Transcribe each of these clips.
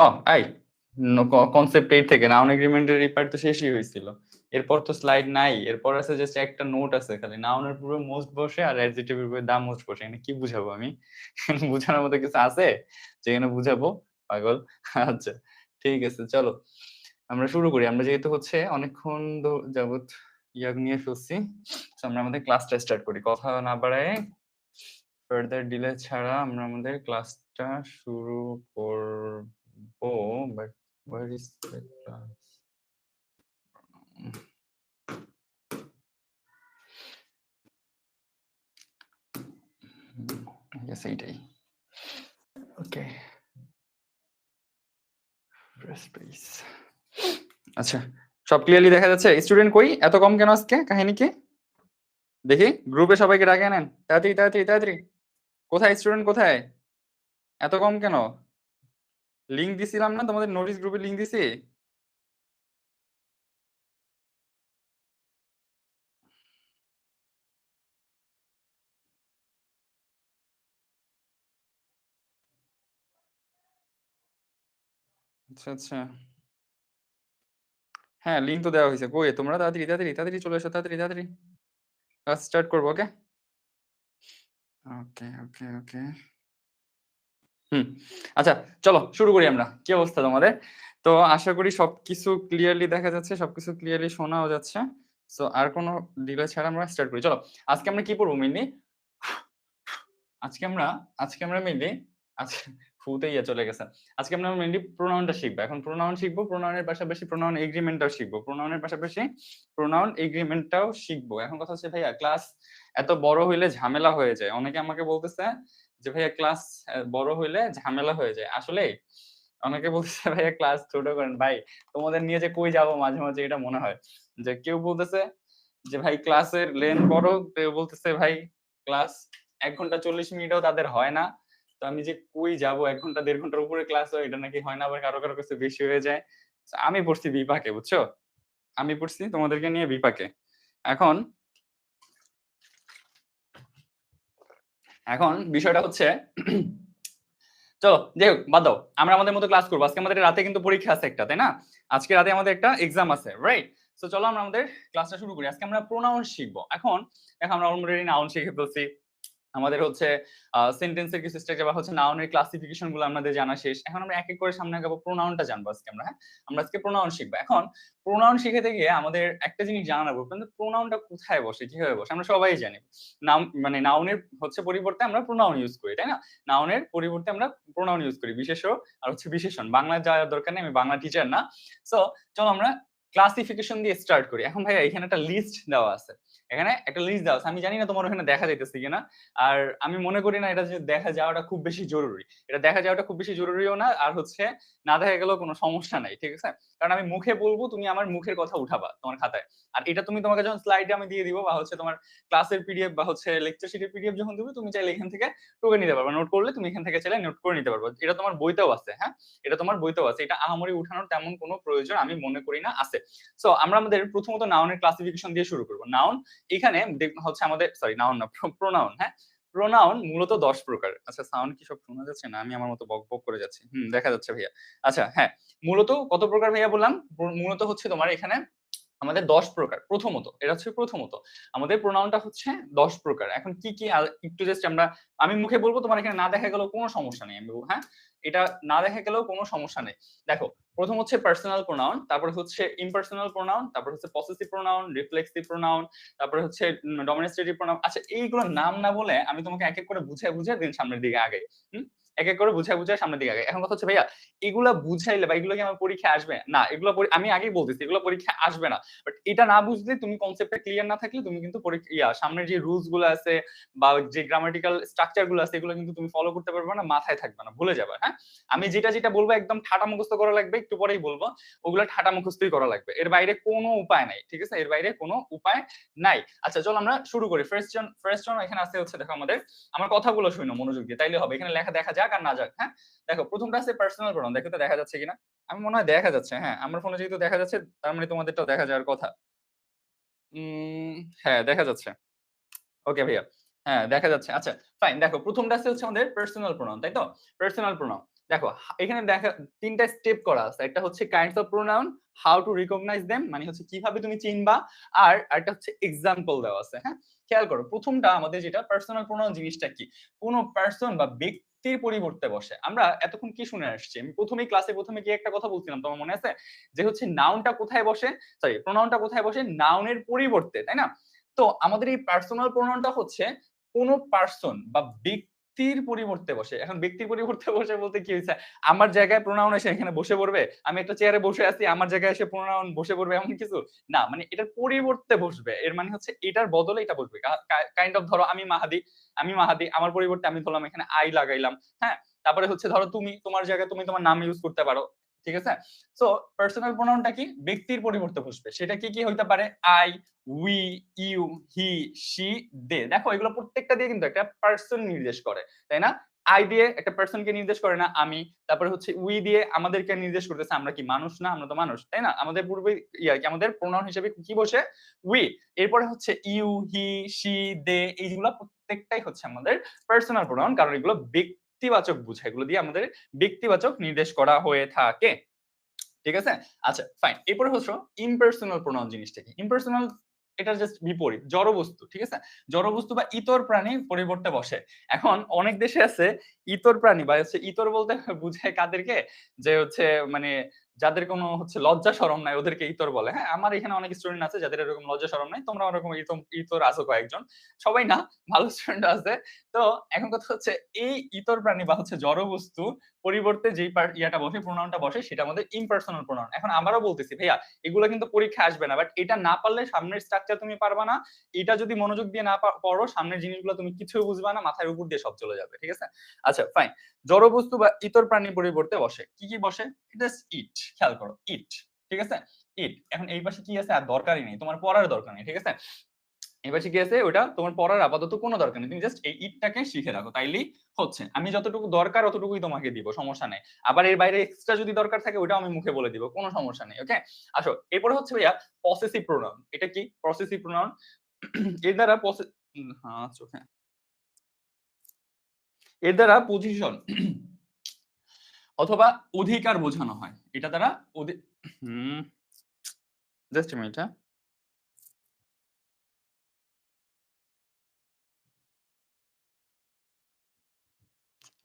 O I concept 8 থেকে noun এগ্রিমেন্টের এই part তো শেষই হয়েছিল। এরপর তো স্লাইড নাই, এরপর আছে জাস্ট একটা নোট আছে খালি, নাউনের পূর্বে মোস্ট বসে আর অ্যাডজেক্টিভের পূর্বে দা মোস্ট বসে। এখানে কি বুঝাবো আমি? বুঝানোর মতো কিছু আছে যেখানে বুঝাবো? পাগল। আচ্ছা ঠিক আছে, চলো আমরা শুরু করি। আমরা যেহেতু হচ্ছে অনেকক্ষণ যাবত ইয়া নিয়ে ফেলছি, তো আমরা আমাদের ক্লাসটা স্টার্ট করি। কথা না বাড়ায় ফার্দার ডিলে ছাড়া আমরা আমাদের ক্লাসটা শুরু করব। But where is the class? Yes এইটাই। Okay press. আচ্ছা সব ক্লিয়ারলি দেখা যাচ্ছে? স্টুডেন্ট কই? এত কম কেন আজকে? কাহিনী কি? দেখি গ্রুপে সবাইকে ডাকে নেন তাড়াতাড়ি তাড়াতাড়ি তাড়াতাড়ি। কোথায় স্টুডেন্ট কোথায়? এত কম কেন? লিংক দিছিলাম না তোমাদের? নোটিস গ্রুপে লিংক দিছি? আচ্ছা আচ্ছা হ্যাঁ লিংক তো দেওয়া হয়েছে। কই তোমরা? তাড়াতাড়ি তাড়াতাড়ি তাড়াতাড়ি চলে এসো, তাড়াতাড়ি তাড়াতাড়ি ক্লাস স্টার্ট করবো। ওকে ওকে ওকে ওকে হুম আচ্ছা চলো শুরু করি আমরা। কি অবস্থা তোমাদের? তো আশা করি সবকিছু ক্লিয়ারলি দেখা যাচ্ছে, সবকিছু ক্লিয়ারলি শোনাও যাচ্ছে। সো আর কোনো ডিলে ছাড়া আমরা স্টার্ট করি। চলো আজকে আমরা কি পড়বো মেইনলি? আজকে আমরা মেইনলি আজকে ফুতে ইয়ে চলে গেছে। আজকে আমরা মেইনলি প্রোনাউনটা শিখবো। এখন প্রোনাউন শিখবো, প্রোনাউনের পাশাপাশি প্রোনাউন এগ্রিমেন্টটাও শিখবো, প্রোনাউনের পাশাপাশি প্রোনাউন এগ্রিমেন্টটাও শিখবো। এখন কথা হচ্ছে ভাইয়া ক্লাস এত বড় হইলে ঝামেলা হয়ে যায়। অনেকে আমাকে বলতেছে যে ভাইয়া ক্লাস বড় হইলে ঝামেলা হয়ে যায়। আসলে অনেকে বলতেছে ভাইয়া ক্লাস ছোট করেন। ভাই তোমাদের নিয়ে যে কই যাবো মাঝে মাঝে এটা মনে হয়। যে কেউ বলতেছে যে ভাই ক্লাসের লেন্থ বড়, কেউ বলতেছে ভাই ক্লাস ১ ঘন্টা ৪০ মিনিটও তাদের হয় না। তো আমি যে কই যাবো ১ ঘন্টা ১.৫ ঘন্টার উপরে ক্লাস হয় এটা নাকি হয় না, আবার কারো কারো কাছে বেশি হয়ে যায়। আমি পড়ছি বিপাকে, বুঝছো? আমি পড়ছি তোমাদেরকে নিয়ে বিপাকে। এখন এখন বিষয়টা হচ্ছে চলো যাই হোক বাদ দাও, আমরা আমাদের মতো ক্লাস করবো। আজকে আমাদের রাতে কিন্তু পরীক্ষা আছে একটা, তাই না? আজকে রাতে আমাদের একটা এক্সাম আছে, রাইট? তো চলো আমরা আমাদের ক্লাসটা শুরু করি। আজকে আমরা প্রোনাউন শিখবো। এখন দেখো আমরা অলরেডি নাউন শিখে ফেলছি, আমাদের হচ্ছে সেন্টেন্সের কিছু স্ট্রাকচার বা হচ্ছে নাউনের ক্লাসিফিকেশন গুলো আমাদের জানা শেষ। এখন আমরা এক এক করে সামনে আগাবো, প্রোনাউনটা জানবো আজকে আমরা। হ্যাঁ আমরা আজকে প্রোনাউন শিখবো। এখন প্রোনাউন শিখতে গিয়ে আমাদের একটা জিনিস জানা লাগবে, কিন্তু প্রোনাউনটা কোথায় বসে কিভাবে বসে আমরা সবাই জানি। নাম মানে নাউনের হচ্ছে পরিবর্তে আমরা প্রোনাউন ইউজ করি, তাই না? নাউনের পরিবর্তে আমরা প্রোনাউন ইউজ করি, বিশেষ্য আর হচ্ছে বিশেষণ। বাংলা যাওয়ার দরকার নেই, আমি বাংলা টিচার না। সো চলো আমরা ক্লাসিফিকেশন দিয়ে স্টার্ট করি। এখন ভাইয়া এখানে একটা লিস্ট দেওয়া আছে, এখানে একটা লিস্ট দেওয়া আছে। আমি জানি না তোমার ওখানে দেখা যাইতেছে কিনা, আর আমি মনে করি না এটা যে দেখা যাওয়াটা খুব বেশি জরুরি। এটা দেখা যাওয়াটা খুব বেশি জরুরিও না, আর হচ্ছে না দেখা গেলেও কোনো সমস্যা নাই, ঠিক আছে? কারণ আমি মুখে বলবো, তুমি আমার মুখের কথা উঠাবা তোমার খাতায়। আর এটা তুমি তোমাকে যখন স্লাইডে আমি দিয়ে দিব, বা হচ্ছে তোমার ক্লাসের পিডিএফ বা হচ্ছে লেকচার শিটের পিডিএফ যখন দিবে, তুমি চাইলে এখান থেকে টুকে নিতে পারবা। নোট করলে তুমি এখান থেকে চাইলে নোট করে নিতে পারবা। এটা তোমার বইতেও আছে। হ্যাঁ এটা তোমার বইতেও আছে। এটা আহামরি উঠানোর তেমন কোনো প্রয়োজন আমি মনে করি না আছে। সো আমরা আমাদের প্রথমত নাউনের ক্লাসিফিকেশন দিয়ে শুরু করব। নাউন এখানে হচ্ছে আমাদের, সরি নাউন না, প্রোনাউন। হ্যাঁ প্রোনাউন মূলত ১০ প্রকার। আচ্ছা সাউন্ড কি সব শোনা যাচ্ছে? না আমি আমার মতো বক বক করে যাচ্ছি। দেখা যাচ্ছে ভাইয়া। আচ্ছা হ্যাঁ মূলত কত প্রকার ভাইয়া বললাম? মূলত হচ্ছে তোমার এখানে আমাদের ১০ প্রকার। প্রথমত এটা হচ্ছে প্রথমত আমাদের প্রোনাউনটা হচ্ছে ১০ প্রকার। এখন কি কি একটু জাস্ট আমরা, আমি মুখে বলবো, তোমার এখানে না দেখা গেলেও কোনো সমস্যা নেই। আমি হ্যাঁ এটা না দেখা গেলেও কোনো সমস্যা নেই। দেখো প্রথম হচ্ছে পার্সোনাল প্রোনাউন, তারপর হচ্ছে ইমপার্সোনাল প্রোনাউন, তারপর হচ্ছে পসেসিভ প্রোনাউন, রিফ্লেক্সিভ প্রোনাউন, তারপর হচ্ছে ডমিনেস্ট্রেটিভ প্রোনাউন। আচ্ছা এইগুলোর নাম না বলে আমি তোমাকে এক এক করে বুঝায় বুঝায় দিন সামনের দিকে আগাই। হুম এক এক করে বুঝায় বুঝায় সামনের দিকে আগাই। এখন কথা হচ্ছে ভাইয়া এগুলা বুঝাইলে বা এগুলো কি আমার পরীক্ষায় আসবে? না এগুলো আমি আগেই বলতেছি এগুলো পরীক্ষায় আসবে না। বাট এটা না বুঝলে, তুমি কনসেপ্টটা ক্লিয়ার না থাকলে তুমি কিন্তু সামনের যে রুলস গুলো আছে বা যে গ্রামাটিক্যাল স্ট্রাকচার গুলো আছে এগুলো কিন্তু তুমি ফলো করতে পারবে না, মাথায় থাকবে না, ভুলে যাবে। হ্যাঁ আমি যেটা যেটা বলবো একদম ঠাটা মুখস্থ করা লাগবে, একটু পরেই বলবো, ওগুলো ঠাটা মুখস্থই করা লাগবে। এর বাইরে কোনো উপায় নাই, ঠিক আছে? এর বাইরে কোনো উপায় নাই। আচ্ছা চলো আমরা শুরু করি। ফার্স্ট জন এখানে আছে হচ্ছে, দেখো আমাদের, আমার কথাগুলো শুনো মনোযোগ দিয়ে, তাইলে হবে। এখানে লেখা দেখা যাক আর না যাক। হ্যাঁ দেখো প্রথমটা আছে পার্সোনাল প্রোনাউন। দেখো তো দেখা যাচ্ছে কিনা? আমি মনে হয় দেখা যাচ্ছে। হ্যাঁ আমার ফোনে যেহেতু দেখা যাচ্ছে তার মানে তোমাদেরটাও দেখা যাওয়ার কথা। উম হ্যাঁ দেখা যাচ্ছে। ওকে ভাইয়া। হ্যাঁ দেখা যাচ্ছে। আচ্ছা ফাইন। দেখো প্রথমটা আছে হচ্ছে আমাদের পার্সোনাল প্রোনাউন, তাই তো? Personal pronoun. দেখো এখানে দেখা তিনটা স্টেপ করা আছে। একটা হচ্ছে kinds of pronoun, how to recognize them, মানে হচ্ছে কিভাবে তুমি চিনবা, আর একটা হচ্ছে এক্সাম্পল দেওয়া আছে। হ্যাঁ, খেয়াল করো প্রথমটা আমাদের যেটা পার্সোনাল প্রোনাউন জিনিসটা কি, কোন পার্সন বা ব্যক্তির পরিবর্তে বসে। আমরা এতক্ষণ কি শুনে আসছি, আমি প্রথমেই ক্লাসে প্রথমে কি একটা কথা বলছিলাম তোমার মনে আছে, যে হচ্ছে নাউনটা কোথায় বসে, সরি প্রোনাউনটা কোথায় বসে, নাউনের পরিবর্তে, তাই না? তো আমাদের এই পার্সোনাল প্রোনাউনটা হচ্ছে কোন পার্সন বা ব্যক্তির পরিবর্তে বসে। এখন ব্যক্তির পরিবর্তে বসে বলতে কি হয়েছে, আমার জায়গায় প্রোনাউন এসে এখানে বসে পড়বে, আমি একটা চেয়ারে বসে আছি আমার জায়গায় এসে প্রোনাউন বসে পড়বে এমন কিছু না, মানে এটার পরিবর্তে বসবে। এর মানে হচ্ছে এটার বদলে এটা বসবে। কাইন্ড অফ ধরো আমি মাহাদি আমার পরিবর্তে আমি ধরলাম এখানে আই লাগাইলাম। হ্যাঁ, তারপরে হচ্ছে ধরো তুমি তোমার জায়গায় তুমি তোমার নাম ইউজ করতে পারো। ঠিক আছে? সো পার্সোনাল প্রোনাউনটা কি ব্যক্তির পরিবর্তে বসবে, সেটা কি কি হইতে পারে, I, we, you, he, she, they. দেখো এগুলো প্রত্যেকটা দিয়ে কিন্তু একটা পার্সন নির্দেশ করে, তাই না? আই দিয়ে একটা পার্সনকে নির্দেশ করে না আমি, তারপরে হচ্ছে উই দিয়ে আমাদেরকে নির্দেশ করতেছে, আমরা কি মানুষ না, আমরা তো মানুষ, তাই না? আমাদের পূর্বে কি আমাদের প্রোনাউন হিসেবে কি বসে, উই। এরপরে হচ্ছে ইউ, হি, শি, দে, এইগুলো প্রত্যেকটাই হচ্ছে আমাদের পার্সোনাল প্রোনাউন, কারণ এগুলো ব্যক্তিবাচক বোঝায়, এগুলো দিয়ে আমাদের ব্যক্তিবাচক নির্দেশ করা হয়ে থাকে। ঠিক আছে? আচ্ছা ফাইন। এরপরে হচ্ছে ইমপার্সোনাল প্রোনাউন জিনিসটা কি? ইমপার্সোনাল এটার জাস্ট বিপরীত, জড় বস্তু। ঠিক আছে? জড় বস্তু বা ইতর প্রাণী পরিবর্তে বসে। এখন অনেক দেশে আছে ইতর প্রাণী বা হচ্ছে ইতর বলতে বুঝায় কাদেরকে, যে হচ্ছে মানে যাদের কোনো হচ্ছে লজ্জা শরম নাই ওদেরকে ইতর বলে। হ্যাঁ, আমার এখানে অনেক স্টুডেন্ট আছে যাদের এরকম লজ্জা শরম নাই, তোমরা ওরকম ইতর আছো কয়েকজন, সবাই না, ভালো স্টুডেন্ট আছে। তো এখন কথা হচ্ছে এই ইতর প্রাণী বা হচ্ছে জড় বস্তু পরিবর্তে যেই ইয়াটা বসে, প্রোনাউনটা বসে, সেটা আমাদের ইমপার্সোনাল প্রোনাউন। এখন আবারও বলতেছি ভাইয়া এগুলো কিন্তু পরীক্ষায় আসবে না, বাট এটা না পারলে সামনের স্ট্রাকচার তুমি পারবা না। এটা যদি মনোযোগ দিয়ে না পড়ো সামনের জিনিসগুলো তুমি কিছুই বুঝবা না, মাথার উপর দিয়ে সব চলে যাবে। ঠিক আছে? আচ্ছা ফাইন। জড় বস্তু বা ইতর প্রাণীর পরিবর্তে বসে কি কি বসে, জাস্ট ইট, খেয়াল করো ইট। ঠিক আছে? ইট। এখন এই পাশে কি আছে আর দরকারই নেই, তোমার পড়ার দরকার নেই। ঠিক আছে? এবার শিখে আছে ওটা তোমার পড়ার আপাতত কোনো দরকার নেই, তুমি জাস্ট এই ইটটাকে শিখে রাখো তাইলেই হচ্ছে। আমি যতটুকু দরকার অতটুকুই তোমাকে দিব, সমস্যা নেই। আবার এর বাইরে এক্সট্রা যদি দরকার থাকে ওটাও আমি মুখে বলে দিব, কোনো সমস্যা নেই। ওকে, আসো এরপরে হচ্ছে ভাইয়া পসেসিভ প্রোনাউন। এটা কি পসেসিভ প্রোনাউন? এর দ্বারা হ্যাঁ চোখে, এর দ্বারা পজিশন অথবা অধিকার বোঝানো হয়। এটা দ্বারা জাস্ট মিনিট, হ্যাঁ।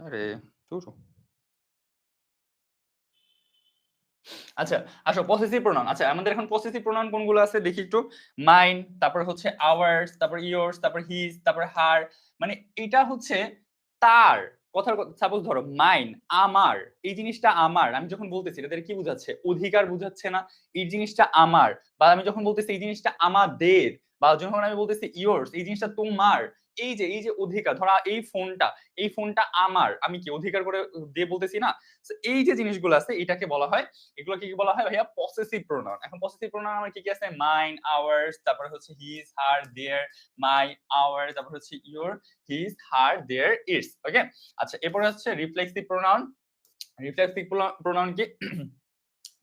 আরে ধুর। আচ্ছা আসো পসেসিভ প্রোনাউন। আচ্ছা আমাদের এখন পসেসিভ প্রোনাউন কোনগুলো আছে দেখি একটু। মাইন, তারপর হচ্ছে আওয়ার্স, তারপর ইয়োর্স, তারপর হিজ, তারপর হার। মানে এটা হচ্ছে তার কথার সাপোজ ধরো মাইন আমার, এই জিনিসটা আমার, আমি যখন বলতেছি এটা কি বোঝাচ্ছে, অধিকার বোঝাচ্ছে না? এই জিনিসটা আমার। বা আমি যখন বলতেছি এই জিনিসটা আমাদের, বা যখন আমি বলতেছি ইয়োর্স এই জিনিসটা তোমার, এই যে অধিকার, ধরা এই ফোনটা আমার, আমি কি অধিকার করে দিয়ে বলতেছি না? এই যে জিনিসগুলো আছে এটাকে বলা হয়, এগুলো কি বলা হয় ভাইয়া পসেসিভ প্রোনাউন। এখন পসেসিভ প্রোনাউন আমার কি কি আছে, মাইন, আওয়ার্স, তারপরে হচ্ছে হিজ, হার, দেয়ার, মাই, আওয়ার্স, তারপর হচ্ছে your, his, her, their, its. Okay, আচ্ছা এরপরে হচ্ছে রিফ্লেক্সিভ প্রোনাউন। রিফ্লেক্সিভ প্রোনাউন কি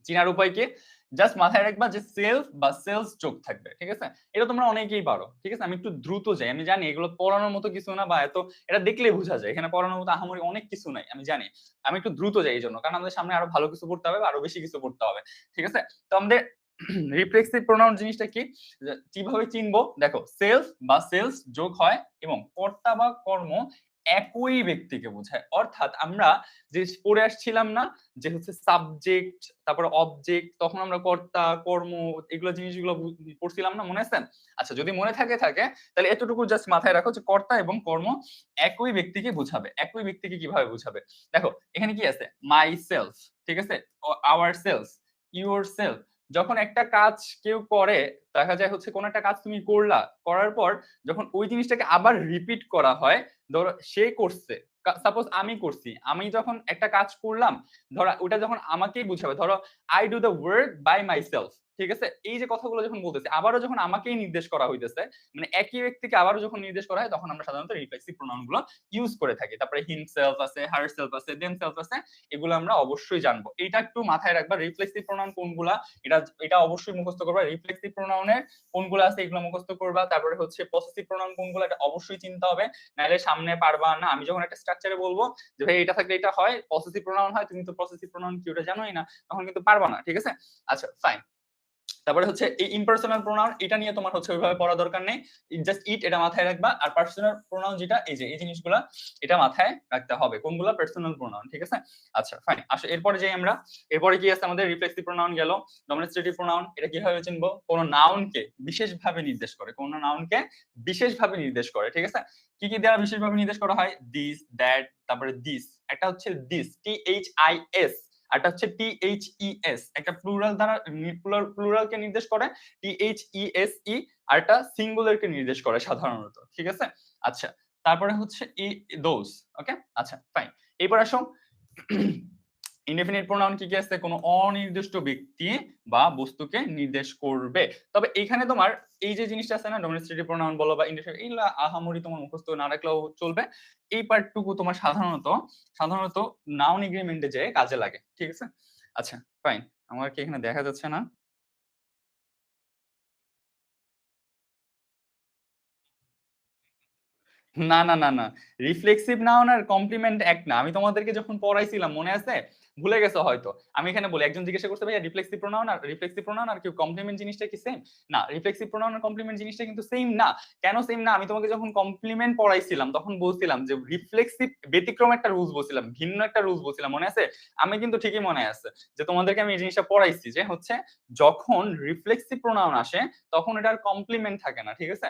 চিনার উপায় কি, জাস্ট মাথায় রাখবা যে সেলফ বা সেলস যোগ থাকবে। ঠিক আছে? এটা তোমরা অনেকেই পারো। ঠিক আছে? আমি একটু দ্রুত যাই, আমি জানি এগুলো পড়ানোর মতো কিছু না, বা এত এটা দেখলেই বোঝা যায় এখানে পড়ানোর মতো আহামরি অনেক কিছু নাই, আমি জানি। আমি একটু দ্রুত যাই এই জন্য, কারণ আমাদের সামনে আরো ভালো কিছু পড়তে হবে, আরো বেশি কিছু পড়তে হবে। ঠিক আছে? তো আমাদের রিফ্লেক্সিভ প্রোনাউন জিনিসটা কি, কিভাবে চিনবো, দেখো সেলফ বা সেলস যোগ হয় এবং কর্তা বা কর্ম একই ব্যক্তিকে বোঝায়। অর্থাৎ আমরা যে পড়ে আসছিলাম না, যে হচ্ছে সাবজেক্ট তারপর অবজেক্ট, তখন আমরা কর্তা কর্ম এগুলো জিনিসগুলো পড়ছিলাম না, মনে আছে? আচ্ছা যদি মনে থাকে তাহলে এতটুকু জাস্ট মাথায় রাখো যে কর্তা এবং কর্ম একই ব্যক্তিকে বোঝাবে। একই ব্যক্তিকে কিভাবে বোঝাবে, দেখো এখানে কি আছে, মাই সেলফ, ঠিক আছে, আওয়ার সেলফ, ইউর সেলফ। যখন একটা কাজ কেউ করে, দেখা যায় হচ্ছে কোন একটা কাজ তুমি করলা, করার পর যখন ওই জিনিসটাকে আবার রিপিট করা হয়, ধরো সে করছে, সাপোজ আমি করছি, আমি যখন একটা কাজ করলাম, ধরো ওটা যখন আমাকেই বুঝাবে, ধরো I do the work by myself. ঠিক আছে? এই যে কথাগুলো যখন বলতেছি, আবারও যখন আমাকেই নির্দেশ করা হইতেছে, মানে একই ব্যক্তিকে আবারও যখন নির্দেশ করা হয় তখন আমরা সাধারণত রিফ্লেক্সিভ প্রোনাউন গুলো ইউজ করে থাকি। তারপরে হিমসেলফ আছে, হারসেলফ আছে, দেমসেলফ আছে, এগুলো আমরা অবশ্যই জানবো। এটা একটু মাথায় রাখবা, রিফ্লেক্সিভ প্রোনাউন কোনগুলা এটা এটা অবশ্যই মুখস্থ করবা। রিফ্লেক্সিভ প্রোনাউনের কোনগুলো আছে এগুলো মুখস্থ করবা। তারপরে হচ্ছে পসেসিভ প্রোনাউন কোনগুলো এটা অবশ্যই চিনতে হবে, নাহলে সামনে পারবা না। আমি যখন একটা স্ট্রাকচারে বলবো যে ভাই এটা থাকলে এটা হয়, পসেসিভ প্রোনাউন হয়, তুমি তো পসেসিভ প্রোনাউন কি ওটা জানোই না, তখন কিন্তু পারবা না। ঠিক আছে? আচ্ছা ফাইন। তারপরে হচ্ছে এই ইম্পার্সোনাল প্রোনাউন, এটা নিয়ে তোমার হচ্ছে ওইভাবে পড়া দরকার নেই, জাস্ট ইট এটা মাথায় রাখবা। আর পার্সোনাল প্রোনাউন যেটা এই যে এই জিনিসগুলা এটা মাথায় রাখতে হবে, কোনগুলা পার্সোনাল প্রোনাউন। ঠিক আছে? আচ্ছা ফাইন, আসো এরপরে যাই আমরা। এরপরে কি আছে আমাদের? রিফ্লেক্সিভ প্রোনাউন গেল। ডেমনস্ট্রেটিভ প্রোনাউন এটা কিভাবে চিনবো? কোন নাউনকে বিশেষভাবে নির্দেশ করে, কোন নাউনকে বিশেষভাবে নির্দেশ করে। ঠিক আছে? কি কি দ্বারা বিশেষভাবে নির্দেশ করা হয়? দিস, দ্যাট, তারপরে দিস। একটা হচ্ছে দিস, THIS, আরটা হচ্ছে THES, একটা প্লুরাল দ্বারা প্লুরালকে নির্দেশ করে, THESE, আরটা সিঙ্গুলারকে নির্দেশ করে সাধারণত। ঠিক আছে? আচ্ছা, তারপরে হচ্ছে দোজ। ওকে, আচ্ছা ফাইন। এরপর আসো ইনডেফিনিট প্রোনাউন কি কি আছে? কোনো অনির্দিষ্ট ব্যক্তি বা বস্তুকে নির্দেশ করবে। তবে এখানে তোমার এই যে জিনিসটা আছে না, ডেমনস্ট্রেটিভ প্রোনাউন বলো বা ইনডেফিনিট, এইগুলা আহামরি তোমার মুখস্থ না রাখলেও চলবে। এই পার্টটুকু তোমার সাধারণত নাউন এগ্রিমেন্টে যে কাজে লাগে। ঠিক আছে? আচ্ছা ফাইন, আমার কি এখানে দেখা যাচ্ছে না? না। রিফ্লেক্সিভ নাউন আর কমপ্লিমেন্ট এক না। আমি তোমাদেরকে যখন পড়াইছিলাম মনে আছে? ভুলে গেছো হয়তো। আমি এখানে বলি, একজন জিজ্ঞাসা করছে ভাইয়া রিফ্লেক্সিভ প্রোনাউন আর কি কমপ্লিমেন্ট জিনিসটা কি সেম? না, রিফ্লেক্সিভ প্রোনাউন আর কমপ্লিমেন্ট জিনিসটা কিন্তু সেম না। কেন সেম না? আমি তোমাকে যখন কমপ্লিমেন্ট পড়াইছিলাম তখন বলছিলাম যে রিফ্লেক্সিভ ব্যতিক্রম একটা রুলস বলছিলাম, ভিন্ন একটা রুলস বলছিলাম, মনে আছে? আমি কিন্তু ঠিকই মনে আছে যে তোমাদেরকে আমি এই জিনিসটা পড়াইছি যে হচ্ছে যখন রিফ্লেক্সিভ প্রোনাউন আসে তখন এটার কমপ্লিমেন্ট থাকে না। ঠিক আছে?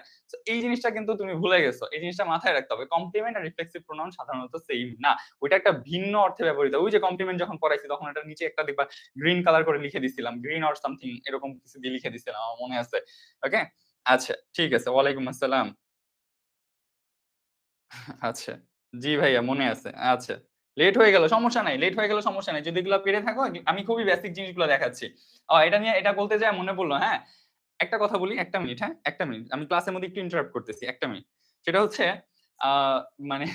এই জিনিসটা কিন্তু তুমি ভুলে গেছো, এই জিনিসটা মাথায় রাখতে হবে। কমপ্লিমেন্ট আর রিফ্লেক্সিভ প্রোনাউন সাধারণত সেম না, ওইটা একটা ভিন্ন অর্থে ব্যবহৃত। ওই যে কমপ্লিমেন্ট যখন পড়াইছি তখন এটা নিচে একটা দেখবা গ্রিন কালার করে লিখে দিছিলাম, গ্রিন অর সামথিং এরকম কিছু দিয়ে লিখে দিছিলাম, আমার মনে আছে। ওকে, আচ্ছা ঠিক আছে, ওয়ালাইকুম আসসালাম। আচ্ছা, জি ভাইয়া মনে আছে। আচ্ছা, লেট হয়ে গেল সমস্যা নাই, লেট হয়ে গেল সমস্যা নাই, যদি এগুলো পেরে থাকো আমি খুবই বেসিক জিনিসগুলো দেখাচ্ছি। এটা নিয়ে এটা বলতে যায় মনে পড়লো, হ্যাঁ একটা কথা বলি, ১ টা মিনিট, হ্যাঁ ১ টা মিনিট। আমি ক্লাসের মধ্যে একটু ইন্টারাপ্ট করতেছি। ১ টা মিনিট। সেটা হচ্ছে আ মানে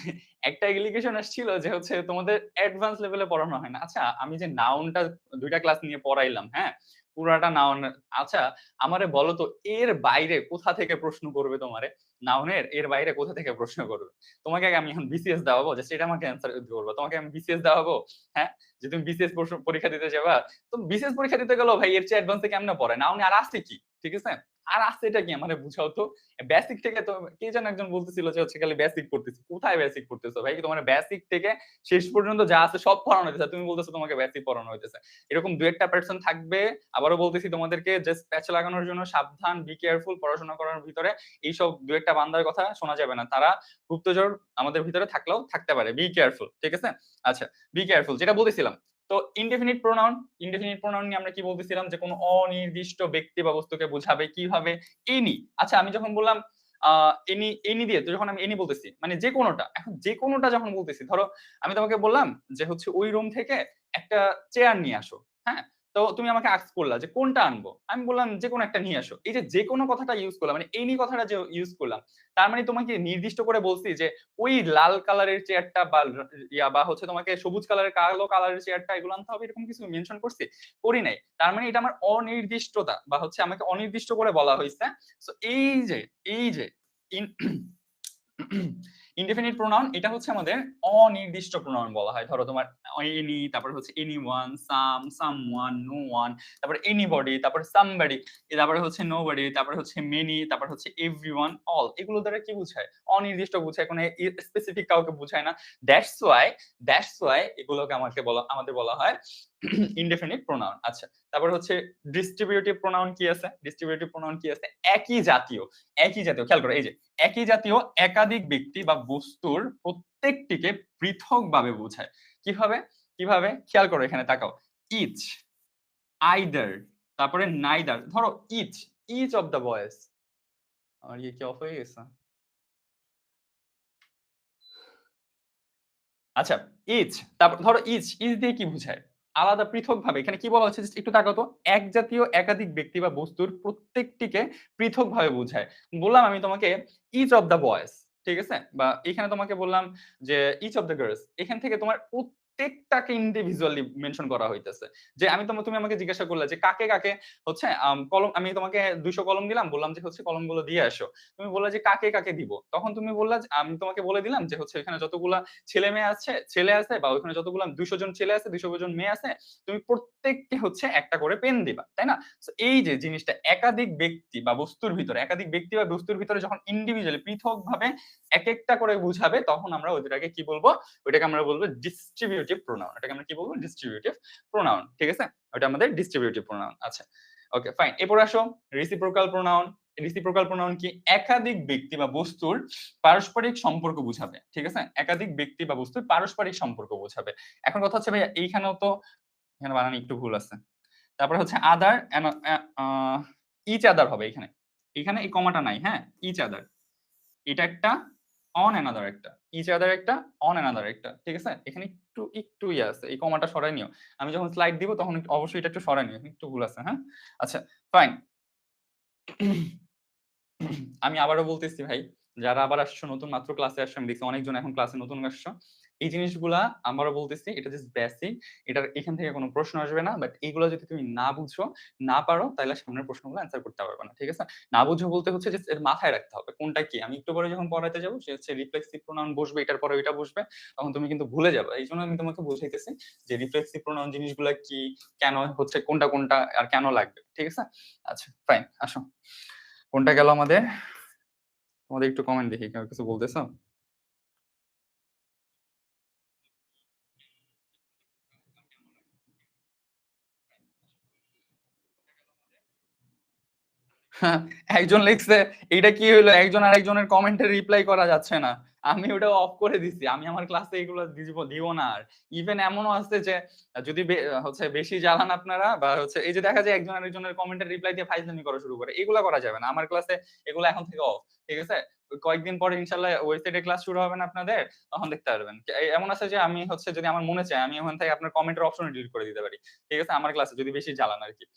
একটা এলিগেশন আসছিল যে হচ্ছে তোমাদের অ্যাডভান্স লেভেলে পড়ানো হয় না। আচ্ছা, আমি যে নাউনটা ২ টা ক্লাস নিয়ে পড়াইলাম, হ্যাঁ? পুরাটা নাউন, আচ্ছা আমারে বলো তো এর বাইরে কোথা থেকে প্রশ্ন করবে তোমারে? নাউনের এর বাইরে কোথা থেকে প্রশ্ন করবে? তোমাকে আগে আমি এখন বিসিএস দেওয়াবো? জাস্ট এটা আমাকে অ্যান্সার দিতে বলবা। তোমাকে আমি বিসিএস দেওয়াবো? হ্যাঁ? যে তুমি বিসিএস পরীক্ষা দিতে যাবা? তো বিসিএস পরীক্ষা দিতে গেলেও ভাই এর চেয়ে অ্যাডভান্স এ কেমনে পড়ে? নাউনে আর আছে কি? ঠিক আছে? আর আছে এটা কি আমারে বুঝাও তো। বেসিক থেকে তো কে যেন একজন বলতেছিল যে হচ্ছে খালি বেসিক পড়তেছি। কোথায় বেসিক পড়তেছো ভাই? তোমার বেসিক থেকে শেষ পর্যন্ত যা আছে সব পড়ানো হইতেছে। তুমি বলতেছো তোমাকে বেসিক পড়ানো হইতেছে। এরকম ২-১ টা পারসন থাকবে। আবারও বলতেছি তোমাদেরকে জাস্ট প্যাচ লাগানোর জন্য সাবধান, বি কেয়ারফুল, পড়াশোনা করার ভিতরে এইসব ২-১ টা বান্দার কথা শোনা যাবে না। তারা গুপ্তচর আমাদের ভিতরে থাকলেও থাকতে পারে। Be careful. ঠিক আছে? আচ্ছা, বি কেয়ারফুল যেটা বলতেছিলাম। তো ইনডেফিনিট প্রোনাউন নিয়ে আমরা কি বলতেছিলাম যে কোনো অনির্দিষ্ট ব্যক্তি বা বস্তুকে বোঝাবে কিভাবে? এনি। আচ্ছা, আমি যখন বললাম এনি দিয়ে তো যখন আমি এনি বলতেছি মানে যে কোনোটা। এখন যে কোনোটা যখন বলতেছি, ধরো আমি তোমাকে বললাম যে হচ্ছে ওই রুম থেকে একটা চেয়ার নিয়ে আসো। হ্যাঁ? তো তুমি আমাকে আস্ক করলা যে কোনটা আনবো? আমি বললাম যেকোনো একটা নিয়ে আসো। এই যে যেকোনো কথাটা ইউজ করলাম, মানে এনি কথাটা যে ইউজ করলাম, তার মানে তোমাকে নির্দিষ্ট করে বলছি যে ওই লাল কালারের চেয়ারটা বা বা হচ্ছে তোমাকে সবুজ কালারের, কালো কালারের চেয়ারটা এগুলো আনতে হবে, এরকম কিছু মেনশন করছি? করি নাই। তার মানে এটা আমার অনির্দিষ্টতা বা হচ্ছে আমাকে অনির্দিষ্ট করে বলা হইছে। সো এই যে ইনডেফিনিট প্রোনাউন এটা হচ্ছে আমাদের অনির্দিষ্ট প্রোনাউন বলা হয়। ধরো তোমার এনি, তারপর হচ্ছে এনিওয়ান, সামওয়ান, নো ওয়ান, তারপর এনিবডি, তারপর সামবডি, তারপরে হচ্ছে নোবডি, তারপরে হচ্ছে মেনি, তারপর হচ্ছে এভরিওয়ান, অল। এগুলো দ্বারা কি বুঝায়? অনির্দিষ্ট বুঝায়, কোনো স্পেসিফিক কাউকে বুঝায় না। দ্যাটস ওয়াই এগুলোকে আমাদের বলা হয় ইনডেফিনিট প্রোনাউন। আচ্ছা, তারপর হচ্ছে ডিস্ট্রিবিউটিভ প্রোনাউন কি আছে? ডিস্ট্রিবিউটিভ প্রোনাউন কি আছে? একই জাতীয়, খেয়াল করো এই যে একই জাতীয় একাধিক ব্যক্তি বা বস্তুর প্রত্যেকটিকে পৃথকভাবে বোঝায়। কিভাবে? কিভাবে? খেয়াল করো, এখানে তাকাও। ইচ, আইদার, তারপরে নাইদার। ধরো ইচ অফ দ্য বয়েজ। আমার ইয়ে কি অফ হয়ে গেছে? আচ্ছা, ইচ, তারপর ধরো ইচ দিয়ে কি বুঝায়? আলাদা পৃথকভাবে, এখানে কি বলা হচ্ছে just একটু তাকাও তো, এক জাতীয় একাধিক ব্যক্তি বা বস্তুর প্রত্যেকটিকে পৃথকভাবে বোঝায়। বললাম আমি তোমাকে each of the boys, ঠিক আছে? বা এখানে তোমাকে বললাম যে each of the girls, এখান থেকে তোমার প্রত্যেকটাকে ইন্ডিভিজুয়ালি মেনশন করা হইতেছে। যে তুমি আমাকে জিজ্ঞাসা করলে যে কাকে কাকে হচ্ছে কলম, আমি তোমাকে 200 কলম দিলাম, বললাম যে হচ্ছে কলমগুলো দিয়ে আসো। তুমি বললে যে কাকে কাকে দিব, তখন তুমি বললা যে, আমি তোমাকে বলে দিলাম যে হচ্ছে এখানে যতগুলা ছেলে আছে বা ওখানে যতগুলা 200 জন ছেলে আছে, 200 জন মেয়ে আছে, তুমি প্রত্যেককে হচ্ছে একটা করে পেন দিবা, তাই না? এই যে জিনিসটা একাধিক ব্যক্তি বা বস্তুর ভিতরে, একাধিক ব্যক্তি বা বস্তুর ভিতরে যখন ইন্ডিভিজুয়ালি পৃথক ভাবে এক একটা করে বুঝাবে, তখন আমরা ওইটাকে কি বলবো? ওইটাকে আমরা বলবো ডিস্ট্রিবিউটিভ প্রোনাউন। এটাকে আমরা কি বলবো? ডিস্ট্রিবিউটিভ প্রোনাউন, ঠিক আছে? ওটা আমাদের ডিস্ট্রিবিউটিভ প্রোনাউন। আচ্ছা, ওকে, ফাইন। এরপর আসো রেসিপ্রোকাল প্রোনাউন। রেসিপ্রোকাল প্রোনাউন কি? একাধিক ব্যক্তি বা বস্তুর পারস্পরিক সম্পর্ক বোঝাবে, ঠিক আছে? একাধিক ব্যক্তি বা বস্তুর পারস্পরিক সম্পর্ক বোঝাবে। এখন কথা হচ্ছে ভাইয়া এইখানেও তো, এখানে বানানে একটু ভুল আছে। তারপরে হচ্ছে আদার, ইচ আদার হবে এখানে। এখানে এই কমাটা নাই, হ্যাঁ? ইচ আদার, এটা একটা, অন অ্যানাদার একটা, ইচ আদার একটা, অন অ্যানাদার একটা, ঠিক আছে? এখানে একটু একটু ইয়ে আছে, এই কমাটা সরাই নিও। আমি যখন স্লাইড দিব তখন অবশ্যই এটা একটু সরাই নিও, একটু ভুল আছে, হ্যাঁ? আচ্ছা, ফাইন। আমি আবারও বলতেছি ভাই, যারা আবার আসছো, নতুন মাত্র ক্লাসে আসছো, আমি দেখছি অনেকজন এখন ক্লাসে নতুন আসছো, এই জিনিসগুলা আবারও বলতেছি, এটা জাস্ট বেসিক। এটার এখান থেকে কোনো প্রশ্ন আসবে না, বাট এইগুলো যদি তুমি না বুঝো, না পারো, তাহলে সামনের প্রশ্নগুলো অ্যান্সার করতে পারবে না, ঠিক আছে? না বুঝো বলতে হচ্ছে যে এর মাথায় রাখতে হবে কোনটা কি। আমি একটু পরে যখন পড়াতে যাবো, সে হচ্ছে রিফ্লেক্সিভ প্রোনাউন বসবে, এটার পরে ওইটা বসবে, তখন তুমি কিন্তু ভুলে যাবে। এই জন্য আমি তোমাকে বুঝাইতেছি যে রিফ্লেক্সিভ প্রোনাউন জিনিসগুলা কি, কেন হচ্ছে, কোনটা কোনটা আর কেন লাগবে, ঠিক আছে? আচ্ছা, ফাইন, আসো। কোনটা গেল আমাদের? তোমাদের একটু কমেন্ট দেখি, কেউ কিছু বলতেছো? হ্যাঁ, একজন লিখছে এটা কি হইলো, একজন আরেকজনের কমেন্টে রিপ্লাই করা যাচ্ছে না। আমি ওটা অফ করে দিছি, আমি আমার ক্লাসে এগুলো দিব না আর। ইভেন এমনও আছে যে যদি হচ্ছে বেশি জ্বালান আপনারা, বা হচ্ছে এই যে দেখা যায় একজন আরেকজনের কমেন্টে রিপ্লাই দিয়ে ফাইজলামি করা শুরু করে, এগুলা করা যাবে না আমার ক্লাসে। এগুলো এখন থেকে অফ, ঠিক আছে? ওই কয়েকদিন পরে ইনশাল্লাহ ওয়েবসাইটে ক্লাস শুরু হবে না আপনাদের, তখন দেখতে পারবেন। এমন আছে যে আমি হচ্ছে যদি আমার মনে চায়, আমি ওখান থেকে আপনার কমেন্টের অপশন ডিলিট করে দিতে পারি, ঠিক আছে? আমার ক্লাসে যদি বেশি জ্বালান আর কি।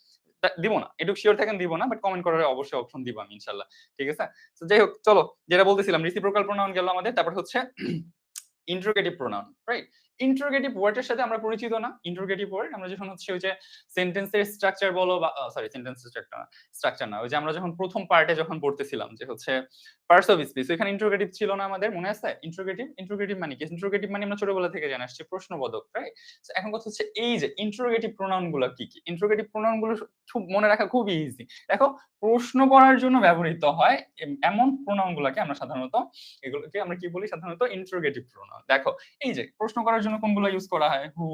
দিব না, এটুকু শিওর থাকেন, দিব না, বাট কমেন্ট করার অবশ্যই অপশন দিব আমি ইনশাল্লাহ, ঠিক আছে? তো যাই হোক, চলো, যেটা বলতেছিলাম, রিসিপ্রোকাল প্রোনাউন গেল আমাদের। তারপর হচ্ছে ইন্টারোগেটিভ প্রোনাউন, রাইট? ইন্টারোগেটিভ ওয়ার্ডের সাথে আমরা পরিচিত না। ইন্টারোগেটিভ ওয়ার্ড আমরা যখন হচ্ছে ওই যে সেন্টেন্সের স্ট্রাকচার বলো, বা সরি, সেন্টেন্স স্ট্রাকচার না, ওই যে আমরা যখন প্রথম পার্টে যখন পড়তেছিলাম যে হচ্ছে পার্টস অফ স্পিচ, ওইখানে ইন্টারোগেটিভ ছিল না আমাদের, মনে আছে? ইন্টারোগেটিভ মানে কি? ইন্টারোগেটিভ মানে আমরা ছোটবেলা থেকে জেনে আসছি প্রশ্নবোধক, রাইট? এখন কথা হচ্ছে এই যে ইন্টারোগেটিভ প্রোনাউন গুলো কি কি? ইন্টারোগেটিভ প্রোনাউন গুলো খুব মনে রাখা খুবই ইজি। দেখো, প্রশ্ন করার জন্য ব্যবহৃত হয় এমন প্রোনাউন গুলাকে আমরা সাধারণত, এগুলোকে আমরা কি বলি সাধারণত? Interrogative pronoun. দেখো, এই যে প্রশ্ন করার জন্য কোনগুলো ইউজ করা হয়? হু,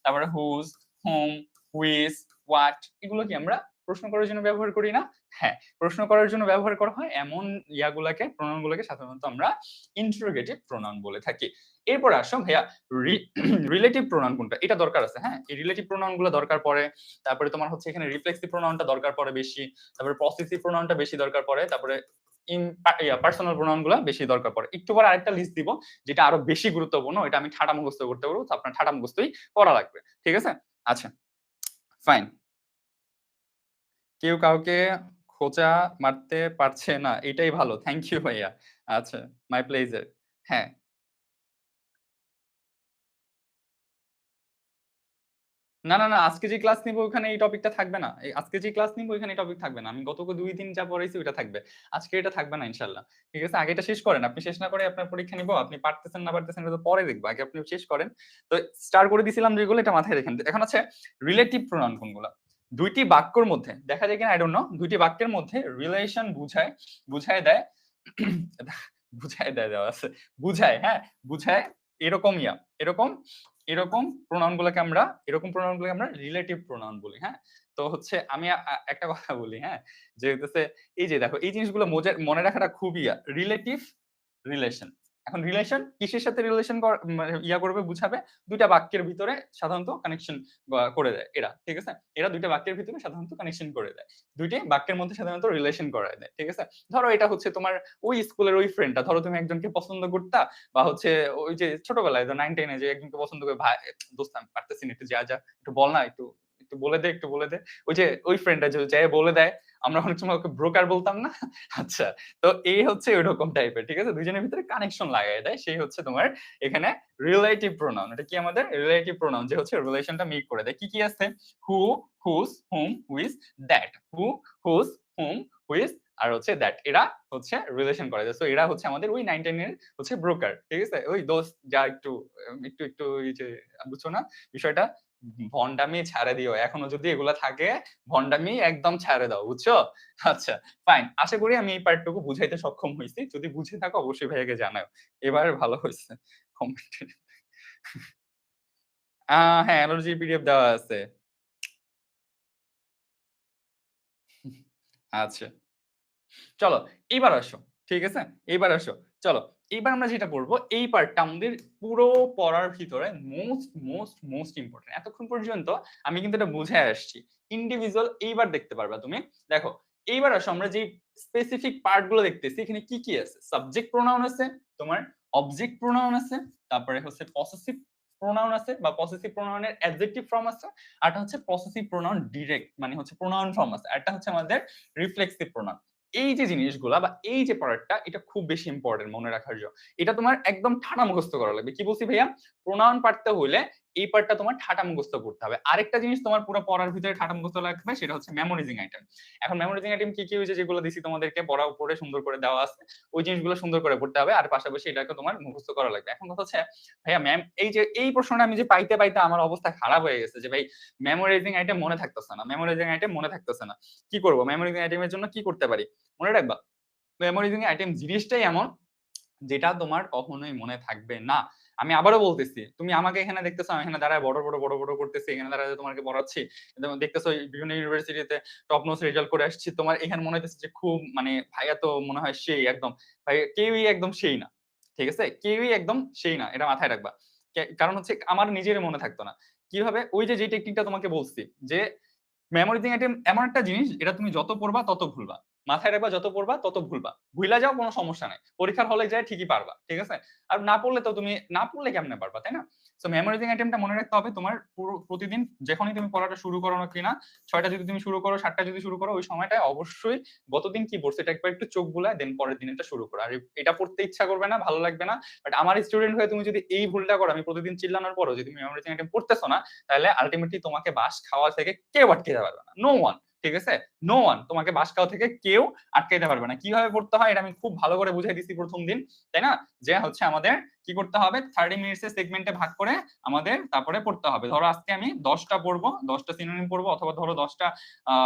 তারপরে হুজ, হুম, হুইচ, হোয়াট, এগুলো কি আমরা প্রশ্ন করার জন্য ব্যবহার করি না? হ্যাঁ, প্রশ্ন করার জন্য ব্যবহার করা হয় এমন ইয়াগুলাকে, প্রোনাউন গুলোকে সাধারণত আমরা ইন্টারোগেটিভ প্রোনাউন বলে থাকি। এরপর আসো ভাইয়া, রিলেটিভ প্রোনাউন কোনটা, এটা দরকার আছে, হ্যাঁ? এই রিলেটিভ প্রোনাউন গুলো দরকার পড়ে। তারপরে তোমার হচ্ছে এখানে রিফ্লেক্সিভ প্রোনাউনটা দরকার পড়ে বেশি। তারপরে পসেসিভ প্রোনাউনটা বেশি দরকার পড়ে। তারপরে পার্সোনাল প্রোনাউন গুলা বেশি দরকার পড়ে। একটু পরে আরেকটা লিস্ট দিব যেটা আরো বেশি গুরুত্বপূর্ণ, এটা আমি ঠাটা মুখস্থ করতে পারবো, তো আপনার ঠাটা মুখস্থই করা লাগবে, ঠিক আছে? আচ্ছা, ফাইন। কেউ কাউকে খোঁচা মারতে পারছে না, এটাই ভালো। থ্যাংক ইউ ভাইয়া। আচ্ছা, মাই প্লেজার। হ্যাঁ, না, না, না, আজকে যে ক্লাস নিবো ওখানে এই টপিকটা থাকবে না। আজকে যে ক্লাস নিবো এখানে এই টপিক থাকবে না। আমি গত ২ দিন যা পড়াইছি ওইটা থাকবে। আজকে এটা থাকবে না ইনশাআল্লাহ। ঠিক আছে? আগে এটা শেষ করেন। আপনি শেষ না করে আপনার পরীক্ষা নিবো। আপনি পারতেছেন না পারতেছেন এটা তো পরে দেখবো। আগে আপনি শেষ করেন। তো স্টার করে দিছিলাম যেগুলো, এটা মাথায় রেখেন। এখন আছে রিলেটিভ প্রোনাউন কোনগুলা? ২ টি বাক্যর মধ্যে দেখা যায় কিনা আই ডোন্ট নো। ২ টি বাক্যের মধ্যে রিলেশন বুঝায় দেয়, বুঝায় দেয় দেওয়া আছে। বুঝায়, হ্যাঁ? বুঝায় এরকম এরকম এরকম প্রোনাউন গুলোকে আমরা রিলেটিভ প্রোনাউন বলি, হ্যাঁ? তো হচ্ছে আমি একটা কথা বলি, হ্যাঁ? যে হইতেছে এই যে দেখো, এই জিনিসগুলো মনে রাখাটা খুবই রিলেটিভ রিলেশন। এখন রিলেশন কিসের সাথে রিলেশন ইয়া করবে বুঝাবে, দুইটা বাক্যের ভিতরে সাধারণত কানেকশন করে দেয় এরা, ঠিক আছে? এরা দুইটা বাক্যের ভিতরে সাধারণত কানেকশন করে দেয়, দুইটি বাক্যের মধ্যে সাধারণত রিলেশন করায় দেয়, ঠিক আছে? ধরো এটা হচ্ছে তোমার ওই স্কুলের ওই ফ্রেন্ডটা, ধরো তুমি একজনকে পছন্দ করতা, বা হচ্ছে ওই যে ছোটবেলায় 9-10 যে একজনকে পছন্দ করে, ভাই দোস্ত আমি পারতেছি না, একটু যা একটু বল না, একটু একটু বলে দে, একটু বলে দে। ওই যে ওই ফ্রেন্ডটা যে যায় বলে দেয়, আমরা অনেক সময় ওকে ব্রোকার বলতাম না? আচ্ছা, তো এই হচ্ছে ওইরকম টাইপের, ঠিক আছে? দুইজনের ভিতরে কানেকশন লাগায় দেয়, সেই হচ্ছে তোমার এখানে রিলেটিভ প্রোনাউন। এটা কি আমাদের রিলেটিভ প্রোনাউন, যে হচ্ছে রিলেশনটা মেক করে দেয়। কি কি আছে? Who, whose, whom, which, that. Who, whose, whom, which আর হচ্ছে দ্যাট, এরা হচ্ছে রিলেশন করে দেয়। সো এরা হচ্ছে আমাদের ওই 9-10 এর হচ্ছে ব্রোকার, ঠিক আছে? ওই দোস্ত যা একটু একটু একটু এই যে বুঝছো না বিষয়টা? ভন্ডামি ছাড়ে দিও। এখনো যদি এগুলা থাকে, ভন্ডামি একদম ছাড়ে দাও, বুঝছো? আচ্ছা, ফাইন। আশা করি আমি এই পার্টটুকু বুঝাইতে সক্ষম হইছি। যদি বুঝে থাকো অবশ্যই ভাইয়াকে জানাও। এবার ভালো হইছে। কমেন্টে আ হ্যাঁ, অ্যালর্জির পিডিএফ দেওয়া আছে। আচ্ছা। চলো এইবার আসো। ঠিক আছে? এইবার আসো। চলো। এইবার আমরা যেটা করব, এই পার্টটা আমাদের পুরো পড়ার ভিতরে মোস্ট ইম্পোর্টেন্ট। এতক্ষণ পর্যন্ত আমি কিন্তু এটা বুঝায় আসছি। ইন্ডিভিজুয়াল এইবার দেখতে পারবা তুমি। দেখো, এইবার আসো আমরা যে স্পেসিফিক পার্ট গুলো দেখতেছি, এখানে কি কি আছে? সাবজেক্ট প্রোনাউন আছে, তোমার অবজেক্ট প্রোনাউন আছে, তারপরে হচ্ছে পসেসিভ প্রোনাউন আছে বা পসেসিভ প্রোনাউনের অ্যাডজেক্টিভ ফর্ম আছে, আরটা হচ্ছে পসেসিভ প্রোনাউন ডিরেক্ট মানে হচ্ছে প্রোনাউন ফর্ম আছে। আরটা হচ্ছে আমাদের রিফ্লেক্সিভ প্রোনাউন। এই যে জিনিসগুলা বা এই যে পার্টটা, এটা খুব বেশি ইম্পর্টেন্ট মনে রাখার জন্য। এটা তোমার একদম ঠাড়া মুখস্থ করা লাগবে। কি বলছি ভাইয়া? প্রোনাউন পারতে হলে এই পার্টটা তোমার ঠাটা মুখস্থ করতে হবে। আরেকটা জিনিস তোমার পুরো পড়ার ভিতরে ঠাটা মুখস্থ লাগবে, সেটা হচ্ছে মেমোরাইজিং আইটেম। এখন মেমোরাইজিং আইটেম কি কি হইছে, যেগুলো দিছি তোমাদেরকে পড়া উপরে সুন্দর করে দেওয়া আছে, ওই জিনিসগুলো সুন্দর করে পড়তে হবে, আর পাশাপাশি এটাকে তোমার মুখস্থ করা লাগবে। এখন কথা হচ্ছে ভাইয়া ম্যাম, এই যে এই প্রশ্নটা আমি যে পাইতে আমার অবস্থা খারাপ হয়ে গেছে, যে ভাই মেমোরাইজিং আইটেম মনে থাকতেছে না, মেমোরাইজিং আইটেম মনে থাকতেছে না। কি করব? মেমোরাইজিং আইটেমের জন্য কি করতে পারি? মনে রাখবা, মেমোরাইজিং আইটেম জিনিসটাই এমন, যেটা তোমার কখনোই মনে থাকবে না। আমি আবারও বলতেছি, তুমি আমাকে এখানে দেখতেছো, আমি এখানে দাঁড়ায় বড় করতেছি, এখানে দাঁড়ায় তোমাকে পড়াচ্ছি, দেখতেছো বিভিন্ন ইউনিভার্সিটিতে টপ নোটস রেজাল্ট করে আসছি, তোমার এখানে মনে হইতেছে যে খুব মানে ভাইয়া তো মনে হয় সেই একদম, ভাই কেউই একদম সেই না, ঠিক আছে? কেউই একদম সেই না, এটা মাথায় রাখবা। কারণ হচ্ছে আমার নিজেরই মনে থাকতো না। কিভাবে? ওই যে টেকনিকটা তোমাকে বলছি, যে মেমোরাইজিং আইটেম এমন একটা জিনিস, এটা তুমি যত পড়বা তত ভুলবা। মাথায় রাখবা, যত পড়বা তত ভুলবা। ভুইলা যাও, কোনো সমস্যা নাই। পরীক্ষার হলে যায় ঠিকই পারবা। ঠিক আছে? আর না পড়লে তো তুমি না পড়লে কেমনে পারবা, তাই না? সো মেমোরাইজিং আইটেমটা মনে রাখতে হবে তোমার পুরো প্রতিদিন যখনই তুমি পড়াটা শুরু করো না কিনা, ৬টা যদি তুমি শুরু করো, ৭টা যদি শুরু করো, ওই সময়টায় অবশ্যই গতদিন কি পড়ছো এটা একবার একটু চোখ বুলায় দেন পরের দিন এটা শুরু করো। আর এটা পড়তে ইচ্ছা করবে না, ভালো লাগবে না। বাট আমার স্টুডেন্ট হয়ে তুমি যদি এই ভুলটা করো, আমি প্রতিদিন চিল্লানোর পরও যদি তুমি মেমোরাইজিং আইটেম পড়তেছো না, তাহলে আলটিমেটলি তোমাকে বাস খাওয়া থেকে কেউ আটকে দিতে পারবে না। No one. ঠিক আছে? নো ওয়ান তোমাকে বাস খাওয়া থেকে কেউ আটকাইতে পারবে না। কিভাবে পড়তে হয় এটা আমি খুব ভালো করে বুঝাই দিছি প্রথম দিন, তাই না? যে হচ্ছে আমাদের কি করতে হবে, 30 মিনিটস এর সেগমেন্টে ভাগ করে আমাদের তারপরে পড়তে হবে। ধরো আজকে আমি 10টা পড়বো, 10টা সিনোনিম পড়বো, অথবা ধরো 10টা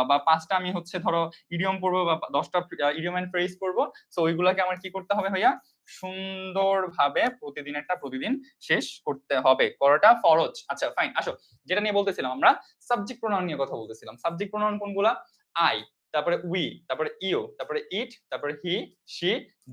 বা 5টা আমি হচ্ছে ধরো ইডিয়ম পড়বো, বা 10টা ইডিয়ম এন্ড ফ্রেজ পড়বো। সো ওইগুলাকে আমার কি করতে হবে ভাইয়া? সুন্দরভাবে প্রতিদিন শেষ করতে হবে, করাটা ফরজ। আচ্ছা ফাইন, আসো যেটা নিয়ে বলতেছিলাম, আমরা সাবজেক্ট প্রোনাউন নিয়ে কথা বলতেছিলাম। সাবজেক্ট প্রোনাউন কোনগুলা? আই, তারপরে উই, তারপরে ইউ, তারপরে ইট, তারপরে হি, শি,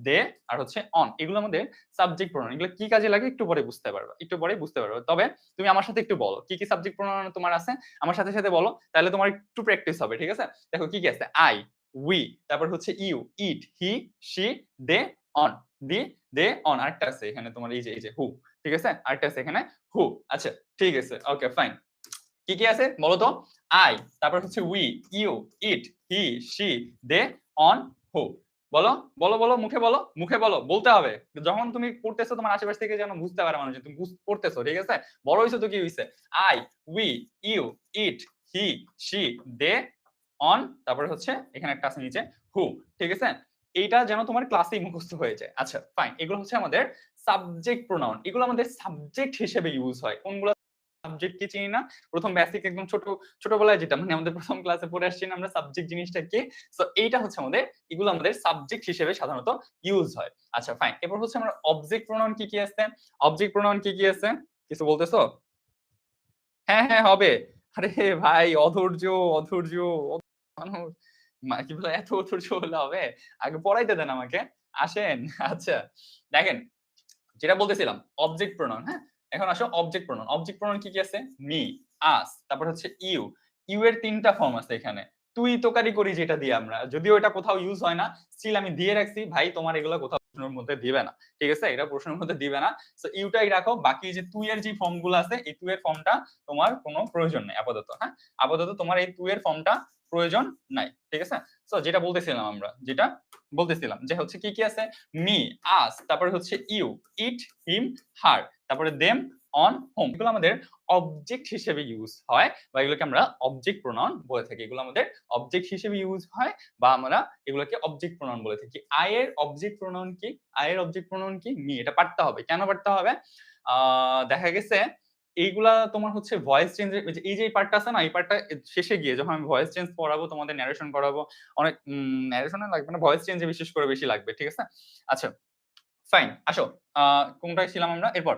দে আর হচ্ছে অন। এগুলো আমাদের সাবজেক্ট প্রোনাউন। এগুলো কি কাজে লাগে একটু পরে বুঝতে পারবা, একটু পরে বুঝতে পারবা। তবে তুমি আমার সাথে একটু বলো কি কি সাবজেক্ট প্রোনাউন তোমার আছে, আমার সাথে সাথে বলো, তাহলে তোমার একটু প্র্যাকটিস হবে। ঠিক আছে? দেখো কি কি আছে, আই, উই, তারপর হচ্ছে you, it, he, she, they, one. The, they, one. আরেকটা আছে এখানে তোমার এই যে হু। ঠিক আছে? আরেকটা আছে এখানে হু। আচ্ছা ঠিক আছে, ওকে ফাইন। কি কি আছে বলো তো? আই, তারপর হচ্ছে we, you, it, he, she, they, one, who. বলো, বলো, মুখে বলো, মুখে বলো, বলতে হবে। যখন তুমি পড়তেছো তোমার আশেপাশ থেকে যেন বুঝতে পারে মানুষ যে তুমি পড়তেছো। ঠিক আছে? বড় হইছো তো কি হইছে? I, we, you, it, he, she, they, one, তারপরে হচ্ছে এখানে একটা আছে নিচে হু। ঠিক আছে? এইটা যেন তোমার ক্লাসেই মুখস্থ হয়ে যায়। আচ্ছা ফাইন, এগুলো হচ্ছে আমাদের সাবজেক্ট প্রোনাউন। এগুলো আমাদের সাবজেক্ট হিসেবে ইউজ হয়। কোনগুলো সাবজেক্ট কি চিনি না? প্রথম বেসিক একদম ছোটবেলায় যেটা মানে আমাদের প্রথম ক্লাসে পড়ে আসছি না আমরা, সাবজেক্ট জিনিসটা কি। সো এইটা হচ্ছে আমাদের, এগুলো আমাদের সাবজেক্ট হিসেবে সাধারণত ইউজ হয়। আচ্ছা ফাইন, এরপর হচ্ছে আমরা অবজেক্ট প্রোনাউন কি কি আছে, অবজেক্ট প্রোনাউন কি কি আছে কিছু বলতেছো? হ্যাঁ হবে। আরে ভাই, অধৈর্য মানুষ, কি বলে, এত অধৈর্য হলে হবে? আগে পড়াইতে দেন আমাকে। আসেন। আচ্ছা দেখেন, যেটা বলতেছিলাম অবজেক্ট প্রোনাউন। হ্যাঁ, এখন আসো অবজেক্ট প্রোনাউন। অবজেক্ট প্রোনাউন কি কি আছে? মি, আস, তারপর হচ্ছে ইউ। ইউ এর ৩টা ফর্ম আছে এখানে। তুই তোকারি করি যেটা দিয়ে আমরা, যদিও এটা কোথাও ইউজ হয় না, স্টিল আমি দিয়ে রাখছি ভাই, তোমার এগুলো কোথাও প্রশ্নের মধ্যে দিবে না, ঠিক আছে? এটা প্রশ্নের মধ্যে দিবে না। সো ইউটাই রাখো, বাকি যে তুই এর যে ফর্মগুলো আছে এই তুই এর ফর্মটা তোমার কোনো প্রয়োজন নেই আপাতত। হ্যাঁ, আপাতত তোমার এই তুই এর ফর্মটা প্রয়োজন নাই, ঠিক আছে? সো যেটা বলতেছিলাম আমরা, যেটা বলতেছিলাম যে হচ্ছে কি কি আছে? মি, আস, তারপরে হচ্ছে ইউ, ইট, হিম, হার, তারপরে দেম, অন, হোম। এগুলো আমাদের অবজেক্ট হিসেবে ইউজ হয়, বা এগুলোকে আমরা অবজেক্ট প্রোনাউন বলে থাকি। এগুলো আমাদের অবজেক্ট হিসেবে ইউজ হয়, বা আমরা এগুলোকে অবজেক্ট প্রোনাউন বলে থাকি। আই এর অবজেক্ট প্রোনাউন কি? আই এর অবজেক্ট প্রোনাউন কি? মি। এটা পারতে হবে। কেন পারতে হবে? দেখা গেছে এইগুলা তোমার হচ্ছে ভয়েস চেঞ্জ এর এই যে এই পার্টটা আছে না, এই পার্টটা শেষে গিয়ে যখন আমি ভয়েস চেঞ্জ পড়াবো, তোমাদের ন্যারেশন করাবো, অনেক ন্যারেশনে লাগবে না, ভয়েস চেঞ্জে বিশেষ করে বেশি লাগবে, ঠিক আছে? আচ্ছা, ফাইন। আসো, কোনটায় ছিলাম আমরা? এরপর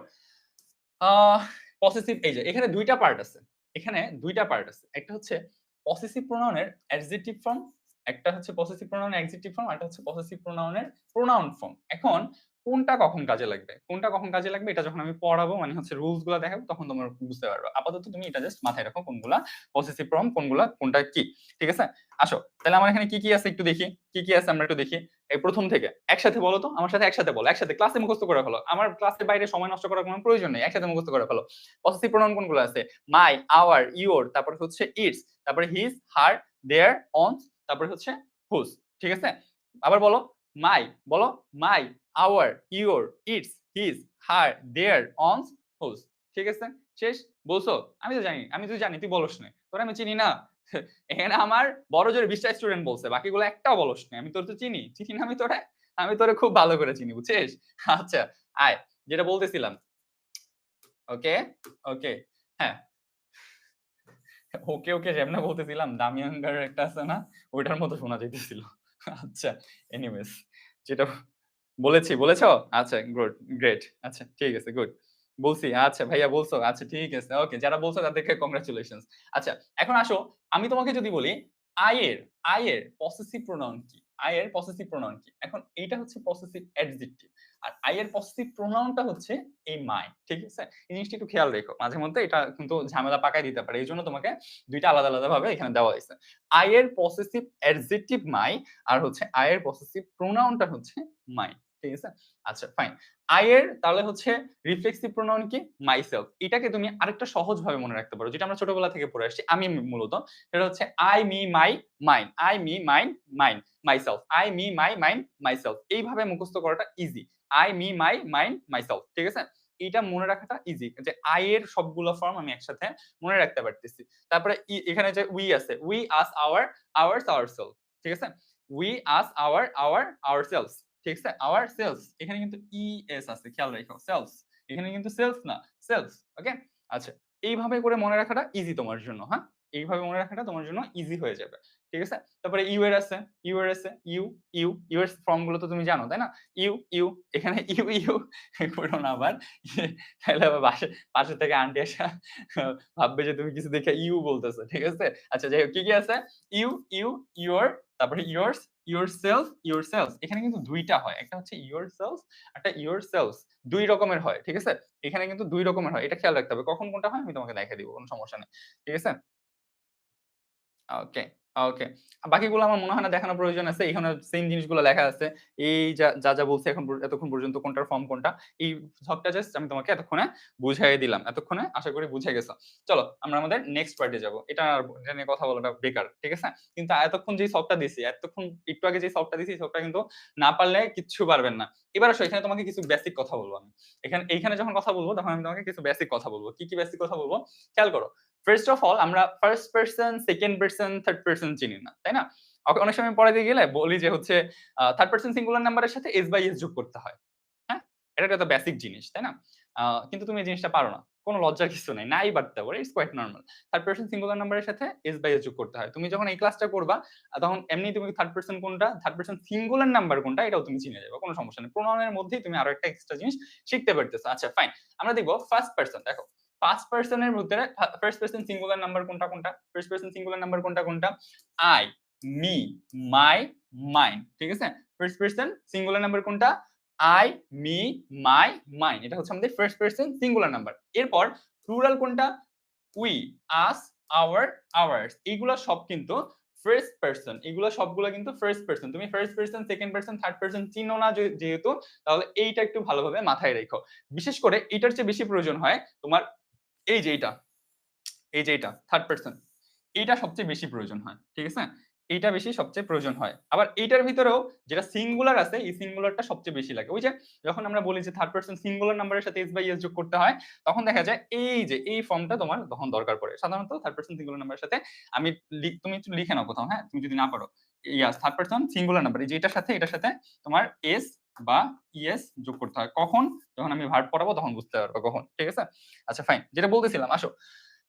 পসেসিভ, এই যে এখানে ২ টা পার্ট আছে। এখানে ২ টা পার্ট আছে। একটা হচ্ছে পসেসিভ প্রোনাউনের অ্যাডজেক্টিভ ফর্ম, একটা হচ্ছে পসেসিভ প্রোনাউনের অ্যাডজেক্টিভ ফর্ম, একটা হচ্ছে পসেসিভ প্রোনাউনের প্রোনাউন ফর্ম। এখন কোনটা কখন কাজে লাগবে? কোনটা কখন কাজে লাগবে এটা যখন আমি পড়াবো, মানে হচ্ছে রুলস গুলা দেখাবো, তখন তোমরা বুঝতে পারবে। আপাতত তুমি এটা জাস্ট মাথায় রাখো কোনগুলা পসেসিভ ফর্ম, কোনগুলা কোনটা কি। ঠিক আছে? আসো, তাহলে আমার এখানে কি কি আছে একটু দেখি। কি কি আছে আমরা একটু দেখি। এই প্রথম থেকে একসাথে বলো তো, আমার সাথে একসাথে বলো, একসাথে ক্লাসে মুখস্থ করে ফেলো। আমার ক্লাসের বাইরে সময় নষ্ট করার কোনো প্রয়োজন নেই, একসাথে মুখস্থ করে ফেলো। পসেসিভ প্রোনাউন কোনগুলো আছে? মাই, আওয়ার, ইওর, তারপর হচ্ছে ইটস, তারপরে হিজ, হার, দেয়ার, অনস, তারপরে হচ্ছে হুজ। ঠিক আছে? আবার বলো, মাই, বলো my, our, your, its, his, her, their, one's, whose. ঠিক আছে? শেষ? বলছো? আমি তো জানি, আমি তো জানি তুই বলস না, তোরা আমি চিনি না। এখানে আমার বড় জোরে 20টা স্টুডেন্ট বলছে, বাকিগুলো একটাও বলস না। আমি তোর তো চিনি, চিনি না আমি তোরে? আমি তোরে খুব ভালো করে চিনি, বুঝছিস? আচ্ছা, আয়, যেটা বলতেছিলাম। ওকে, ওকে, হ্যাঁ, ওকে, ওকে যেমনে বলতেছিলাম, দামিয়াঙ্গার একটা আছে না? ওইটার মতো শোনা যাইতেছিল। আচ্ছা, এনিওয়েজ, যেটা বলেছি, বলেছো? আচ্ছা, গুড, গ্রেট। আচ্ছা, ঠিক আছে, গুড। বলছি, আচ্ছা ভাইয়া বলছো। আচ্ছা, ঠিক আছে। ওকে, যারা বলছো তাদেরকে কংগ্রাচুলেশনস। আচ্ছা, এখন আসো, আমি তোমাকে যদি বলি আই এর, আই এর পসেসিভ প্রোনাউন কি? আই এর পসেসিভ প্রোনাউন কি? এখন এইটা হচ্ছে পসেসিভ অ্যাডজেক্টিভ। আর আই এর পসেসিভ প্রোনাউনটা হচ্ছে এই মাই। ঠিক আছে? এই জিনিসটা একটু খেয়াল রেখো। মাঝে মধ্যে এটা কিন্তু ঝামেলা পাকায় দিতে পারে। এইজন্য তোমাকে ২ টা আলাদা, আলাদা ভাবে এখানে দেওয়া হইছে। আই এর পসেসিভ অ্যাডজেক্টিভ মাই, আর হচ্ছে আই এর পসেসিভ প্রোনাউনটা হচ্ছে মাই। ঠিক আছে? আচ্ছা, ফাইন। আই এর তাহলে হচ্ছে রিফ্লেক্সিভ প্রোনাউন কি? মাইসেলফ। এটাকে তুমি আরেকটা সহজ ভাবে মনে রাখতে পারো, যেটা আমরা ছোটবেলা থেকে পড়ে আসছি। আমি মূলত সেটা হচ্ছে I, me, my, mine. I, me, mine, mine, myself. I, me, my, mine, myself. এইভাবে মুখস্থ করাটা easy. I, me, my, mine, myself. ঠিক আছে? এইটা মনে রাখাটা ইজি, যে আই এর সবগুলো ফর্ম আমি একসাথে মনে রাখতে পারতেছি। তারপরে এখানে যে উই আছে, we, us, our, ours, ourself. ঠিক আছে? We, us, our, ourselves. ঠিক আছে? আওয়ারসেলভস, এখানে কিন্তু ইএস আছে, খেয়াল রাখো। সেলফস, এখানে কিন্তু সেলফ না, সেলফস। ওকে? আচ্ছা, এইভাবে করে মনে রাখাটা ইজি তোমার জন্য। হ্যাঁ, এইভাবে মনে রাখাটা তোমার জন্য ইজি হয়ে যাবে। ঠিক আছে? তারপরে ইউ এর আছে, ইউ এর আছে, ইউ, ইউ, ইউ এর ফর্ম গুলো তো তুমি জানো, তাই না? ইউ, ইউ, এখানে ইউ, ইউ করো না আবার। তাহলে আবার পাশে থেকে আন্টি এসে ভাববে যে তুমি কিছু দেখে ইউ বলতেছো। ঠিক আছে? আচ্ছা, যাই হোক, কি কি আছে? ইউ, ইউ, ইউর, তারপরে ইয়ার্স, yourself, yourselves। এখানে কিন্তু ২ টা হয়। একটা হচ্ছে yourselves, একটা yourselves। ২ রকমের হয়। ঠিক আছে? এখানে কিন্তু ২ রকমের হয়। এটা খেয়াল রাখতে হবে। কখন কোনটা হয় আমি তোমাকে দেখায় দিব। কোন সমস্যা নেই। ঠিক আছে? ওকে, ওকে। বাকিগুলো আমার মনে হয় না দেখানোর প্রয়োজন আছে। এখানে সেইম জিনিসগুলো লেখা আছে। এই যা বলছি এখন এতক্ষণ পর্যন্ত কোনটার ফর্ম কোনটা, এই সবটা জাস্ট আমি তোমাকে এতক্ষণে বুঝাইয়ে দিলাম। এতক্ষণে আশা করি বুঝে গেছো। চলো আমরা আমাদের নেক্সট পার্টে যাব। এটা নিয়ে কথা বলাটা বেকার। ঠিক আছে? কিন্তু এতক্ষণ যেই সফটটা দিছি, একটু আগে যে সফটটা দিছি, এই সফটটা কিন্তু না পারলে কিচ্ছু পারবেন না। এবার আসো, এখানে তোমাকে কিছু বেসিক কথা বলবো আমি। এইখানে যখন কথা বলবো তখন আমি তোমাকে কিছু বেসিক কথা বলবো। কি, কি বেসিক কথা বলবো? খেয়াল করো। ফার্স্ট অফ অল, আমরা first person, second person, third person চিনি না, তাই না? অনেক সময় পড়াইতে গেলে বলি যে হচ্ছে থার্ড পারসন সিঙ্গুলার নাম্বারের সাথে এস বাই এস যোগ করতে হয়। হ্যাঁ? এটা একটা বেসিক জিনিস, তাই না? কিন্তু তুমি এই জিনিসটা পারো না। কোনো লজ্জার কিছু নাই। নাই পারতে পারো। It's quite normal. Third person singular নাম্বারের সাথে এস বাই এস যোগ করতে হয়। তুমি যখন এই ক্লাসটা করবা, তখন এমনি তুমি থার্ড পারসন কোনটা, থার্ড পারসন সিঙ্গুলার নাম্বার কোনটা, এটাও তুমি চিনে যাবে। কোনো সমস্যা নেই। প্রোনাউনের মধ্যেই তুমি আরো একটা এক্সট্রা জিনিস শিখতে পারতেছো। আচ্ছা, ফাইন। আমরা দেখব ফার্স্ট পারসন। দেখো, ফার্স্ট পারসনের ভিতরে ফার্স্ট পারসন সিঙ্গুলার নাম্বার কোনটা কোনটা? ফার্স্ট পারসন সিঙ্গুলার নাম্বার কোনটা কোনটা? I, me, my, mine. ঠিক আছে? ফার্স্ট পারসন সিঙ্গুলার নাম্বার কোনটা? I, me, my, mine. এটা হচ্ছে আমাদের ফার্স্ট পারসন সিঙ্গুলার নাম্বার। এরপর প্লুরাল কোনটা? We, us, our, ours. এইগুলা সব কিন্তু ফার্স্ট পারসন। এগুলা সবগুলা কিন্তু ফার্স্ট পারসন। তুমি first person, second person, third person চিনো না যেহেতু, তাহলে এইটা একটু ভালোভাবে মাথায় রেখো। বিশেষ করে এটার চেয়ে বেশি প্রয়োজন হয় তোমার এই যে এইটা, এই যে এইটা থার্ড পারসন, এইটা সবচেয়ে বেশি প্রয়োজন হয়। ঠিক আছে? এইটা বেশি সবচেয়ে প্রয়োজন হয়। আবার এইটার ভিতরেও যেটা সিঙ্গুলার আছে, এই সিঙ্গুলারটা সবচেয়ে বেশি লাগে। ওই যে যখন আমরা বলি যে থার্ড পারসন সিঙ্গুলার নাম্বারের সাথে এস বাই এস যোগ করতে হয়, তখন দেখা যায় এই যে এই ফর্মটা তোমার তখন দরকার পড়ে। সাধারণত থার্ড পারসন সিঙ্গুলার নাম্বারের সাথে আমি তুমি একটু লিখে নাও কোথাও, হ্যাঁ? তুমি যদি না পারো। ইয়াস, থার্ড পারসন সিঙ্গুলার নাম্বার, এই যে এটার সাথে তোমার এস বা ইএস যোগ করতে হয়। কখন? যখন আমি ভার্ব পড়াবো তখন বুঝতে পারবো কখন। ঠিক আছে? আচ্ছা ফাইন। যেটা বলতেছিলাম, আসো।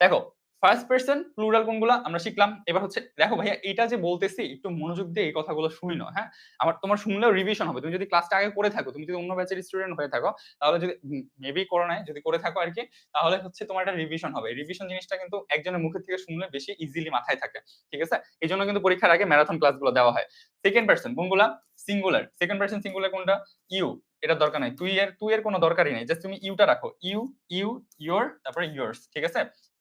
দেখো, ফার্স্ট পারসন প্লুরাল কোনগুলা আমরা শিখলাম। এবার হচ্ছে দেখো ভাইয়া, এটা যে বলতেছি একটু মনোযোগ দিয়ে এই কথাগুলো শুনো, হ্যাঁ? তোমার শুনলেও রিভিশন হবে। তুমি যদি ক্লাসটা আগে করে থাকো, তুমি যদি অন্য ব্যাচের স্টুডেন্ট হয়ে থাকো, তাহলে যদি মেবি করো নাই, যদি করে থাকো আরকি, তাহলে হচ্ছে তোমার একটা রিভিশন হবে। রিভিশন জিনিসটা কিন্তু একজনের মুখের থেকে শুনলে বেশি ইজিলি মাথায় থাকে। ঠিক আছে? এজন্য কিন্তু পরীক্ষার আগে ম্যারাথন ক্লাসগুলো দেওয়া হয়। সেকেন্ড পারসন কোনগুলা? সিঙ্গুলার। সেকেন্ড পারসন সিঙ্গুলার কোনটা? ইউ। এটার দরকার নাই। তুই এর কোনো দরকারই নাই। জাস্ট তুমি ইউটা রাখো। ইউ, ইউ, ইওর, তারপরে ইয়ার্স। ঠিক আছে?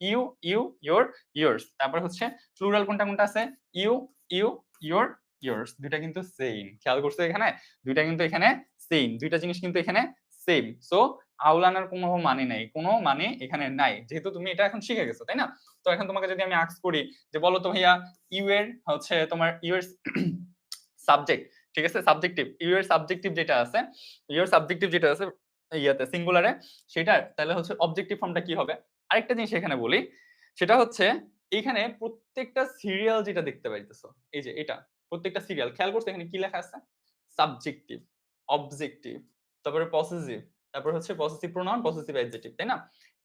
You, you, your, yours. তারপর হচ্ছে প্লুরাল কোনটা কোনটা আছে? You, you, your, yours. দুইটা কিন্তু সেম। খেয়াল করছো এখানে? দুইটা কিন্তু এখানে সেম। দুইটা জিনিস কিন্তু এখানে সেম। সো আউলানার কোনো মানে নাই। কোনো মানে এখানে নাই। যেহেতু তুমি এটা এখন শিখে গেছো, তাই না? তো এখন তোমাকে যদি আমি আস্ক করি যে বলো তো ভাইয়া, ইউ এর হচ্ছে তোমার ইউ এর সাবজেক্ট, ঠিক আছে? সাবজেক্টিভ। ইউ এর সাবজেক্টিভ যেটা আছে, ইউ এর সাবজেক্টিভ যেটা আছে ইয়াতে সিঙ্গুলারে, সেটার তাহলে হচ্ছে অবজেক্টিভ ফর্মটা কি হবে? আরেকটা জিনিস এখানে বলি, সেটা হচ্ছে এখানে প্রত্যেকটা সিরিয়াল যেটা দেখতে পাইতেছো, এই যে এটা প্রত্যেকটা সিরিয়াল খেয়াল করছো এখানে কি লেখা আছে? সাবজেক্টিভ, অবজেক্টিভ, তারপরে পসেসিভ, তারপর হচ্ছে পসেসিভ প্রোনাউন, পসেসিভ অ্যাডজেক্টিভ, তাই না?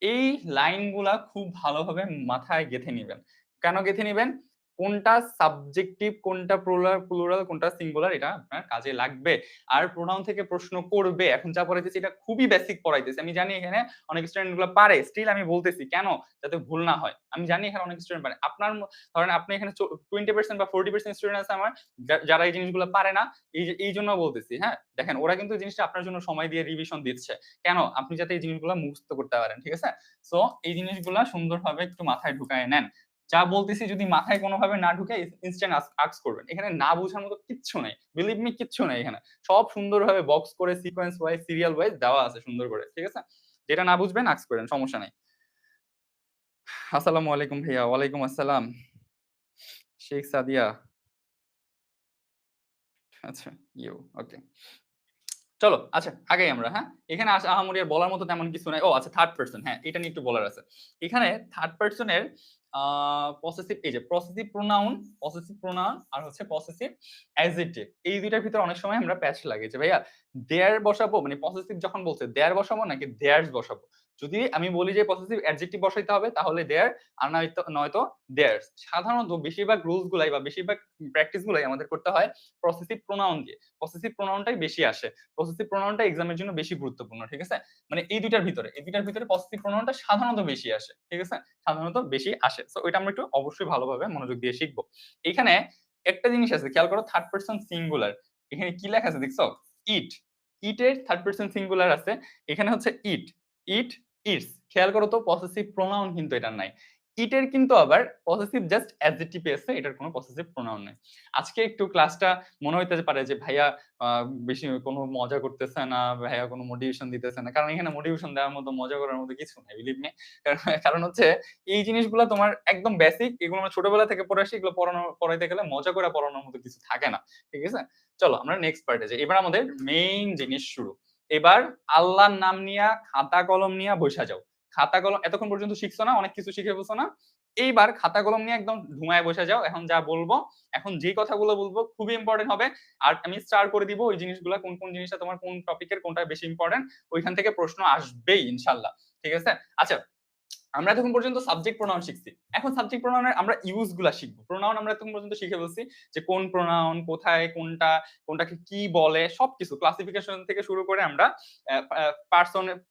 এই লাইনগুলা খুব ভালোভাবে মাথায় গেঁথে নিবেন। কেন গেঁথে নিবেন? কোনটা সাবজেক্টিভ, কোনটা প্লুরাল, কোনটা সিঙ্গুলার, এটা আপনার কাজে লাগবে। আর প্রোনাউন থেকে প্রশ্ন করবে। এখন যা পড়াইতেছি এটা খুবই বেসিক পড়াইতেছি। আমি জানি এখানে অনেক স্টুডেন্ট গুলো পারে, স্টিল আমি বলতেছি কেন? যাতে ভুল না হয়। আমি জানি এখানে অনেক স্টুডেন্ট পারে। ধরেন আপনি এখানে 20% বা 40% স্টুডেন্ট আছে আমার, যারা এই জিনিসগুলো পারে না। এই জন্য বলতেছি, হ্যাঁ? দেখেন ওরা কিন্তু এই জিনিসটা আপনার জন্য সময় দিয়ে রিভিশন দিচ্ছে। কেন? আপনি যাতে এই জিনিসগুলো মুখস্থ করতে পারেন। ঠিক আছে? সো এই জিনিসগুলা সুন্দরভাবে একটু মাথায় ঢুকায় নেন। যা বলতেছি যদি মাথায় কোনোভাবে না ঢুকে ইনস্ট্যান্ট আস্ক করবেন। এখানে না বোঝার মতো কিচ্ছু নাই। বিলিভ মি, কিচ্ছু নাই এখানে। সব সুন্দরভাবে বক্স করে সিকোয়েন্স ওয়াইজ, সিরিয়াল ওয়াইজ দেওয়া আছে সুন্দর করে। ঠিক আছে? যেটা না বুঝবেন আস্ক করেন, সমস্যা নাই। আসসালামু আলাইকুম ভাইয়া। ওয়ালাইকুম আসসালাম। শেখ সাদিয়া। আচ্ছা, ইউ ওকে। চলো আচ্ছা আগাই আমরা, হ্যাঁ? এখানে আহামরি আর বলার মতো তেমন কিছু নাই। ও আচ্ছা, থার্ড পারসন, হ্যাঁ, এটা নিয়ে একটু বলার আছে। এখানে থার্ড পারসনের পসেসিভ, এই যে পসেসিভ প্রোনাউন আর হচ্ছে পসেসিভ অ্যাডজেক্টিভ, এই দুইটার ভিতরে অনেক সময় আমরা প্যাচ লাগে যে ভাইয়া দেয়ার বসাবো, মানে পসেসিভ যখন বলছে দেয়ার বসাবো নাকি দেয়ার্স বসাবো। যদি আমি বলি যে পসেসিভ অ্যাডজেক্টিভ বসাইতে হবে তাহলে দেয়ার, আর নয়তো দেয়ার্স। সাধারণত বেশিরভাগ রুলস গুলাই বা বেশিরভাগ প্র্যাকটিস গুলাই আমাদের করতে হয় পসেসিভ প্রোনাউন দিয়ে। পসেসিভ প্রোনাউনটাই বেশি আসে। পসেসিভ প্রোনাউনটা এক্সামের জন্য বেশি গুরুত্বপূর্ণ। ঠিক আছে? মানে এই দুইটার ভিতরে পসেসিভ প্রোনাউনটা সাধারণত বেশি আসে। ঠিক আছে? সাধারণত বেশি আসে। সো এটা আমরা একটু অবশ্যই ভালোভাবে মনোযোগ দিয়ে শিখবো। এখানে একটা জিনিস আছে, খেয়াল করো, থার্ড পারসন সিঙ্গুলার। এখানে কি লেখা আছে দেখছো? ইট। ইটের থার্ড পারসন সিঙ্গুলার আছে। এখানে হচ্ছে ইট, ইট, ইটস। খেয়াল করো তো, পসেসিভ প্রোনাউন কিন্তু এটা নাই। ইটের কিন্তু আবার পসেসিভ জাস্ট অ্যাডজেক্টিভ আছে, এটার কোনো পসেসিভ প্রোনাউন নাই। আজকে একটু ক্লাসটা মনে হইতে পারে যে ভাইয়া বেশি কোনো মজা করতেছে না, ভাইয়া কোনো মোটিভেশন দিতেছে না। কারণ এখানে মোটিভেশন দেওয়ার মতো, মজা করার মতো কিছু নাই, বিলিভ মি। কারণ হচ্ছে এই জিনিসগুলো তোমার একদম বেসিক, এগুলো আমরা ছোটবেলা থেকে পড়ে আসি, এগুলো পড়াইতে গেলে মজা করে পড়ানোর মতো কিছু থাকে না। ঠিক আছে? চলো আমরা নেক্সট পার্টে যাই। এবার আমাদের মেইন জিনিস শুরু। এবার আল্লাহর নাম নিয়া খাতা কলম নিয়া বইসা যাও। খাতা কলম এতক্ষণ পর্যন্ত শিখছো না, অনেক কিছু শিখে ফেলছো না। এইবার খাতা কলম নিয়ে একদম ধুমায় বসে যাও। এখন যা বলবো, এখন যে কথাগুলো বলবো খুবই ইম্পর্টেন্ট হবে। আর আমি স্টার করে দিব ওই জিনিসগুলো, কোন কোন জিনিসটা তোমার কোন টপিকের কোনটা বেশি ইম্পর্টেন্ট, ওইখান থেকে প্রশ্ন আসবেই ইনশাল্লাহ। ঠিক আছে? আচ্ছা, আমরা এতক্ষণ পর্যন্ত সাবজেক্ট প্রোনাউন শিখছি। এখন সাবজেক্ট প্রোনাউনের আমরা ইউজ গুলা শিখবো। প্রোনাউন আমরা এতক্ষণ পর্যন্ত শিখে ফেলছি যে কোন প্রোনাউন কোথায়, কোনটাকে কি বলে, সবকিছু ক্লাসিফিকেশন থেকে শুরু করে আমরা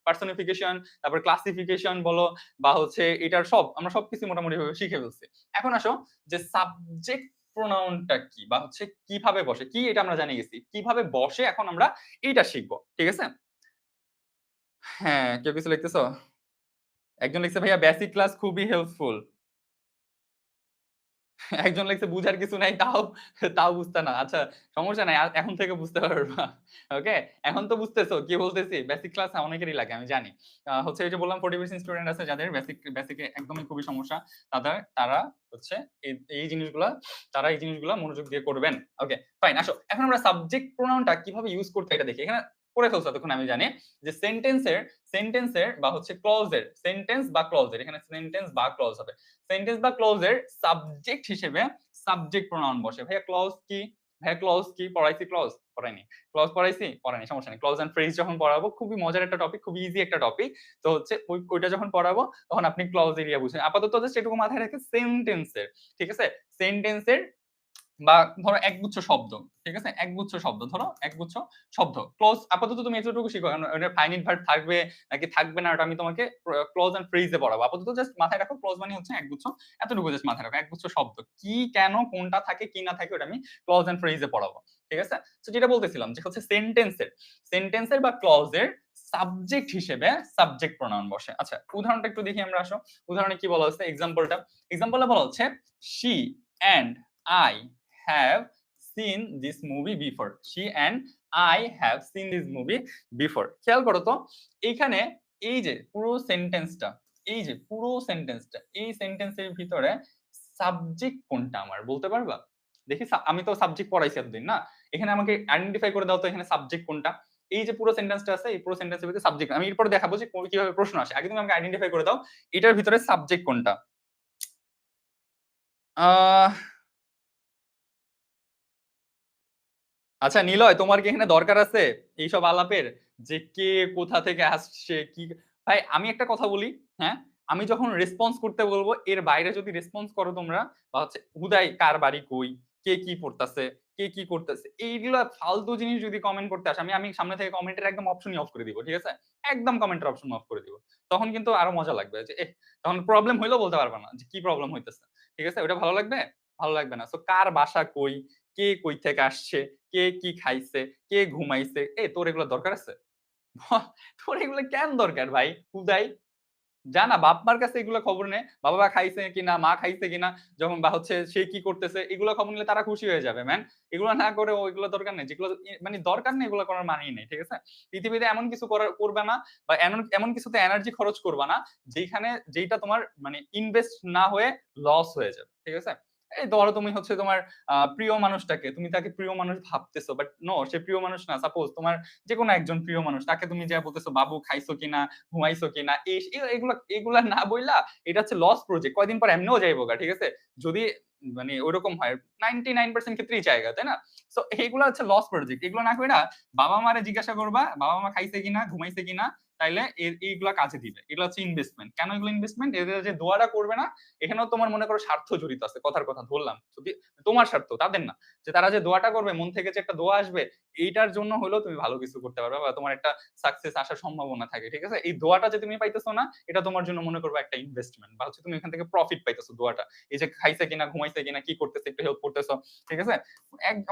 পার্সনিফিকেশন, তারপর ক্লাসিফিকেশন বলো বা হচ্ছে এটার আমরা সবকিছু মোটামুটি ভাবে শিখে ফেলছি। এখন আসো যে সাবজেক্ট প্রোনাউনটা কি বা হচ্ছে কিভাবে বসে, কি এটা আমরা জানি গেছি, কিভাবে বসে এখন আমরা এইটা শিখবো। ঠিক আছে? হ্যাঁ, কেউ কিছু লিখতেছো? একজন লিখছে ভাইয়া বেসিক ক্লাস খুবই হেল্পফুল। একজন লিখছে বুঝার কিছু নাই তাও বুঝতে না। আচ্ছা সমস্যা নাই। এখন থেকে বুঝতে পারবা। ওকে? এখন তো বুঝতেছো কি বলতেছি। বেসিক ক্লাস অনেকেরই লাগে আমি জানি। হচ্ছে এই যে বললাম 40% স্টুডেন্ট আছে যাদের বেসিকে একদমই খুবই সমস্যা। তারা হচ্ছে এই জিনিসগুলা মনোযোগ দিয়ে করবেন। ওকে, ফাইন আসো। এখন আমরা সাবজেক্ট প্রোনাউনটা কিভাবে ইউজ করতে হয় এটা দেখি। এখানে করে ফেলছো এতক্ষণ আমি জানি যে সেন্টেন্সের বা হচ্ছে ক্লজের সেন্টেন্স বা ক্লজের এখানে সেন্টেন্স বা ক্লজ হবে। সেন্টেন্স বা ক্লজের সাবজেক্ট হিসেবে সাবজেক্ট প্রোনাউন বসে। ভাইয়া ক্লজ কি? ভাইয়া ক্লজ কি? পড়াইছি ক্লজ? পড়াইনি। ক্লজ পড়াইছি? পড়াইনি, সমস্যা নেই। ক্লজ এন্ড ফ্রেজ যখন পড়াবো খুবই মজার একটা টপিক, খুবই ইজি একটা টপিক। তো হচ্ছে ওইটা যখন পড়াবো তখন আপনি ক্লজ এরিয়া বুঝবেন। আপাতত জাস্ট এটুকু মাথায় রেখে সেন্টেন্সের, ঠিক আছে? সেন্টেন্সের বা ধরো একগুচ্ছ শব্দ, ঠিক আছে? একগুচ্ছ শব্দ ধরো, একগুচ্ছ শব্দ। ক্লজ আপাতত তুমি এতটুকু শিখো। কারণ ওটা ফাইনাইট ভার্ব থাকবে নাকি থাকবে না ওটা আমি তোমাকে ক্লজ এন্ড ফ্রেজে পড়াবো। আপাতত জাস্ট মাথায় রাখো ক্লজ মানে হচ্ছে একগুচ্ছ, এতটুকু জাস্ট মাথায় রাখো। একগুচ্ছ শব্দ কি, কেন, কোনটা থাকে, কি না থাকে ওটা আমি ক্লজ এন্ড ফ্রেজে পড়াবো। ঠিক আছে? তো যেটা বলতেছিলাম যে হচ্ছে সেন্টেন্সের বা ক্লজের সাবজেক্ট হিসেবে সাবজেক্ট প্রোনাউন বসে। আচ্ছা উদাহরণটা একটু দেখি আমরা আসো। উদাহরণে কি বলা হচ্ছে এক্সাম্পলটা বলা হচ্ছে she and I have seen this movie before. She and I have seen this movie before. খেয়াল করো তো এইখানে এই যে পুরো সেন্টেন্সটা এই সেন্টেন্সের ভিতরে সাবজেক্ট কোনটা আমার বলতে পারবা? দেখি আমি তো সাবজেক্ট পড়াইছি এতদিন না। এখানে আমাকে আইডেন্টিফাই করে দাও তো এখানে সাবজেক্ট কোনটা? এই যে পুরো সেন্টেন্সটা আছে এই পুরো সেন্টেন্সের ভিতরে সাবজেক্ট আমি এরপর দেখাবো যে কিভাবে প্রশ্ন আসে। আগে তুমি আমাকে আইডেন্টিফাই করে দাও এটার ভিতরে সাবজেক্ট কোনটা? আহ আচ্ছা নিলয় তোমার কি এখানে দরকার আছে এইসব আলাপের যে কে কোথা থেকে আসছে কি? ভাই আমি একটা কথা বলি, হ্যাঁ আমি যখন রেসপন্স করতে বলবো এর বাইরে যদি রেসপন্স করো তোমরা বা হচ্ছে হুদাই কার বাড়ি কই, কে কি পড়তাছে, কে কি করতেছে, এইগুলা ফালতু জিনিস যদি কমেন্ট করতে আসে আমি সামনে থেকে কমেন্টের একদম অপশনই অফ করে দিব। ঠিক আছে? একদম কমেন্টের অপশন অফ করে দিব। তখন কিন্তু আরো মজা লাগবে যে তখন প্রবলেম হইলেও বলতে পারবে না যে কি প্রবলেম হইতেছে। ঠিক আছে? ওটা ভালো লাগবে? ভালো লাগবে না। সো কার বাসা কই, কে কই থেকে আসছে, কে কি খাইছে, কে ঘুমাইছে, তোর এগুলো দরকার আছে? তোর এগুলো কেন দরকার ভাই? হুদাই যা না বাপ মার কাছে এগুলো খবর নে। বাবা খাইছে কিনা, মা খাইছে কিনা, যখন বা হচ্ছে সে কি করতেছে এগুলো খবর নিলে তারা খুশি হয়ে যাবে ম্যান। এগুলো না করে ওইগুলো দরকার নেই। যেগুলো মানে দরকার নেই এগুলো করার মানেই নেই। ঠিক আছে? পৃথিবীতে এমন কিছু করবে না বা এমন কিছুতে এনার্জি খরচ করবা না যেইটা তোমার মানে ইনভেস্ট না হয়ে লস হয়ে যাবে। ঠিক আছে? এই ধরো তুমি হচ্ছে তোমার প্রিয় মানুষটাকে তুমি তাকে প্রিয় মানুষ ভাবতেছো বাট নো সে প্রিয় মানুষ না। সাপোজ তোমার যেকোনো একজন প্রিয় মানুষ তাকে তুমি যা বলতেছো বাবু খাইছো কিনা, ঘুমাইছো কিনা, এগুলা না বইলা এটা হচ্ছে লস প্রজেক্ট। কয়দিন পর এমনিও যাইবো গা। ঠিক আছে? যদি মানে ওইরকম হয় 99% ক্ষেত্রেই জায়গা, তাই না? সো এইগুলা হচ্ছে লস প্রজেক্ট। এগুলো না কইরা বাবা মারে জিজ্ঞাসা করবা বাবা মা খাইছে কিনা, ঘুমাইছে কিনা, তাইলে এইগুলা কাজে দিবে। এগুলো হচ্ছে ইনভেস্টমেন্ট। কেন এগুলো ইনভেস্টমেন্ট? এদের যে দোয়াটা করবে না এখানেও তোমার মনে করো স্বার্থ জড়িত আছে। কথার কথা ধরলাম যদি তোমার স্বার্থ তাদের না, যে তারা যে দোয়াটা করবে মন থেকে যে একটা দোয়া আসবে এইটার জন্য হলেও তুমি ভালো কিছু করতে পারবে বা তোমার একটা সাকসেস আসার সম্ভাবনা থাকে। ঠিক আছে? এই দোয়াটা যে তুমি পাইতেছো না এটা তোমার জন্য মনে করবে একটা ইনভেস্টমেন্ট বা হচ্ছে তুমি এখান থেকে প্রফিট পাইতেছো দোয়াটা। এই যে খাইছে কিনা, ঘুমাইছে কিনা, কি করতেছে একটু হেল্প করতেছো। ঠিক আছে?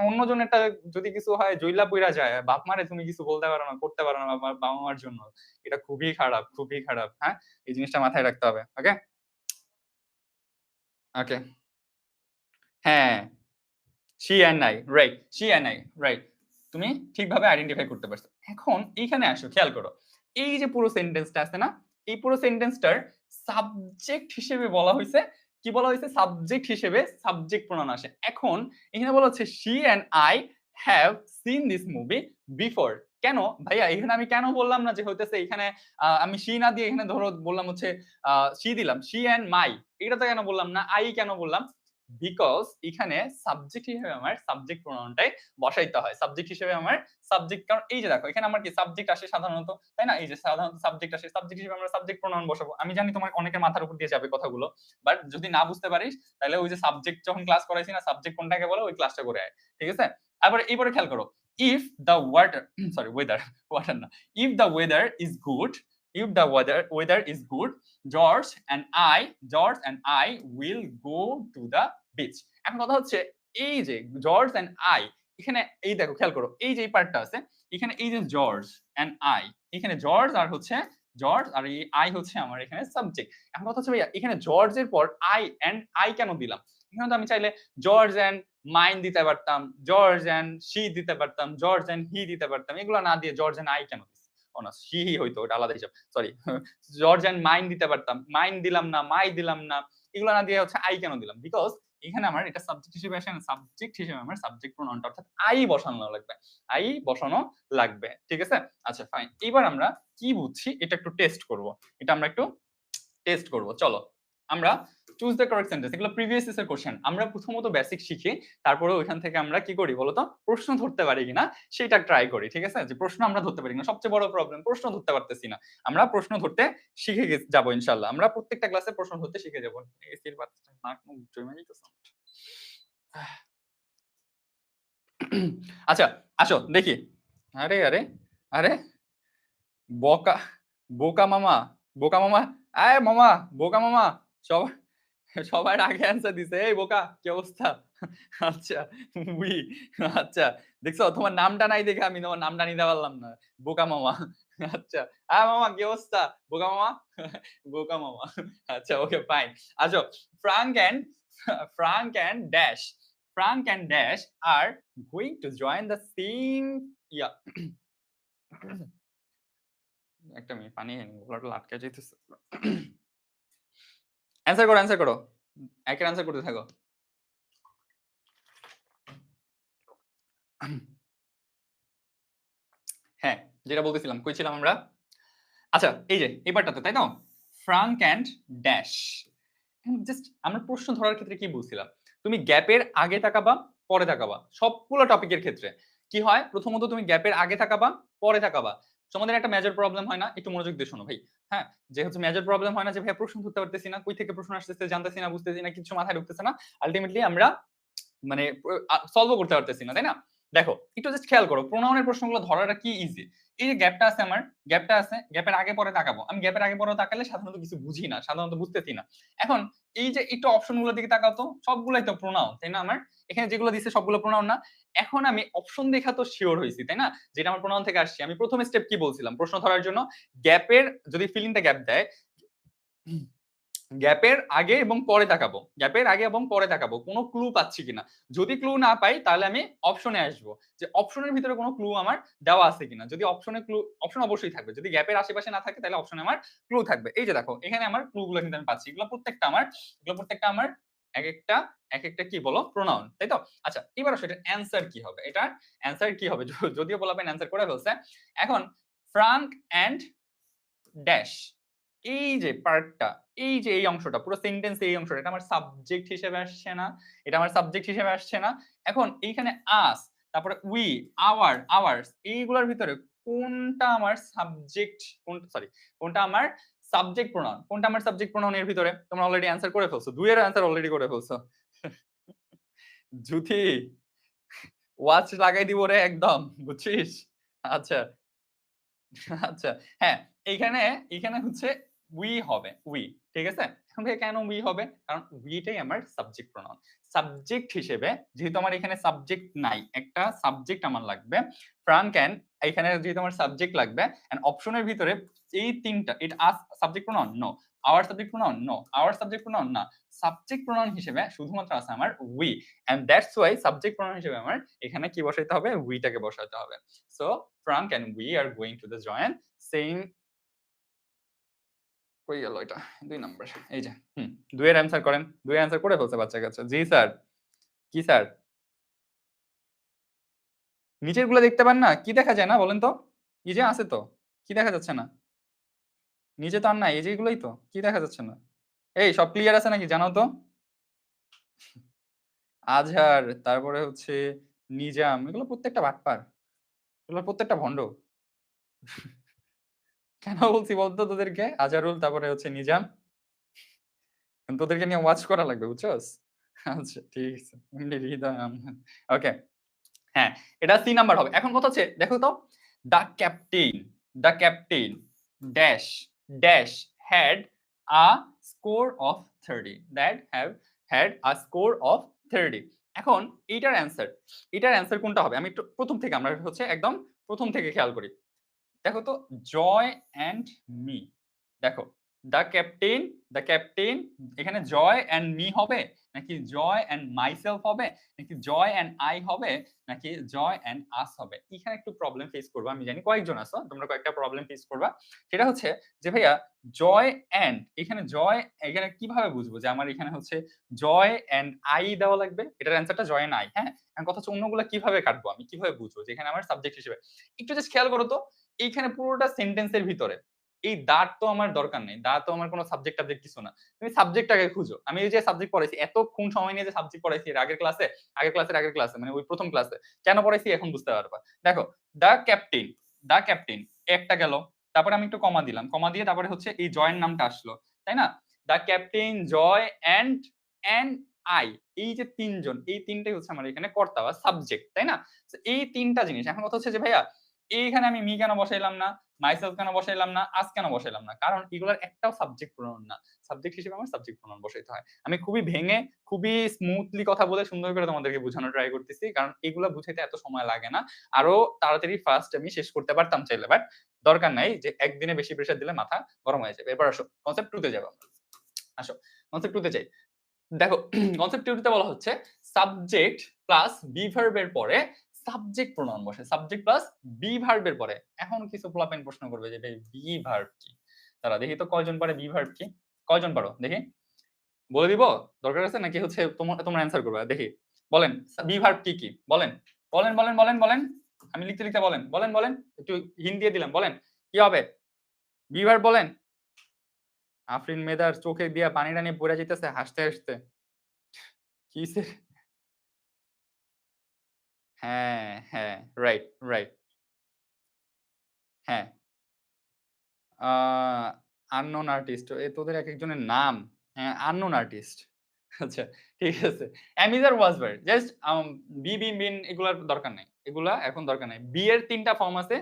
অন্যজনেরটা যদি কিছু হয় জইলা পইরা যায় বাপ মারে তুমি কিছু বলতে পারো না, করতে পারো না বাবা মার জন্য। এটা খুবই খারাপ, খুবই খারাপ। হ্যাঁ? এই জিনিসটা মাথায় রাখতে হবে। ওকে? ওকে। হ্যাঁ, she and I, right. she and I, right. তুমি ঠিকভাবে আইডেন্টিফাই করতে পারছো। এখন এইখানে আসো খেয়াল করো। এই যে পুরো সেন্টেন্সটা আছে না? এই পুরো সেন্টেন্সটার সাবজেক্ট হিসেবে বলা হইছে, কি বলা হইছে? সাবজেক্ট হিসেবে সাবজেক্ট প্রনাউন আসে। এখন এখানে বলা হচ্ছে she and I have seen this movie before. কেন? ভাইয়া এখানে আমি কেন বললাম না যে হইতেছে এখানে আমি she না দিয়ে এখানে ধরো বললাম হচ্ছে she দিলাম। she and my এটা তো কেন বললাম না? I কেন বললাম? বিকজ এখানে সাবজেক্ট হিসেবে আমার সাবজেক্ট প্রোনাউনটাই বসাইতে হয়। সাবজেক্ট হিসেবে আমার সাবজেক্ট কারণ এই যে দেখো এখানে আমার কি সাবজেক্ট আসে সাধারণত, তাই না? এই যে সাধারণত সাবজেক্ট আসে, সাবজেক্ট হিসেবে আমরা সাবজেক্ট প্রোনাউন বসাবো। আমি জানি তোমার অনেকের মাথার উপর দিয়ে যাবে কথাগুলো। বাট যদি না বুঝতে পারিস তাহলে ওই যে সাবজেক্ট যখন ক্লাস করাইছি না সাবজেক্ট কোনটাকে বলে ওই ক্লাসটা করে আয়। ঠিক আছে? আবার এইবারে খেয়াল করো। If the water sorry weather water না। If the weather is good if the weather is good George and I will go to the beach. এখন কথা হচ্ছে এই যে জর্জ এন্ড আই, এখানে এই দেখো খেয়াল করো, এই যে এই পার্টটা আছে, এখানে এই যে জর্জ এন্ড আই, এখানে জর্জ আর হচ্ছে জর্জ আর এই আই হচ্ছে আমার এখানে সাবজেক্ট। এখন কথা হচ্ছে ভাইয়া এখানে জর্জের পর আই এন্ড আই কেন দিলাম? এখানে তো আমি চাইলে জর্জ এন্ড মাইন দিতে পারতাম, জর্জ এন্ড শি দিতে পারতাম, জর্জ এন্ড হি দিতে পারতাম। এগুলো না দিয়ে জর্জ এন্ড আই কেন দিছি? ও না, শি হি হইতো, ওটা আলাদা হিসাব। সরি। জর্জ এন্ড মাইন দিতে পারতাম। মাইন দিলাম না, মাই দিলাম না। এগুলো না দিয়ে হচ্ছে আই কেন দিলাম? বিকজ এখানে আমার এটা সাবজেক্ট হিসেবে আসে না, সাবজেক্ট হিসেবে আমার সাবজেক্ট প্রোনাউনটা অর্থাৎ আই বসানো লাগবে। আই বসানো লাগবে। ঠিক আছে? আচ্ছা ফাইন। এবার আমরা কি বুঝছি এটা একটু টেস্ট করব। এটা আমরা একটু টেস্ট করব। চলো। আমরা চুজ দ্য কারেক্ট সেন্টেন্স, এগুলো প্রিভিয়াস ইয়ার কোশ্চেন। আমরা প্রথমত বেসিক শিখি, তারপরে ওইখান থেকে আমরা কি করি বলতো? প্রশ্ন ধরতে পারি কিনা সেটা ট্রাই করি। ঠিক আছে? যে প্রশ্ন আমরা ধরতে পারি কিনা, সবচেয়ে বড় প্রবলেম প্রশ্ন ধরতে পারতেছি না। আমরা প্রশ্ন ধরতে শিখে যাব ইনশাআল্লাহ। আমরা প্রত্যেকটা ক্লাসে প্রশ্ন ধরতে শিখে যাব। এসির বাচ্চা নাক মুখ জমে যাইতেছে। আচ্ছা, আসো দেখি। আরে আরে আরে বোকা বোকা মামা, বোকা মামা, আয় মামা, বোকা মামা, সবাই সবার আগে অ্যান্সার দিছে। এই বোকা কি অবস্থা? আচ্ছা, উই, আচ্ছা, দেখছো তোমার নামটা নাই দেখে আমি তোমার নামটা নিতে পারলাম না। বোকা মামা। আচ্ছা, মামা কি অবস্থা? বোকা মামা? বোকা মামা। আচ্ছা, ওকে ফাইন। আচ্ছা, Frank and Frank and dash, Frank and dash are going to join the same yeah. একটা মিনিট পানি খাই, গলাটা আটকে যাইতেছে। অ্যান্সার করো, অ্যান্সার করো। একের অ্যান্সার করতে থাকো। হ্যাঁ, যেটা বলতেছিলাম, কই ছিলাম আমরা? আচ্ছা, এই যে এই পার্টটাতে, তাই তো? Frank and dash. জাস্ট আমরা প্রশ্ন ধরার ক্ষেত্রে কি বলছিলাম? তুমি গ্যাপের আগে তাকাবা, পরে তাকাবা। সবগুলো টপিকের ক্ষেত্রে কি হয়? প্রথমত তুমি গ্যাপের আগে তাকাবা, পরে তাকাবা। তোমাদের একটা মেজর প্রবলেম হয় না? একটু মনোযোগ দিয়ে শোনো ভাই। হ্যাঁ, যে হচ্ছে মেজর প্রবলেম হয় না যে ভাই প্রশ্ন ধরতে পারতেছি না, কই থেকে প্রশ্ন আসতেছে জানতেছি না, বুঝতেছি না, কিছু মাথায় ঢুকতেছে না। আলটিমেটলি আমরা মানে সলভও করতে পারতেছি না, তাই না? দেখো, একটু জাস্ট খেয়াল করো, প্রোনাউনের প্রশ্নগুলো ধরাটা কি ইজি। এই যে গ্যাপটা আছে আমার, গ্যাপটা আছে, গ্যাপের আগে পরে তাকাবো। আমি গ্যাপের আগে পরে তাকালে সাধারণত কিছু বুঝি না, সাধারণত বুঝতেছি না। এখন এই যে একটু অপশনগুলোর দিকে তাকাও তো, সবগুলাই তো প্রোনাউন, তাই না? আমার এখানে যেগুলো দিচ্ছে সবগুলো প্রোনাউন না? এখন আমি অপশন দেখা তো শিওর হইছি, তাই না? যেটা আমার প্রোনাউন থেকে আসছে। আমি প্রথম স্টেপ কি বলছিলাম প্রশ্ন ধরার জন্য? গ্যাপের যদি ফিলিং দ্য গ্যাপ দেয়, গ্যাপের আগে এবং পরে তাকাবো, গ্যাপের আগে এবং পরে তাকাবো কোনো ক্লু পাচ্ছি কিনা। যদি ক্লু না পাই তাহলে আমি অপশনে আসবো, যে অপশনের ভিতরে কোনো ক্লু আমার দেওয়া আছে কিনা। যদি অপশনে ক্লু, অপশন অবশ্যই থাকবে। যদি গ্যাপের আশেপাশে না থাকে তাহলে অপশনে আমার ক্লু থাকবে। এই যে দেখো এখানে আমার ক্লু গুলো কিন্তু আমি পাচ্ছি, এগুলো প্রত্যেকটা আমার এক একটা কি বলো প্রোনাউন, তাই তো? আচ্ছা, এবার আসলে এটার অ্যান্সার কি হবে? এটা অ্যান্সার কি হবে? যদিও বলাবেন অ্যান্সার করে ফেলছে। এখন ফ্রাঙ্ক এন্ড ড্যাশ, এই যে পার্টটা, এই যে এই অংশটা, পুরো সেন্টেন্সে এই অংশটা, এটা আমার সাবজেক্ট হিসেবে আসছে না? এটা আমার সাবজেক্ট হিসেবে আসছে না? এখন এইখানে আস, তারপরে উই, আওয়ার, আওয়ার্স, এইগুলোর ভিতরে কোনটা আমার সাবজেক্ট, সরি, কোনটা আমার সাবজেক্ট প্রোনাউন, কোনটা আমার সাবজেক্ট প্রোনাউন এর ভিতরে? তোমরা অলরেডি অ্যান্সার করে ফেলছো, দুইয়ের অ্যান্সার অলরেডি করে ফেলছো। জুথি, ওয়াচ লাগাই দিব রে একদম, বুঝছিস? আচ্ছা, আচ্ছা, হ্যাঁ, এইখানে এইখানে হচ্ছে উই হবে, উই। ঠিক আছে? এখন থেকে কেন উই হবে? কারণ উইটাই আমার সাবজেক্ট প্রোনাউন। সাবজেক্ট হিসেবে যেহেতু আমার এখানে সাবজেক্ট নাই, একটা সাবজেক্ট আমার লাগবে। ফ্রাঙ্ক অ্যান্ড, এখানে যেহেতু আমার সাবজেক্ট লাগবে, এন্ড অপশনের ভিতরে এই তিনটা, it us subject pronoun? No. Our subject pronoun? No. Our subject pronoun? না। সাবজেক্ট প্রোনাউন হিসেবে শুধুমাত্র আছে আমার we, and that's why subject pronoun হিসেবে আমার এখানে কি বসাইতে হবে? উইটাকে বসাতে হবে। So Frank and we are going to the join same, কই গেল এটা? ২ নাম্বার। এই যে, ২ এর অ্যান্সার করেন। ২ এর অ্যান্সার করে ফেলছে বাচ্চা-কাচ্চা। জি স্যার। কি স্যার? নিচের গুলা দেখতে পান না? কি দেখা যায় না বলেন তো? এই যে আছে তো। কি দেখা যাচ্ছে না? নিচে তো আর নাই। এই যে এগুলোই তো। কি দেখা যাচ্ছে না? এই সব ক্লিয়ার আছে নাকি জানাও তো? আজহার, তারপরে হচ্ছে নিজাম, এগুলো প্রত্যেকটা বাটপার। এগুলো প্রত্যেকটা ভন্ড। কেন বলছি বলতো তোদেরকে? আজহারুল, তারপরে হচ্ছে নিজাম। তোদেরকে নিয়ে ওয়াচ করা লাগবে, বুঝছস? আচ্ছা ঠিক আছে। এমনি হৃদয় ওকে। হ্যাঁ, এটা সি নাম্বার হবে। এখন কথা হচ্ছে দেখো তো, the captain dash dash had a score of 30, that have had a score of 30। এখন এটার অ্যান্সার কোনটা হবে? আমি একটু প্রথম থেকে আমরা হচ্ছে একদম প্রথম থেকে খেয়াল করি। দেখো তো জয় অ্যান্ড মি। দেখো দ্য ক্যাপ্টেন এখানে জয় অ্যান্ড মি হবে নাকি জয় অ্যান্ড মাইসেলফ হবে নাকি জয় অ্যান্ড আই হবে নাকি জয় অ্যান্ড আস হবে? এখানে একটু প্রবলেম ফেস করবা। আমি জানি কয়েকজন আছো তোমরা কয়েকটা প্রবলেম ফেস করবা। সেটা হচ্ছে যে ভাইয়া জয় অ্যান্ড এখানে কিভাবে বুঝবো যে আমার এখানে হচ্ছে জয় অ্যান্ড আই দেওয়া লাগবে? এটার অ্যান্সারটা জয় অ্যান্ড আই, হ্যাঁ? এখন কথা হচ্ছে অন্যগুলা কিভাবে কাটবো আমি? কিভাবে বুঝবো যে এখানে আমার সাবজেক্ট হিসেবে? একটু জাস্ট খেয়াল করো তো এইখানে পুরোটা সেন্টেন্সের ভিতরে এই দ্যাট তো আমার দরকার নেই। দ্যাট তো আমার কোনো সাবজেক্ট-টাবজেক্ট কিছু না। তুমি সাবজেক্টটাকে খুঁজো। আমি এই যে সাবজেক্ট পড়াইছি, এতক্ষণ সময় নিয়ে যে সাবজেক্ট পড়াইছি এর আগের ক্লাসে মানে ওই ১ম ক্লাসে। কেন পড়াইছি এখন বুঝতে পারবা। দেখো, দ্য ক্যাপ্টেন, দ্য ক্যাপ্টেন একটা গেল। তারপরে আমি একটু কমা দিলাম। কমা দিয়ে তারপরে হচ্ছে এই জয়ের নামটা আসলো। তাই না? The captain, Joy and I. এই যে ৩ জন, এই ৩ টাই হচ্ছে আমার এখানে কর্তা বা সাবজেক্ট। তাই না? তো এই ৩ টা জিনিস। এখন কথা হচ্ছে যে ভাইয়া এইখানে আমি মি কেন বসাইলাম না? মাইসেলফ কেন বসাইলাম না? আস কেন বসাইলাম না? কারণ এগুলার একটাও সাবজেক্ট প্রোনাউন না। সাবজেক্ট হিসেবে আমার সাবজেক্ট প্রোনাউন বসাইতে হয়। আমি খুবই ভেঙে, খুবই স্মুথলি কথা বলে সুন্দর করে তোমাদেরকে বোঝানোর ট্রাই করতেছি। কারণ এগুলা বুঝাইতে এত সময় লাগে না। আরো তাড়াতাড়ি ফাস্ট আমি শেষ করতে পারতাম চাইলে। বাট দরকার নাই যে একদিনে বেশি প্রেশার দিলে মাথা গরম হয়ে যাবে। এবার আসো কনসেপ্ট 2 তে যাবো আমরা। আসো কনসেপ্ট 2 তে যাই। দেখো কনসেপ্ট 2 তে বলা হচ্ছে সাবজেক্ট প্লাস বি ভার্ব এর পরে সাবজেক্ট প্রোনাউন বসে। সাবজেক্ট প্লাস বি ভার্ব এর পরে। এখন কিছু পোলাপাইন প্রশ্ন করবে যে ভাই বি ভার্ব কি? দাঁড়া দেখি তো কয়জন পারে বি ভার্ব কি? কয়জন পারো? দেখি। বলে দিব? দরকার আছে নাকি হচ্ছে তোমরা অ্যান্সার করবা? দেখি। বলেন বি ভার্ব কি কি? বলেন। বলেন। আমি লিখতে, লিখতে বলেন। বলেন। একটু হিন্ট দিয়ে দিলাম। বলেন। কি হবে? বি ভার্ব বলেন। আফরিন মেদার চোখে দিয়া পানি-টানি পইড়া যাইতেছে হাসতে, হাসতে। কি হইছে? হ্যাঁ, রাইট। হ্যাঁ। আ আননোন আর্টিস্ট। তোদের একেকজনের নাম। হ্যাঁ, আননোন আর্টিস্ট। আচ্ছা, ঠিক আছে। অ্যামিজার ওয়াজভার। জাস্ট বি, বিন, বিন এগুলার দরকার নাই। এগুলা এখন দরকার নাই। বি এর ৩ টা ফর্ম আছে।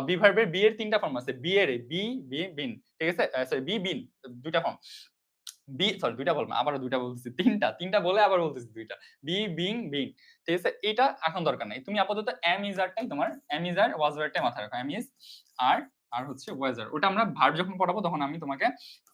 বি ভার্বের বি এর ৩ টা ফর্ম আছে। বি এর বিন। ঠিক আছে? সরি বি, বিন ২ টা ফর্ম। সরি ২ টা বললাম। আবারও ২ টা বলতেছি। ৩ টা বলে আবার বলতেছি ২ টা। বি, বিং, বিন। ঠিক আছে? এটা এখন দরকার নাই। তুমি আপাতত অ্যাম ইজ আর টাই তোমার অ্যাম ইজ আর ওয়াজ টাই মাথায় রাখো। অ্যাম ইজ আর আর হচ্ছে ওয়েজার। ওটা আমরা ভার্ব যখন পড়াবো তখন আমি তোমাকে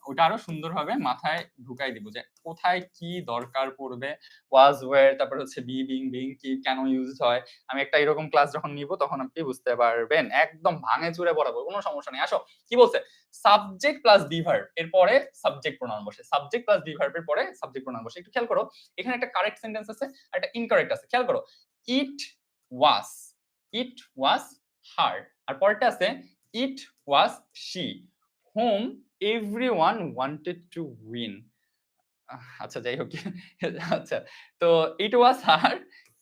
ওটা আরো সুন্দরভাবে মাথায় ঢুকাই দিব যে কোথায় কি দরকার পড়বে। ওয়াজ ওয়্যার তারপর হচ্ছে বি বিং বিং কি কেন ইউজড হয়। আমি একটা এরকম ক্লাস যখন নিব তখন আপনি বুঝতে পারবেন। একদম ভাঙে চুরে পড়াবো। কোনো সমস্যা নেই। আসো কি বলছে? সাবজেক্ট প্লাস বি ভার্ব এর পরে সাবজেক্ট প্রোনাউন বসে। সাবজেক্ট প্লাস বি ভার্ব এর পরে সাবজেক্ট প্রোনাউন বসে। একটু খেয়াল করো। এখানে একটা কারেক্ট সেন্টেন্স আছে আর একটা ইনকারেক্ট আছে। খেয়াল করো। ইট ওয়াস ইট ওয়াস হার আর পরেরটা আছে ইট was she whom everyone wanted to win আচ্ছা যাই হোক আচ্ছা তো ইট ওয়াজ হার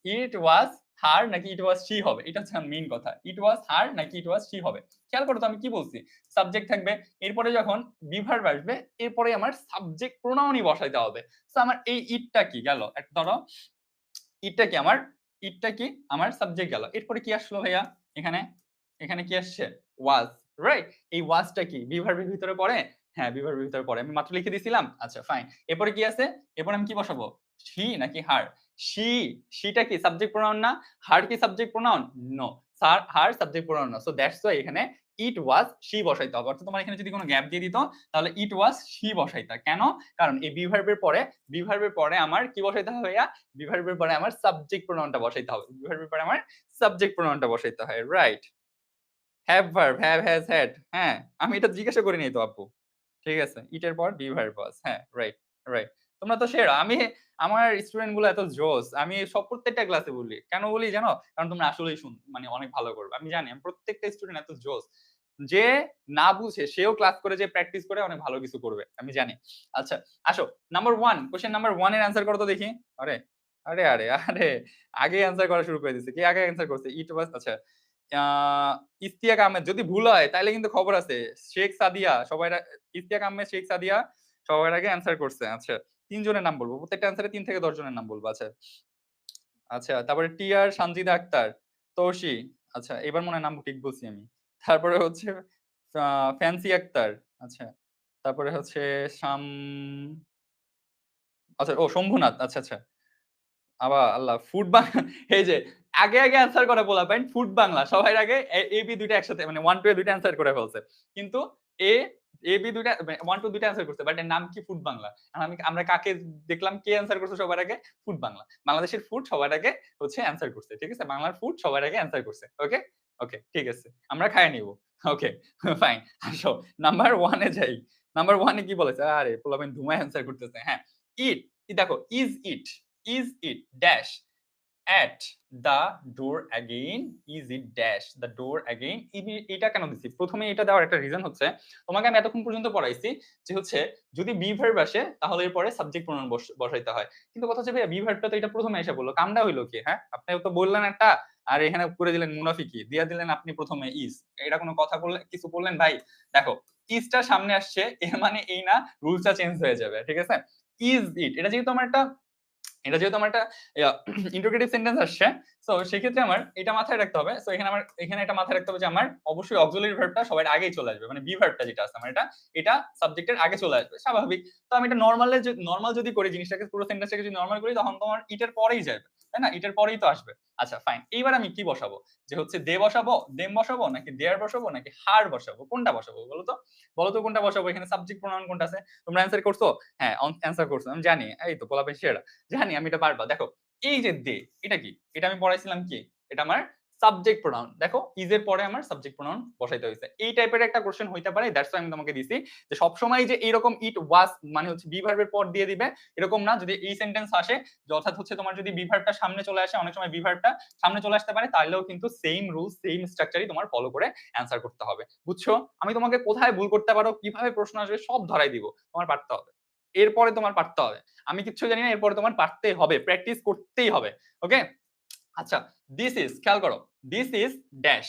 ইট ওয়াজ হার নাকি ইট ওয়াজ শি হবে এটা হচ্ছে মেইন কথা ইট ওয়াজ হার নাকি ইট ওয়াজ শি হবে খেয়াল করো তো আমি কি বলছি সাবজেক্ট থাকবে এরপরে যখন বিভার্ব আসবে এরপরে আমার সাবজেক্ট প্রোনাউনই বসাইতে হবে তো আমার এই ইটটা কি গেল একটা ধরো ইটটা কি আমার ইটটা কি আমার সাবজেক্ট গেল এরপরে কি আসলো ভাইয়া এখানে এখানে কি আসছে ওয়াজ রাইট এই ওয়াজটা কি বিভার্বের ভিতরে পড়ে হ্যাঁ বিভার্বের ভিতরে পড়ে আমি মাত্র লিখে দিছিলাম আচ্ছা ফাইন এরপরে কি আছে এরপরে আমি কি বসাবো শি নাকি হার শিটা কি সাবজেক্ট প্রোনাউন না হার কি subject pronoun know her subject pronoun না সো দ্যাটস ওয়াই এখানে ইট ওয়াজ শি বসাইতে হবে অর্থাৎ তোমার এখানে যদি কোনো গ্যাপ দিয়ে দিত তাহলে ইট ওয়াজ শি বসাইতা কেন কারণ এই বিভার্বের পরে আমার কি বসাইতে হবে ভাইয়া বিভার্বের পরে আমার সাবজেক্ট প্রোনাউনটা বসাইতে হবে বিভার্বের পরে আমার সাবজেক্ট প্রোনাউনটা বসাইতে হয় right have verb have has had হ্যাঁ আমি এটা জিজ্ঞাসা করি নাই তো আপু ঠিক আছে ইটের পর বি ভার্ব ওয়াজ হ্যাঁ রাইট তোমরা তো সেরা আমি আমার স্টুডেন্ট গুলো এত জোস আমি সব প্রত্যেকটা ক্লাসে বলি কেন বলি জানো কারণ তোমরা আসলেই মানে অনেক ভালো করবে আমি জানি আমি প্রত্যেকটা স্টুডেন্ট এত জোস যে না বুঝে সেও ক্লাস করে যে প্র্যাকটিস করে অনেক ভালো কিছু করবে আমি জানি আচ্ছা আসো নাম্বার 1 কোশ্চেন নাম্বার 1 এর অ্যানসার করো তো দেখি আরে আরে আগে অ্যানসার করা শুরু করে দিয়েছে কে আগে অ্যানসার করছে ইট ওয়াজ আচ্ছা ইফতিয়াক আহমেদ যদি ভুল হয় তাহলে কিন্তু খবর আছে শেখ সাদিয়া ইফতিয়াক আহমেদ শেখ সাদিয়া সবার আগে অ্যানসার করছে আচ্ছা ৩ জনের নাম বলবো প্রত্যেকটা অ্যানসারে ৩ থেকে ১০ জনের নাম বলবো আচ্ছা তারপরে টিআর সানজিদা আক্তার তৌসি আচ্ছা এবার মনে হয় নাম ঠিক বলছি আমি তারপরে হচ্ছে ফ্যান্সি আক্তার আচ্ছা তারপরে হচ্ছে শাম আচ্ছা ও শম্ভুনাথ আচ্ছা আবার আল্লাহ ফুড এই যে আগে অ্যান্সার করে পোলাপাইন ফুড বাংলা সবার আগে এ বি দুইটা একসাথে মানে 1 2 এ দুইটা অ্যান্সার করে ফেলছে। কিন্তু এ এ বি দুইটা 1 2 দুইটা অ্যান্সার করছে। বাট এর নাম কি ফুড বাংলা। এখন আমরা কাকে দেখলাম কে অ্যান্সার করছে সবার আগে? ফুড বাংলা। বাংলাদেশের ফুড সবার আগে হচ্ছে অ্যান্সার করছে। ঠিক আছে? বাংলার ফুড সবার আগে অ্যান্সার করছে। ওকে? ওকে ঠিক আছে। আমরা খাইয়া নিব। Okay fine. আসো নাম্বার 1 এ যাই। নাম্বার 1 এ কি বলেছে? আরে পোলাপাইন ধুমায় অ্যান্সার করতেছে। হ্যাঁ, ইট দেখো is it dash at the door again is it dash the door again এটা কেন দিছি প্রথমে এটা দেওয়ার একটা রিজন হচ্ছে তোমাকে আমি এতক্ষণ পর্যন্ত পড়াইছি যে হচ্ছে যদি বি ভার্ব আসে তাহলে এরপরে সাবজেক্ট প্রোনাউন বসাইতে হয় কিন্তু কথা হচ্ছে ভাইয়া বি ভার্বটা তো এটা প্রথমে এসে বললো কামটা হইলো কি হ্যাঁ আপনি তো বললেন একটা আর এখানে করে দিলেন মুনাফিকি দিয়া দিলেন আপনি প্রথমে ইজ এটা কোনো কথা বললেন কিছু বললেন ভাই দেখো ইজটা সামনে আসছে এর মানে এই না রুলসটা চেঞ্জ হয়ে যাবে ঠিক আছে ইজ ইট এটা যেহেতু আমার একটা ইন্টারোগেটিভ সেন্টেন্স আসছে সো সেক্ষেত্রে আমার এটা মাথায় রাখতে হবে সো এখানে এটা মাথায় রাখতে হবে যে আমার অবশ্যই অক্সিলারি ভার্বটা সবার আগেই চলে আসবে মানে বি ভার্বটা যেটা আছে আমার এটা সাবজেক্টের আগে চলে আসবে স্বাভাবিক তো আমি এটা নরমাল যদি করি জিনিসটাকে পুরো সেন্টেন্সটাকে যদি নরমাল করি তখন তোমার ইটের পরেই যাবে তাই না ইটের পরেই তো আসবে আচ্ছা ফাইন এইবার আমি কি বসাবো যে হচ্ছে দে বসাবো দেম বসাবো নাকি দেয়ার বসাবো নাকি হার বসাবো কোনটা বসাবো বলো তো কোনটা বসাবো এখানে সাবজেক্ট প্রোনাউন কোনটা আছে তোমরা অ্যানসার করছো হ্যাঁ অ্যানসার করছো আমি জানি এই তো পোলাপেন সেরা জানি আমি এটা পারবা দেখো এই যে দে এটা কি এটা আমি পড়াইছিলাম কি এটা আমার সাবজেক্ট প্রোনাউন দেখো ইজ এর পরে আমার সাবজেক্ট প্রোনাউন বসাইতে হয়েছে এই টাইপের একটা কোশ্চেন হইতে পারে দ্যাটস আমি তোমাকে দিছি যে সব সময় যে এরকম ইট ওয়াজ মানে হচ্ছে বি ভার্বের পর দিয়ে দিবে এরকম না যদি এই সেন্টেন্স আসে অর্থাৎ হচ্ছে তোমার যদি বি ভার্বটা সামনে চলে আসে অনেক সময় বি ভার্বটা সামনে চলে আসতে পারে তাহলেও কিন্তু সেম রুলস সেম স্ট্রাকচারই তোমার ফলো করে অ্যানসার করতে হবে বুঝছো আমি তোমাকে কোথায় ভুল করতে পারো কিভাবে প্রশ্ন আসবে সব ধরাই দিব তোমার পারতে হবে এরপরে তোমার পারতে হবে আমি কিচ্ছু জানি না এরপরে তোমার পারতেই হবে প্র্যাকটিস করতেই হবে ওকে আচ্ছা দিস ইজ খেয়াল করো দিস ইজ ড্যাশ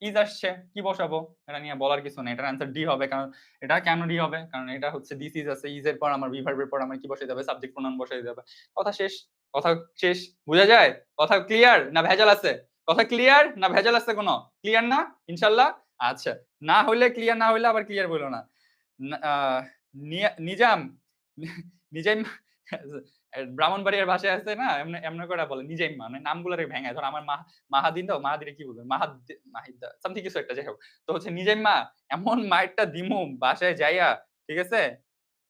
ইজ আসছে কি বসাবো এটা নিয়ে বলার কিছু নেই এটার অ্যান্সার ডি হবে কারণ এটা কেন ডি হবে কারণ এটা হচ্ছে দিস ইজ আছে ইজ এর পর আমার ভার্বের পর আমার কি বসাই যাবে সাবজেক্ট প্রোনাউন বসাই যাবে কথা শেষ কথা শেষ বুঝা যায় কথা ক্লিয়ার না ভেজাল আছে কথা ক্লিয়ার না ভেজাল আছে কোনো ক্লিয়ার না ইনশাআল্লাহ আচ্ছা না হইলে ক্লিয়ার না হইলে আবার ক্লিয়ার বলো না নিজাম নিজাম ব্রাহ্মণবাড়িয়ার ভাষায় আছে না এমন করে বলে নিজেই মানে নামগুলোরে ভেঙে ধর আমার মাহাদিন দাও মাহাদিরে কি বলবে মাহিদা সামথিং কিছু একটা যাই হোক তো হচ্ছে নিজেই মা এমন মায়েরটা দিমু বাসায় যাইয়া ঠিক আছে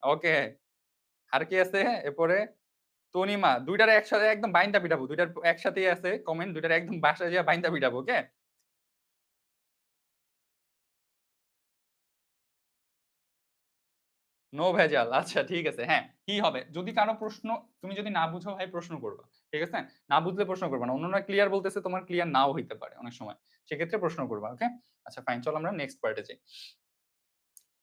ওকে আর কি আছে এরপরে তনিমা দুইটারে একসাথে একদম বাইন্দা পিটাবো দুইটার একসাথেই আছে কমেন্ট দুইটারে একদম বাসায় যাইয়া বাইন্দা পিটাবো ওকে নো ভেজাল আচ্ছা ঠিক আছে হ্যাঁ কি হবে যদি কারো প্রশ্ন তুমি যদি না বুঝো ভাই প্রশ্ন করবা ঠিক আছে না বুঝলে প্রশ্ন করবা না অন্যরা ক্লিয়ার বলতেছে তোমার ক্লিয়ার নাও হইতে পারে অনেক সময় সেক্ষেত্রে প্রশ্ন করবা ওকে আচ্ছা ফাইন চলো আমরা নেক্সট পার্টে যাই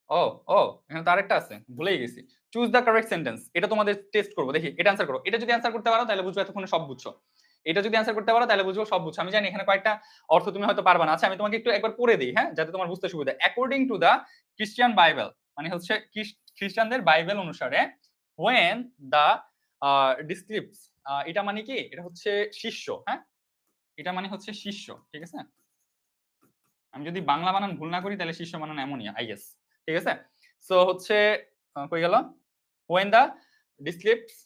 ও ও এখানে তো আরেকটা আছে ভুলেই গেছি চুজ দ্য কারেক্ট সেন্টেন্স এটা তোমাদের টেস্ট করবো দেখি এটা অ্যান্সার করো এটা যদি অ্যান্সার করতে পারো তাহলে বুঝবো এতক্ষণে সব বুঝছো এটা যদি অ্যান্সার করতে পারো তাহলে বুঝবো সব বুঝছো আমি জানি এখানে কয়েকটা অর্থ তুমি হয়তো পারবা না আচ্ছা আমি তোমাকে একটু একবার পড়ে দিই হ্যাঁ যাতে তোমার বুঝতে সুবিধা অ্যাকর্ডিং টু দা খ্রিস্টান বাইবেল মানে হচ্ছে খ্রিস্টানদের বাইবেল অনুসারে when the descripts এটা মানে কি এটা হচ্ছে শিষ্য হ্যাঁ এটা মানে হচ্ছে শিষ্য ঠিক আছে আমি যদি বাংলা বানান ভুল না করি তাহলে শিষ্য বানান এমনই আই গেস ঠিক আছে সো হচ্ছে কই গেল when the descripts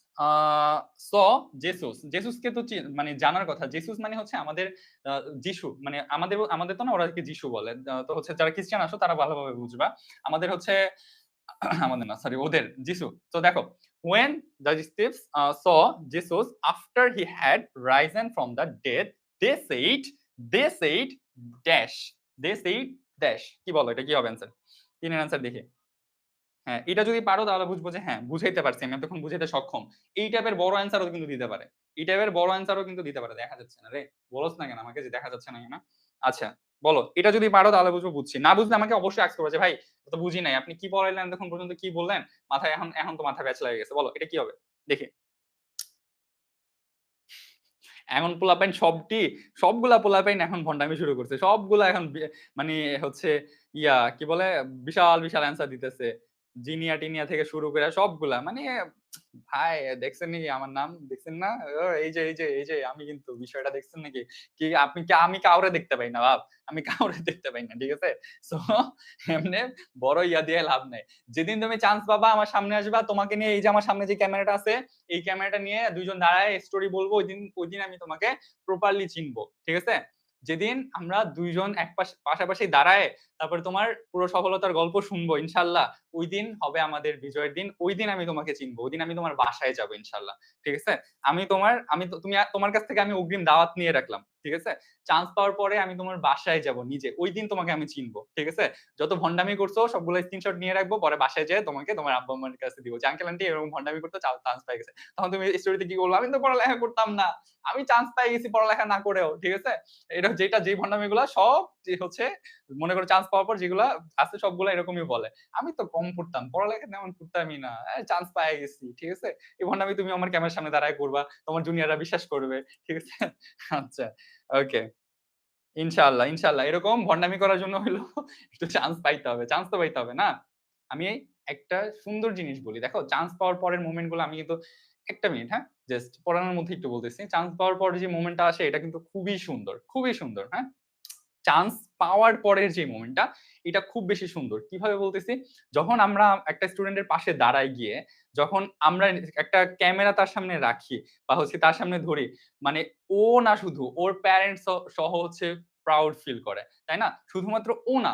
জেসুসকে তো মানে জানার কথা জেসুস মানে হচ্ছে আমাদের যিশু মানে আমাদের তো না ওরা যিশু বলে তো হচ্ছে যারা খ্রিস্টান আসো তারা ভালোভাবে বুঝবা আমাদের হচ্ছে আমাদের না সরি ওদের যিশু তো দেখো when the disciples saw Jesus after he had risen from the dead they said dash dash কি বলো এটা কি হবে অ্যান্সার তিনের অ্যান্সার দেখি হ্যাঁ এটা যদি পারো তাহলে বুঝবো যে হ্যাঁ বুঝাইতে পারছি আমি এতক্ষণ বুঝাইতে সক্ষম এই টাইপের বড় অ্যান্সারও কিন্তু দিতে পারে এই টাইপের বড় অ্যান্সারও কিন্তু দিতে পারে দেখা যাচ্ছে না রে বলছ না কেন আমাকে যে দেখা যাচ্ছে না কেন আচ্ছা বলো এটা যদি পারো তাহলে বুঝবো বুঝছি না বুঝলে আমাকে অবশ্যই আস্ক করবে যে ভাই তো বুঝি নাই আপনি কি পড়াইলেন এতক্ষণ পর্যন্ত কি বললেন মাথায় এখন এখন তো মাথা ব্যাচ লেগে গেছে বলো এটা কি হবে দেখি এখন পোলাপাইন সবগুলা পোলাপাইন এখন ভন্ডামি শুরু করছে সবগুলা এখন মানে হচ্ছে কি বলে বিশাল বিশাল অ্যান্সার দিতেছে জিনিয়া টিনিয়া থেকে শুরু করে সবগুলা মানে ভাই দেখছেন নাকি আমার নাম? দেখছেন না? ও এই যে আমি কিন্তু বিষয়টা দেখছেন নাকি? আমি কাউরে দেখতে পাই না বাপ। আমি কাউরে দেখতে পাই না। ঠিক আছে? সো এমনে বড় ইয়া দিয়ে লাভ নাই। যেদিন তুমি চান্স পাবা আমার সামনে আসবা, তোমাকে নিয়ে এই যে আমার সামনে যে ক্যামেরাটা আছে, এই ক্যামেরাটা নিয়ে ২ জন দাঁড়ায় স্টোরি বলবো ওইদিন আমি তোমাকে প্রপারলি চিনবো। ঠিক আছে? যেদিন আমরা ২ জন পাশাপাশি দাঁড়ায় তারপরে তোমার পুরো সফলতার গল্প শুনবো ইনশাআল্লাহ। ওইদিন হবে আমাদের বিজয়ের দিন। ওইদিন আমি তোমাকে চিনবো। ওইদিন আমি তোমার বাসায় যাবো ইনশাআল্লাহ। ঠিক আছে? তোমার কাছ থেকে আমি অগ্রিম দাওয়াত নিয়ে রাখলাম। ঠিক আছে? চান্স পাওয়ার পরে আমি তোমার বাসায় যাবো নিজে। ওইদিন তোমাকে আমি চিনবো। ঠিক আছে? যত ভন্ডামি করছো সবগুলো স্ক্রিনশট নিয়ে রাখবো। পরে বাসায় যেয়ে তোমাকে তোমার আব্বা-আম্মার কাছে দিব। যে আঙ্কেল আন্টি এরকম ভন্ডামি করতো চান্স পেয়ে গেছে। তখন তুমি স্টোরিতে কি বলবা? আমি তো পড়ালেখা করতাম না। আমি চান্স পেয়ে গেছি পড়ালেখা না করেও। ঠিক আছে? এটা যেই ভন্ডামিগুলা সব যে হচ্ছে মনে করো চান্স পাওয়ার পর যেগুলা আছে সবগুলা এরকমই বলে। আমি তো কম পড়তাম। পড়ালেখা তেমন করতামই না। চান্স পেয়ে গেছি। ঠিক আছে? এই ভন্ডামি তুমি আমার ক্যামেরার সামনে দাঁড়ায় করবা। তোমার জুনিয়ররা বিশ্বাস করবে। ঠিক আছে? আচ্ছা। ওকে। ইনশাআল্লাহ। এরকম ভন্ডামি করার জন্য হইলো একটু চান্স পাইতে হবে। চান্স তো পাইতে হবে, না? আমি একটা সুন্দর জিনিস বলি। দেখো চান্স পাওয়ার পরের মোমেন্ট গুলো আমি কিন্তু ১ টা মিনিট, হ্যাঁ? জাস্ট পড়ানোর মধ্যে একটু বলতেছি। চান্স পাওয়ার পরে যে মোমেন্টটা আসে এটা কিন্তু খুবই সুন্দর। খুবই সুন্দর, হ্যাঁ? চান্স পাওয়ার পরের যে মোমেন্টটা এটা খুব বেশি সুন্দর। কিভাবে বলতেছি? যখন আমরা একটা স্টুডেন্টের পাশে দাঁড়াই গিয়ে, যখন আমরা একটা ক্যামেরা তার সামনে রাখি বা হচ্ছে তার সামনে ধরি, মানে ও না শুধু ওর প্যারেন্টস সহ হচ্ছে প্রাউড ফিল করে। তাই না? শুধুমাত্র ও না,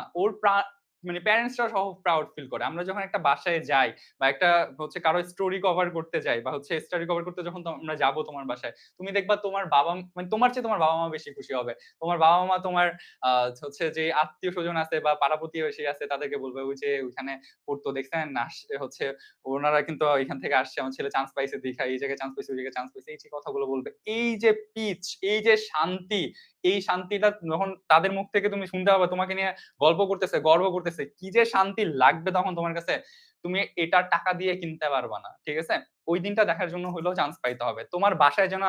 মানে প্যারেন্টসরা সহ প্রাউড ফিল করে। আমরা যখন একটা বাসায় যাই বা একটা হচ্ছে কারো স্টোরি কভার করতে যাই বা হচ্ছে স্টোরি কভার করতে যখন আমরা যাবো তোমার বাসায়, তুমি দেখবা তোমার মানে তোমার চেয়ে তোমার বাবা-মা বেশি খুশি হবে। তোমার বাবা-মা তোমার আ হচ্ছে যে আত্মীয়-স্বজন আছে বা পাড়া-প্রতিবেশী আছে তাদেরকে বলবে, "ওই যে ওইখানে পড়তো দেখছেন? হচ্ছে ওনারা কিন্তু এখান থেকে আসছে। আমার ছেলে চান্স পাইছে দেইখা এই জায়গায় চান্স পাইছে, ওই জায়গায় চান্স পাইছে।" এই যে কথাগুলো বলবে। এই যে পিচ, এই যে শান্তি, এই শান্তিটা যখন তাদের মুখ থেকে তুমি শুনতে পাবা তোমাকে নিয়ে গল্প করতেছে, গর্ব করতেছে, কি যে শান্তি লাগবে তখন তোমার কাছে, তুমি এটা টাকা দিয়ে কিনতে পারবা না। ঠিক আছে? ওই দিনটা দেখার জন্য হইলেও চান্স পাইতে হবে। তোমার বাসায় যেন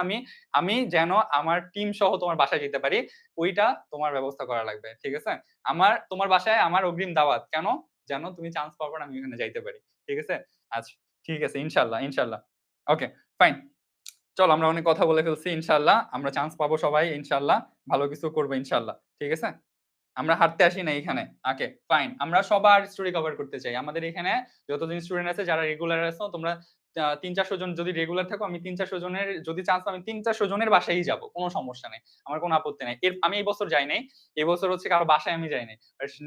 আমি যেন আমার টিম সহ তোমার বাসায় যেতে পারি ওইটা তোমার ব্যবস্থা করা লাগবে। ঠিক আছে? তোমার বাসায় আমার অগ্রিম দাওয়াত। কেন? যেন তুমি চান্স পাওয়ার পর আমি ওখানে যাইতে পারি। ঠিক আছে? আচ্ছা, ঠিক আছে ইনশাআল্লাহ। ওকে, ফাইন। চলো আমরা অনেক কথা বলে ফেলছি ইনশাআল্লাহ। আমরা চান্স পাবো সবাই ইনশাআল্লাহ। ভালো কিছু করব ইনশাআল্লাহ। ঠিক আছে? আমরা হারতে আসি না এখানে। ওকে, ফাইন। আমরা সবার স্টোরি কভার করতে চাই। আমাদের এখানে যতজন স্টুডেন্ট আছে যারা রেগুলার আছো তোমরা ৩-৪০০ জন যদি রেগুলার থাকো আমি ৩-৪০০ জনের যদি চান্স পাই আমি ৩-৪০০ জনের বাসায়ই যাবো। কোন সমস্যা নাই। আমার কোন আপত্তি নাই। আমি এই বছর যাই নাই। এবছর হচ্ছে কারো বাসায় আমি যাই নাই।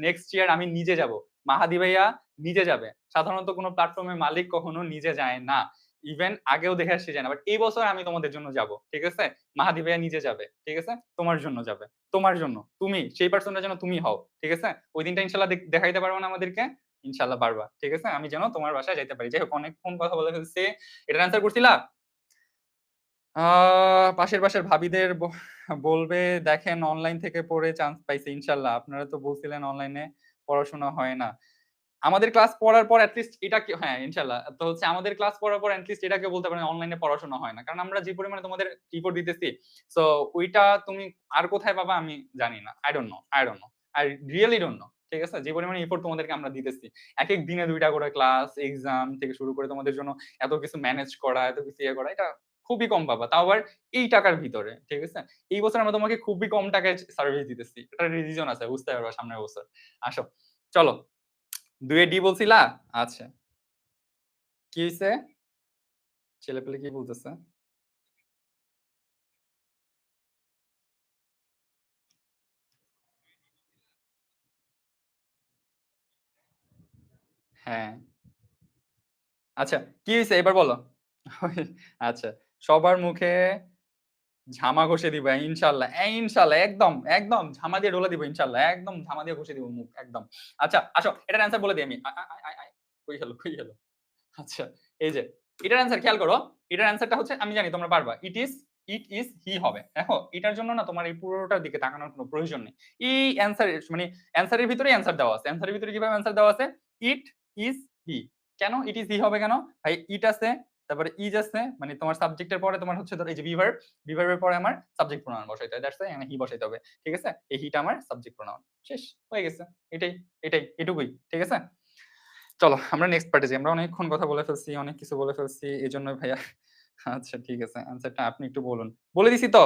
নেক্সট ইয়ার আমি নিজে যাবো। মাহাদি ভাইয়া নিজে যাবে। সাধারণত কোন প্ল্যাটফর্মের মালিক কখনো নিজে যায় না। ইভেন আগেও দেখে আসছে যায় না। বাট এই বছর আমি তোমাদের জন্য যাবো। ঠিক আছে? মাহাদি ভাইয়া নিজে যাবে। ঠিক আছে? তোমার জন্য যাবে। তোমার জন্য। তুমি সেই পারসনটা যেন তুমি হও। ঠিক আছে? ওই দিনটা ইনশাআল্লাহ দেখাইতে পারবা না আমাদেরকে? ইনশাআল্লাহ পারবা। ঠিক আছে? আমি যেন তোমার বাসায় যাইতে পারি। যাই হোক অনেকক্ষণ কথা বলে ফেলছি। এটার অ্যান্সার করছিলা? আ পাশের বাসার ভাবিদের বলবে দেখেন অনলাইন থেকে পড়ে চান্স পাইছে ইনশাআল্লাহ। আপনারা তো বলছিলেন অনলাইনে পড়াশোনা হয় না। আমাদের ক্লাস পড়ার পর এটলিস্ট এটা কি হ্যাঁ, ইনশাআল্লাহ। তো হচ্ছে আমাদের ক্লাস পড়ার পর এটলিস্ট এটা কেউ বলতে পারেন অনলাইনে পড়াশোনা হয় না। কারণ আমরা যে পরিমাণে তোমাদের রিপোর্ট দিতেছি, সো ওইটা তুমি আর কোথায় পাবা আমি জানি না। I don't know. I really don't know. ঠিক আছে? যে পরিমাণে রিপোর্ট তোমাদেরকে আমরা দিতেছি। একেক দিনে ২ টা করে ক্লাস, এক্সাম থেকে শুরু করে তোমাদের জন্য এত কিছু ম্যানেজ করা, এত কিছু ইয়ে করা, এটা খুবই কম পাবা। তাও আবার এই টাকার ভিতরে। ঠিক আছে? এই বছর আমরা তোমাকে খুবই কম টাকায় সার্ভিস দিতেছি। এটার রিজন আছে, বুঝতে পারবা সামনের বছর। আসো। চলো। ২ এ ডি বলছিলা? আচ্ছা। কি হইছে? ছেলেপেলে কি বলতেছে? হ্যাঁ। আচ্ছা, কি হইছে এবার বলো? আচ্ছা, সবার মুখে ঝামা ঘষে দিবা ইনশাআল্লাহ। ইনশাআল্লাহ একদম ঝামা দিয়ে ঢোলা দিব ইনশাআল্লাহ। একদম ঝামা দিয়ে ঘষে দিব মুখ একদম। আচ্ছা, আসো এটার অ্যান্সার বলে দেই আমি। আয়। কই গেল? আচ্ছা, এই যে এটার অ্যান্সার খেয়াল করো। এটার অ্যান্সারটা হচ্ছে আমি জানি তোমরা পারবা। ইট ইস হি হবে। দেখো এটার জন্য না তোমার এই পুরোটার দিকে তাকানোর কোনো প্রয়োজন নেই। এই অ্যান্সার মানে অ্যান্সারের ভিতরেই অ্যান্সার দেওয়া আছে। অ্যান্সারের ভিতরে কিভাবে অ্যান্সার দেওয়া আছে? ইট ইস হি। কেন ইট ইস হি হবে কেন? ভাই ইট আছে, তারপরে ইজ আছে, মানে তোমার সাবজেক্টের পরে তোমার হচ্ছে ধরো এই যে বি ভার্ব এর পরে আমার সাবজেক্ট প্রোনাউন বসাইতে হয়। দ্যাটস ওয়াই এখানে হি বসাইতে হবে। ঠিক আছে? এই হিটা আমার সাবজেক্ট প্রোনাউন। শেষ হয়ে গেছে। এটাই এটুকুই। ঠিক আছে? চলো আমরা নেক্সট পার্টে যাই। আমরা অনেকক্ষণ কথা বলে ফেলছি, অনেক কিছু বলে ফেলছি। এজন্যই ভাইয়া আচ্ছা ঠিক আছে। অ্যান্সারটা আপনি একটু বলুন। বলে দিছি তো?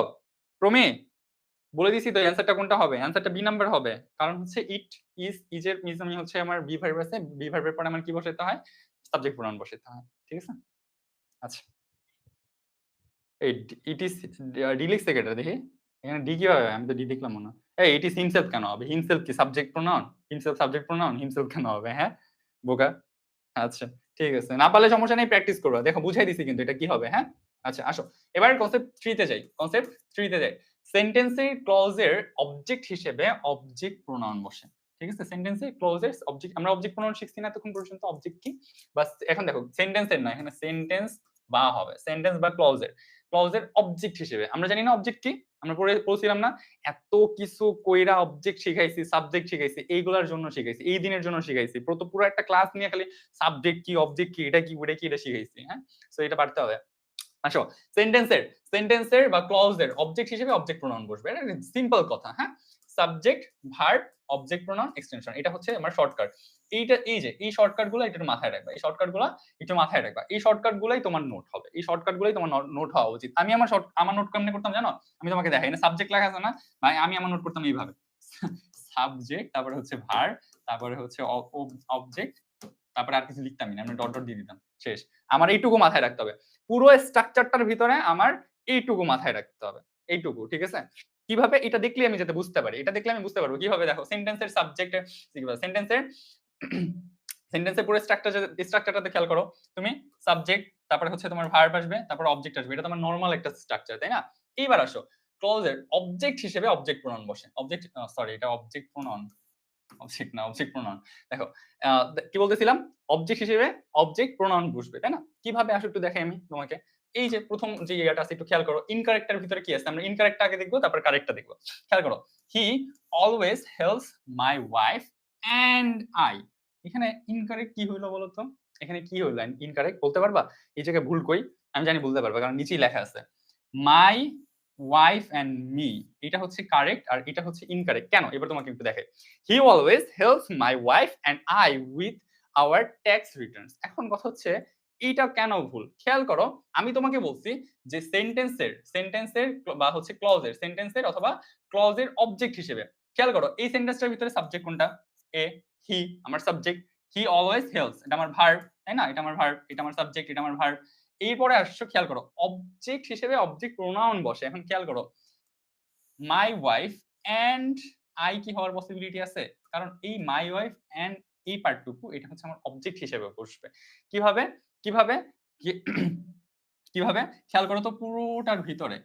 প্রমি? বলে দিছি তো অ্যান্সারটা কোনটা হবে? অ্যান্সারটা বি নাম্বার হবে। কারণ হচ্ছে ইট, ইজ, ইজ এর নিজামী হচ্ছে আমার বি ভার্ব আছে। বি ভার্বের পরে আমার কি বসাইতে হয়? সাবজেক্ট প্রোনাউন বসাইতে হয়। ঠিক আছে? আচ্ছা। এই ইট ইজ ডি লিখছে কে এটা দেখি? এখানে ডি কিভাবে হয়? আমি তো ডি দেখলাম না। এই ইট ইজ হিমসেলফ কেন হবে? হিমসেলফ কি subject pronoun? Himself subject pronoun? Himself কেন হবে? হ্যাঁ? বোকা। আচ্ছা, ঠিক আছে। না পারলে সমস্যা নেই, প্র্যাকটিস করবা। দেখো বুঝাই দিছি কিন্তু এটা কি হবে, হ্যাঁ? আচ্ছা আসো। এবার কনসেপ্ট 3 তে যাই। কনসেপ্ট 3 তে যাই। সেন্টেন্সের ক্লজের অবজেক্ট হিসেবে অবজেক্ট প্রোনাউন বসে। ঠিক আছে? সেন্টেন্সের ক্লজের অবজেক্ট আমরা অবজেক্ট প্রোনাউন শিখছি না এতক্ষণ পর্যন্ত অবজেক্ট কি? বাস এখন দেখো সেন্টেন্সের না, এখানে সেন্টেন্স বা হবে। সেন্টেন্স বা ক্লজের। ক্লজের অবজেক্ট হিসেবে। আমরা জানি না অবজেক্ট কি? আমরা পড়ছিলাম না? এত কিছু কইরা অবজেক্ট শিখাইছি, সাবজেক্ট শিখাইছি, এইগুলার জন্য শিখাইছি। এই দিনের জন্য শিখাইছি। পুরো একটা ক্লাস নিয়ে খালি সাবজেক্ট কি, অবজেক্ট কি, এটা কি, ওটা কি, এটা শিখাইছি। হ্যাঁ? সো এটা পারতে হবে। আসো সেন্টেন্সের বা ক্লজের অবজেক্ট হিসেবে অবজেক্ট প্রোনাউন বসবে। এটা সিম্পল কথা, হ্যাঁ? Subject, verb, object pronoun, extension. এটা হচ্ছে আমার শর্টকাট। এই যে এই শর্টকাট গুলো একটু মাথায় রাখবা। এই শর্টকাট গুলো একটু মাথায় রাখবা। এই শর্টকাট গুলাই তোমার নোট হবে। এই শর্টকাট গুলাই তোমার নোট হওয়া উচিত। আমি আমার নোট কেমনে করতাম জানো? আমি তোমাকে দেখাই। না সাবজেক্ট লেখা আছে না? ভাই আমি আমার নোট করতাম এইভাবে। সাবজেক্ট, তারপরে হচ্ছে ভার্ব, তারপরে হচ্ছে অবজেক্ট, তারপরে আর কিছু লিখতামই না। আমি ডট ডট দিয়ে দিতাম। শেষ। আমার এইটুকু মাথায় রাখতে হবে। পুরো স্ট্রাকচারটার ভিতরে আমার এইটুকু মাথায় রাখতে হবে। এইটুকু, ঠিক আছে? কিভাবে এটা দেখলে আমি যাতে বুঝতে পারি। এটা দেখলে আমি বুঝতে পারবো কিভাবে দেখো সেন্টেন্সের সাবজেক্টের সেন্টেন্সের সেন্টেন্সের পুরো স্ট্রাকচারটাতে খেয়াল করো। তুমি সাবজেক্ট, তারপরে হচ্ছে তোমার ভার্ব আসবে, তারপর অবজেক্ট আসবে। এটা তোমার নরমাল একটা স্ট্রাকচার, তাই না? এইবার আসো ক্লজের অবজেক্ট হিসেবে অবজেক্ট প্রোনাউন বসে। অবজেক্ট সরি এটা অবজেক্ট প্রোনাউন। অবজেক্ট না, অবজেক্ট প্রোনাউন। দেখো কি বলতেছিলাম? অবজেক্ট হিসেবে অবজেক্ট প্রোনাউন বসবে, তাই না? কিভাবে আসো একটু দেখাই আমি তোমাকে। এই যে প্রথম যে ইয়েটা আছে একটু খেয়াল করো। ইনকারেক্ট এর ভিতরে কি আছে? আমরা ইনকারেক্ট আগে দেখব, তারপর কারেক্টটা দেখব। খেয়াল করো। He always helps my wife and I. এখানে ইনকারেক্ট কি হইলো বলো তো? এখানে কি হইলো ইনকারেক্ট বলতে পারবা? এই জায়গায় ভুল কই? আমি জানি বলতে পারবা কারণ নিচেই লেখা আছে। My wife and me. এটা হচ্ছে কারেক্ট আর এটা হচ্ছে ইনকারেক্ট। কেন? এবার তোমাকে একটু দেখাই। He always helps my wife and I with our tax returns. এখন কথা হচ্ছে এইটা কেন ভুল? খেয়াল করো, আমি তোমাকে বলছি যে সেন্টেন্সের বা হচ্ছে সেন্টেন্সের অথবা ক্লজের অবজেক্ট হিসেবে। খেয়াল করো এই সেন্টেন্সটার ভিতরে সাবজেক্ট কোনটা? এ, হি আমার সাবজেক্ট। হি অলওয়েজ হেল্পস এটা আমার ভার্ব, তাই না? এটা আমার ভার্ব, এটা আমার সাবজেক্ট, এটা আমার ভার্ব। এরপরে আসছো খেয়াল করো অবজেক্ট হিসেবে অবজেক্ট প্রোনাউন বসে। এখন খেয়াল করো মাই ওয়াইফ অ্যান্ড আই কি হওয়ার পসিবিলিটি আছে? কারণ এই মাই ওয়াইফ অ্যান্ড এই পার্টটুকু এটা হচ্ছে আমার অবজেক্ট হিসেবে বসবে। কিভাবে? কিভাবে? কি কিভাবে? খেয়াল করো তো পুরোটার ভিতরে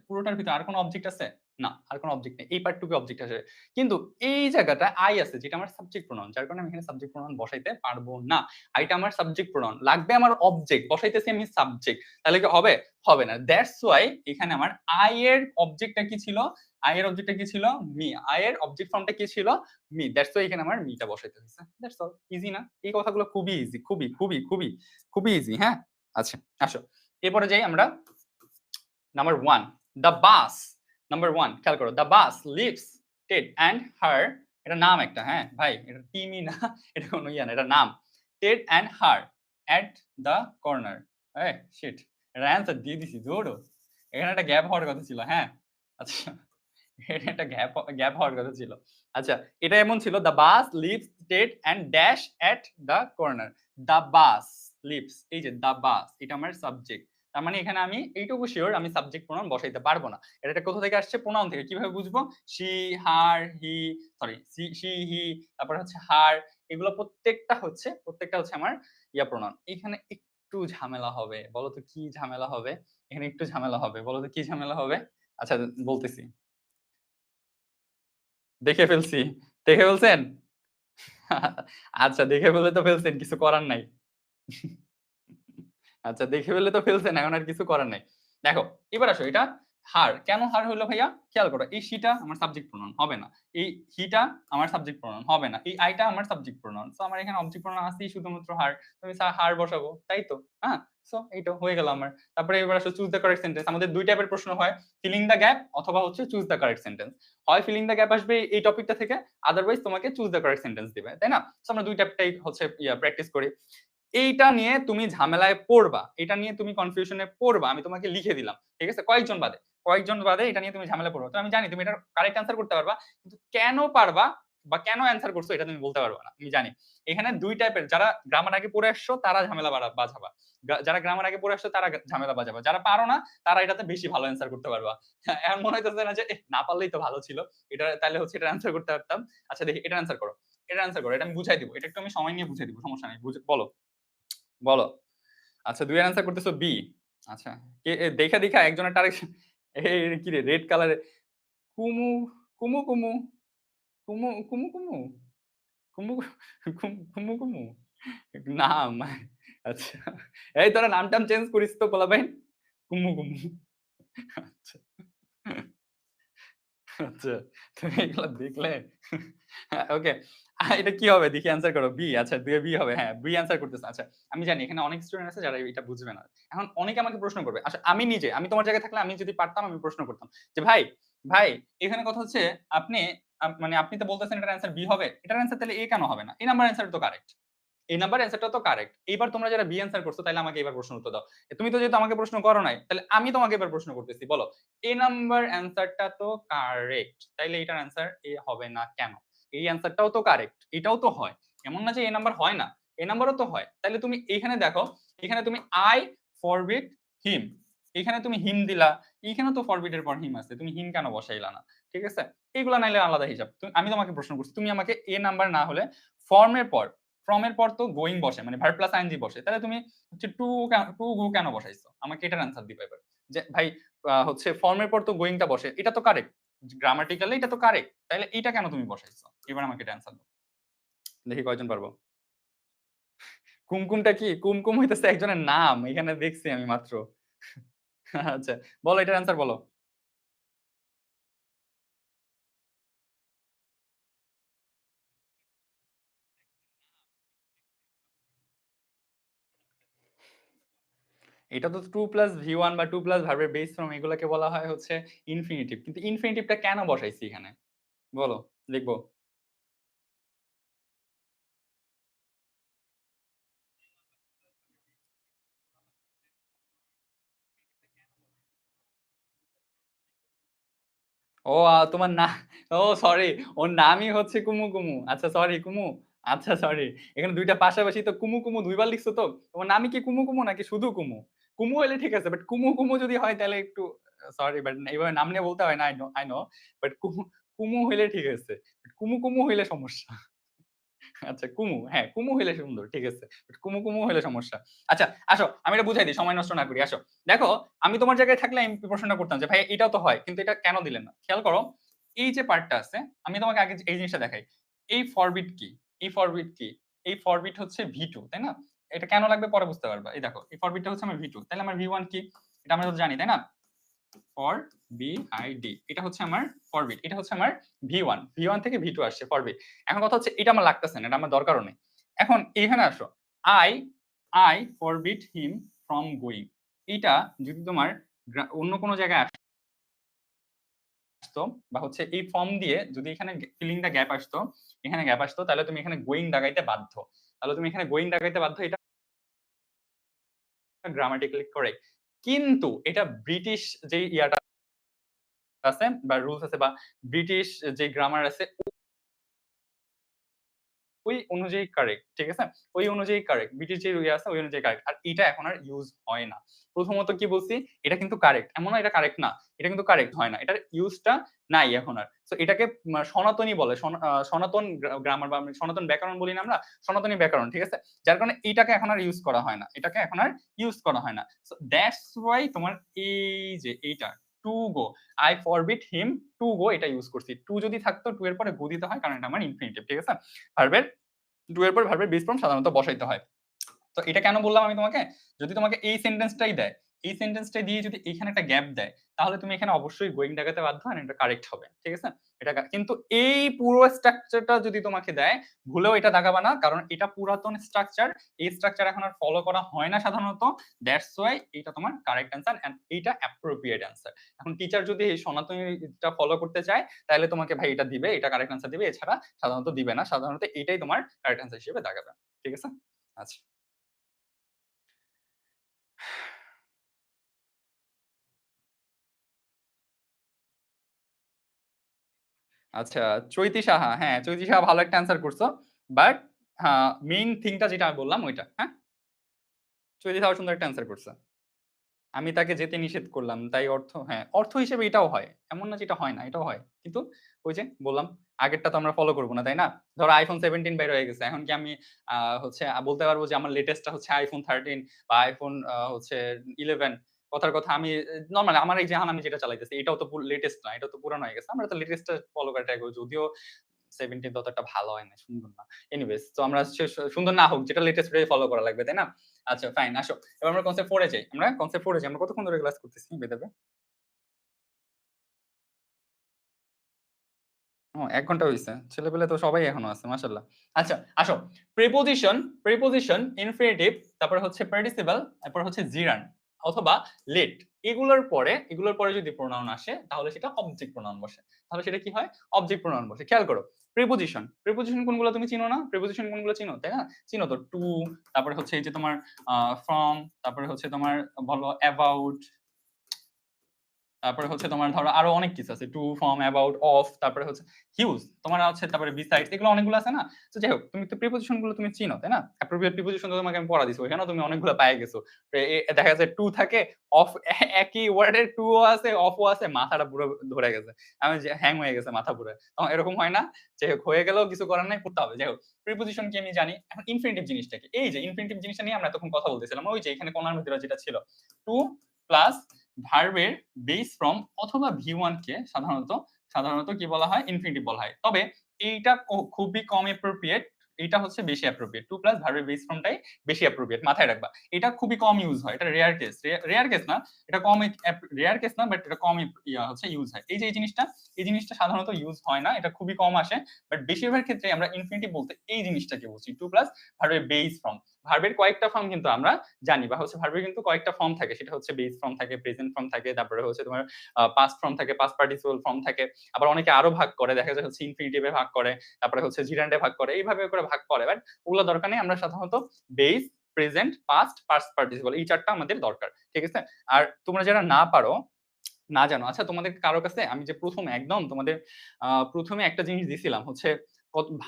আর কোন অবজেক্ট আছে? না, আর কোন অবজেক্ট নেই। এই পার্টটুকু অবজেক্ট আসবে। কিন্তু এই জায়গাটা আই আছে যেটা আমার সাবজেক্ট প্রোনাউন। যার কারণে আমি এখানে সাবজেক্ট প্রোনাউন বসাইতে পারবো না। আইটা আমার সাবজেক্ট প্রোনাউন। লাগবে আমার অবজেক্ট। বসাইতেছি আমি সাবজেক্ট। তাহলে কি হবে? হবে না। দ্যাটস ওয়াই এখানে আমার আই এর অবজেক্টটা কি ছিল? আই এর অবজেক্টটা কি ছিল? মি। আই এর অবজেক্ট ফর্মটা কি ছিল? মি। দ্যাটস ওয়াই এখানে আমার মিটা বসাইতে হইছে। That's all. ইজি না? এই কথাগুলো খুবই ইজি। খুবই ইজি, হ্যাঁ? আচ্ছা, আসো। এরপরে যাই আমরা নাম্বার 1 দ্য বাস। নাম্বার 1 খেয়াল করো the bus leaves Ted and her. এটা নাম একটা, হ্যাঁ ভাই এটা টিমই না, এটা কোনো ইয়া না, এটা নাম। Ted and her at the corner. এই শিট, এটা অ্যান্সার দিয়ে দিছি দৌড়ো। এখানে একটা গ্যাপ হওয়ার কথা ছিল, হ্যাঁ? আচ্ছা এটা একটা গ্যাপ হওয়ার কথা ছিল। আচ্ছা এটা এমন ছিল the bus leaves Ted and dash at the corner. The bus leaves, এই যে দ্য বাস এটা আমার সাবজেক্ট। তার মানে এখানে আমি এইটুকু শিওর আমি সাবজেক্ট প্রোনাউন বসাইতে পারবো না। এটা কোথা থেকে আসছে? প্রোনাউন থেকে। কিভাবে বুঝবো? She, her, he, sorry she, he, তারপর হচ্ছে হার, এগুলো প্রত্যেকটা হচ্ছে আমার ইয়া প্রোনাউন। এখানে একটু ঝামেলা হবে। বলো তো কি ঝামেলা হবে? এখানে একটু ঝামেলা হবে। বলো তো কি ঝামেলা হবে? আচ্ছা বলতেছি। দেখে ফেলছি। দেখে ফেলছেন? আচ্ছা দেখে ফেলে তো ফেলছেন, কিছু করার নাই। আচ্ছা দেখে ফেললে তো ফেলছেন, এখন আর কিছু করার নাই। দেখো, এবার আসো এটা হার কেন হার হলো ভাইয়া? খেয়াল করো, এই শিটা আমার সাবজেক্ট প্রোনাউন হবে না, এই হিটা আমার সাবজেক্ট প্রোনাউন হবে না, এই আইটা আমার সাবজেক্ট প্রোনাউন। সো আমার এখানে অবজেক্ট প্রোনাউন আছেই শুধুমাত্র হার, তুমি হার বসাবো, তাই তো? হ্যাঁ, সো এইটা হয়ে গেল আমার। তারপরে এবার আসলে চুজ দ্য কারেক্ট সেন্টেন্স। আমাদের দুই টাইপের প্রশ্ন হয়, ফিলিং দ্য গ্যাপ অথবা হচ্ছে চুজ দ্য কারেক্ট সেন্টেন্স। হয় ফিলিং দ্য গ্যাপ আসবে এই টপিকটা থেকে, আদারওয়াইজ তোমাকে চুজ দ্য কারেক্ট সেন্টেন্স দিবে, তাই না? সো আমরা দুই টাইপটাই হচ্ছে প্র্যাকটিস করি। এইটা নিয়ে তুমি ঝামেলায় পড়বা, এটা নিয়ে তুমি কনফিউশনে পড়বা, আমি তোমাকে লিখে দিলাম, ঠিক আছে? কয়েকজন বাদে এটা নিয়ে তুমি ঝামেলা পড়বা। তো আমি জানি তুমি এটা কারেক্ট অ্যান্সার করতে পারবা, কিন্তু কেন পারবা বা কেন অ্যান্সার করছো এটা তুমি বলতে পারবা না, আমি জানি। এখানে দুই টাইপের, যারা গ্রামার আগে পড়ে আসছো তারা ঝামেলা বাজাবা, যারা গ্রামার আগে পড়ে আসছো তারা ঝামেলা বাজাবা, যারা পারো না তারা এটাতে বেশি ভালো অ্যান্সার করতে পারবা। এমন মনে হইতেছে না যে না পারলেই তো ভালো ছিল, এটা তাহলে হচ্ছে এটা অ্যান্সার করতে পারতাম। আচ্ছা দেখি, এটা অ্যান্সার করো, এটা অ্যান্সার করো, এটা আমি বুঝাই দিব, এটা একটু আমি সময় নিয়ে বুঝাই দিব, সমস্যা নেই, বলো বলো। আচ্ছা, ২ এর অ্যান্সার করতেছো বি। আচ্ছা, কে দেখা দেখা একজনের টারেক এই কি রে রেড কালারে কুমু কুমু কুমু কুমু কুমু কুমু কুমু কুমু কুমু নাম। আচ্ছা, এই তোরা নাম টাম চেঞ্জ করিস তো পোলাপাইন। কুমু কুমু। আচ্ছা আচ্ছা, তুমি এগুলা দেখলে ওকে। এটা কি হবে দেখি অ্যান্সার করো। বি। আচ্ছা ২ এ বি হবে। হ্যাঁ, বি অ্যান্সার করতেছে। আচ্ছা, আমি জানি এখানে অনেক স্টুডেন্ট আছে যারা এটা বুঝবে না। এখন অনেকে আমাকে প্রশ্ন করবে। আচ্ছা, আমি তোমার জায়গায় থাকলে আমি যদি পারতাম আমি প্রশ্ন করতাম যে ভাই এখানে কথা হচ্ছে আপনি মানে আপনি তো বলতেছেন এটার অ্যান্সার বি হবে। এটার অ্যান্সার তাহলে এ কেন হবে না? এই নাম্বার অ্যান্সার তো কারেক্ট। এই নাম্বার অ্যান্সারটা তো কারেক্ট। এইবার তোমরা যারা বি অ্যান্সার করছো তাহলে আমাকে এবার প্রশ্ন উত্তর দাও। তুমি তো যেহেতু আমাকে প্রশ্ন করো নাই, তাহলে আমি তোমাকে এবার প্রশ্ন করতেছি। বলো, এ নাম্বার অ্যান্সারটা তো কারেক্ট। তাইলে এটার অ্যান্সার এ হবে না কেন? এই অ্যান্সারটাও তো কারেক্ট। এটাও তো হয়। এমন না যে এ নাম্বার হয় না। এ নাম্বারও তো হয়। তাহলে তুমি এইখানে দেখো, এখানে তুমি আই ফরবিড হিম। এখানে তুমি হিম দিলা। এইখানে তো ফরবিড এর পর হিম আছে। তুমি হিম কেন বসাইলা না? ঠিক আছে? এগুলা নাইলে আলাদা হিসাব। আমি তোমাকে প্রশ্ন করছি। তুমি আমাকে এ নাম্বার না হলে ফর্মের পর ফ্রম এর পর তো গোয়িং বসে, মানে ভার্ব প্লাস আইএনজি বসে, তাহলে তুমি হচ্ছে টু গো কেন বসাইছো? আমাকে এটার অ্যান্সার দিবা এবার। যে ভাই হচ্ছে ফর্মের পর তো গোয়িংটা বসে, এটা তো কারেক্ট, গ্রামাটিক্যালি এটা তো কারেক্ট, তাহলে এইটা কেন তুমি বসাইছো? এবার আমাকে এটা অ্যান্সার দাও, দেখি কয়জন পারবো। কুমকুমটা কি? কুমকুম হইতেছে একজনের নাম, এখানে দেখছি আমি মাত্র। আচ্ছা, বলো এটার অ্যান্সার বলো। এটা তো টু প্লাস ভি ওয়ান বা টু প্লাস ভার্বের বেস ফর্ম, এগুলোকে বলা হয় হচ্ছে ইনফিনিটিভ। কিন্তু ইনফিনিটিভটা কেন বসাইছি এখানে বলো, লিখবো। ও তোমার না, ও সরি, ওর নামই হচ্ছে কুমু কুমু। আচ্ছা সরি কুমু। আচ্ছা সরি, এখানে দুইটা পাশাপাশি তো কুমু কুমু দুইবার লিখছো তো। তোমার নামই কি কুমু কুমু নাকি শুধু কুমু? কুমু হলে ঠিক আছে, বাট কুমু কুমু যদি হয় তাহলে একটু সরি, বাট এইভাবে নাম নিয়ে বলতে হয় না, আই নো, বাট কুমু কুমু হইলে ঠিক আছে। কুমু কুমু হইলে সমস্যা। আচ্ছা কুমু, হ্যাঁ কুমু হইলে সুন্দর, ঠিক আছে। বাট কুমু কুমু হইলে সমস্যা। আচ্ছা আসো, আমি এটা বুঝাই দিই, সময় নষ্ট না করি। আসো দেখো, আমি তোমার জায়গায় থাকলে আমি প্রশ্নটা করতাম যে ভাই এটাও তো হয়, কিন্তু এটা কেন দিলেন না? খেয়াল করো, এই যে পার্টটা আছে, আমি তোমাকে আগে এই জিনিসটা দেখাই। এই ফরবিট কি? এই ফরবিট কি? এই ফরবিট হচ্ছে ভি2, তাই না? এটা কেন লাগবে পরে বুঝতে পারবা। এই দেখো, এই ফরবিটটা হচ্ছে আমার ভি2, তাহলে আমার ভি1 কি? এটা আমরা তো জানি, তাই না? ফর বি আই ডি, এটা হচ্ছে আমার ফরবিট, এটা হচ্ছে আমার ভি1, ভি1 থেকে ভি2 আসছে ফরবিট। এখন কথা হচ্ছে এটা আমার লাগতেছে না, এটা আমার দরকারও নেই। এখন এখানে আসো, I I forbid him from going, এটা যদি তোমার অন্য কোনো জায়গায় আসতো বা হচ্ছে এই ফর্ম দিয়ে যদি এখানে ফিলিং দা গ্যাপ আসতো, এখানে গ্যাপ আসতো, তাহলে তুমি এখানে গোয়িং দাগাইতে বাধ্য। তাহলে তুমি এখানে গোয়িং দাগাইতে বাধ্য, এটা গ্রামাটিক্যালি কারেক্ট। কিন্তু এটা ব্রিটিশ যে ইয়াটা আছে বা রুলস আছে বা ব্রিটিশ যে গ্রামার আছে ওই অনুযায়ী কারেক্ট, ঠিক আছে? ওই অনুযায়ী কারেক্ট, ব্রিটিশ যে ইয়ে আছে ওই অনুযায়ী কারেক্ট। আর এটা এখন আর ইউজ হয় না। প্রথমত কি বলছি, এটা কিন্তু কারেক্ট, এমন না এটা কারেক্ট না, এটা কিন্তু কারেক্ট হয় না, এটার ইউজটা নাই এখন আর। সো এটাকে সনাতনী বলে, সনাতন গ্রামার বা সনাতন ব্যাকরণ বলি না আমরা, সনাতনী ব্যাকরণ, ঠিক আছে? যার কারণে এটাকে এখন আর ইউজ করা হয় না, এটাকে এখন আর ইউজ করা হয় না। সো দ্যাটস ওয়াই তোমার এই যে এইটা to go, I forbid him to go, এটা ইউজ করছি। টু যদি থাকতো টু এর পরে গো দিতে হয়, কারণ এটা আমার ইনফিনিটিভ, ঠিক আছে? ভার্বের টু এর পর ভার্বের বেস ফর্ম সাধারণত বসাইতে হয়। তো এটা কেন বললাম আমি তোমাকে, যদি তোমাকে এই সেন্টেন্সটাই দেয়, এই সেন্টেন্সটা দিয়ে যদি এখানে একটা গ্যাপ দেয় তাহলে তুমি এখানে অবশ্যই গোয়িং দাগাতে বাধ্য আর এটা কারেক্ট হবে, ঠিক আছে? এটা কিন্তু এই পুরো স্ট্রাকচারটা যদি তোমাকে দেয় ভুলেও এটা দাগাবা না, কারণ এটা পুরাতন স্ট্রাকচার, এই স্ট্রাকচার এখন আর ফলো করা হয় না সাধারণত। দ্যাটস ওয়াই এটা তোমার কারেক্ট অ্যান্সার এন্ড এইটা অ্যাপ্রোপ্রিয়েট অ্যান্সার। এখন টিচার যদি এই সনাতনীটা ফলো করতে চায় তাহলে তোমাকে ভাই এটা দিবে, এটা কারেক্ট অ্যান্সার দিবে, এছাড়া সাধারণত দিবে না। সাধারণত এটাই তোমার কারেক্ট অ্যান্সার হিসেবে দাগাবে, ঠিক আছে? আচ্ছা আচ্ছা, চৈতি সাহা, হ্যাঁ চৈতি সাহা ভালো একটা অ্যান্সার করছো, বাট মেইন থিংটা যেটা আমি বললাম ওইটা, হ্যাঁ চৈতি সাহা সুন্দর একটা অ্যান্সার করছে। আমি তাকে যেতে নিষেধ করলাম তাই অর্থ, হ্যাঁ অর্থ হিসেবে এটাও হয়, এমন না যেটা হয় না, এটাও হয়, কিন্তু ওই যে বললাম আগেরটা তো আমরা ফলো করবো না, তাই না? ধরো আইফোন 17 বের হয়ে গেছে, এখন কি আমি হচ্ছে বলতে পারবো যে আমার লেটেস্টটা হচ্ছে আইফোন 13 বা আইফোন হচ্ছে 11? কথার কথা আমি নরমাল আমার এই যে আমি যেটা চালাইতেছি এটাও তো লেটেস্ট না, এটা তো পুরানো হয়ে গেছে, আমরা তো লেটেস্টটা ফলো করা ট্রাই করি, যদিও 17 তো অতটা ভালো হয় না, সুন্দর না। এনিওয়েজ তো আমরা সুন্দর না হোক, যেটা লেটেস্ট ওটাই ফলো করা লাগবে, তাই না? আচ্ছা ফাইন, আসো এবার আমরা কনসেপ্ট 4 এ যাই। আমরা কনসেপ্ট 4 এ যাই। আমরা কতক্ষণ ধরে ক্লাস করতেছি বেদবে? ও ১ ঘন্টা হইছে। ছেলেপেলে তো সবাই এখনো আছে মাশাআল্লাহ। আচ্ছা আসো, প্রিপোজিশন, প্রিপোজিশন, ইনফিনিটিভ, তারপরে হচ্ছে পার্টিসিপল, তারপর হচ্ছে জিরান অথবা লেট। এগুলোর পরে যদি প্রোনাউন আসে তাহলে সেটা অবজেক্ট প্রোনাউন বসে। তাহলে সেটা কি হয়? অবজেক্ট প্রোনাউন বসে। খেয়াল করো। প্রিপোজিশন, প্রিপোজিশন কোনগুলো তুমি চিনো না? প্রিপোজিশন কোনগুলো চিনো, তাই না? চিনো তো টু, তারপরে হচ্ছে এই যে তোমার ফ্রম, তারপরে হচ্ছে তোমার বলো অ্যাবাউট, তারপরে হচ্ছে তোমার ধরো আরো অনেক কিছু আছে, টু, ফ্রম, অ্যাবাউট, অফ, তারপরে হচ্ছে হিউজ, তোমার আছে, তারপরে বিসাইডস, এগুলো অনেকগুলো আছে না? তো যাই হোক, তুমি তো প্রিপোজিশন গুলো তুমি চিনো, তাই না? অ্যাপ্রোপ্রিয়েট প্রিপোজিশন তো তোমাকে আমি পড়া দিছি, ওখানেও তুমি অনেকগুলো পেয়ে গেছো। তো দেখা যাচ্ছে টু থাকে, অফ, একই ওয়ার্ডের টু ও আছে, অফ ও আছে, মাথাটা পুরো ধরে গেছে, আমি যে হ্যাং হয়ে গেছে মাথা পুরো। তখন এরকম হয় না? যাই হোক, হয়ে গেলেও কিছু করার নাই, পড়তে হবে। যাই হোক, প্রিপোজিশন কি আমি জানি। এখন ইনফিনিটিভ জিনিসটা কি? এই যে ইনফিনিটিভ জিনিসটা নিয়ে আমরা তখন কথা বলতেছিলাম, ওই যে এখানে কোণার ভিতরে যেটা ছিল, টু প্লাস ভার্বের বেস ফ্রম অথবা ভি1 কে সাধারণত কি বলা হয়? ইনফিনিটিভ বলা হয়। তবে এইটা খুবই কম অ্যাপ্রোপ্রিয়েট, এটা হচ্ছে বেশি অ্যাপ্রোপ্রিয়েট। টু প্লাস ভার্বের বেস ফ্রমটাই বেশি অ্যাপ্রোপ্রিয়েট, মাথায় রাখবা। এটা খুবই কম ইউজ হয়, এটা রেয়ার কেস, রেয়ার কেস না, এটা কম রেয়ার কেস না, বাট এটা কম হচ্ছে ইউজ হয়। এই যে এই জিনিসটা সাধারণত ইউজ হয় না, এটা খুবই কম আসে, বাট বেশিরভাগ ক্ষেত্রে আমরা ইনফিনিটিভ বলতে এই জিনিসটাকে বলছি, টু প্লাস ভার্বের বেস ফ্রম। ভার্বের কয়েকটা ফর্ম কিন্তু আমরা জানি, বা হচ্ছে ভার্বের কিন্তু কয়েকটা ফর্ম থাকে, সেটা হচ্ছে বেস ফর্ম থাকে, প্রেজেন্ট ফর্ম থাকে, তারপরে হচ্ছে তোমার পাস্ট ফর্ম থাকে, পাস্ট পার্টিসিপল ফর্ম থাকে, আবার অনেকে আরো ভাগ করে, দেখা যায় হচ্ছে ইনফিনিটিভে ভাগ করে, তারপরে হচ্ছে জিরান্ডে ভাগ করে, এইভাবে করে ভাগ করে, বাট ওগুলো দরকার নেই। আমরা সাধারণত base, present, past, past participle এই চারটা আমাদের দরকার, ঠিক আছে? আর তোমরা যারা না পারো, না জানো, আচ্ছা তোমাদের কারো কাছে আমি যে প্রথমে একদম তোমাদের প্রথমে একটা জিনিস দিছিলাম হচ্ছে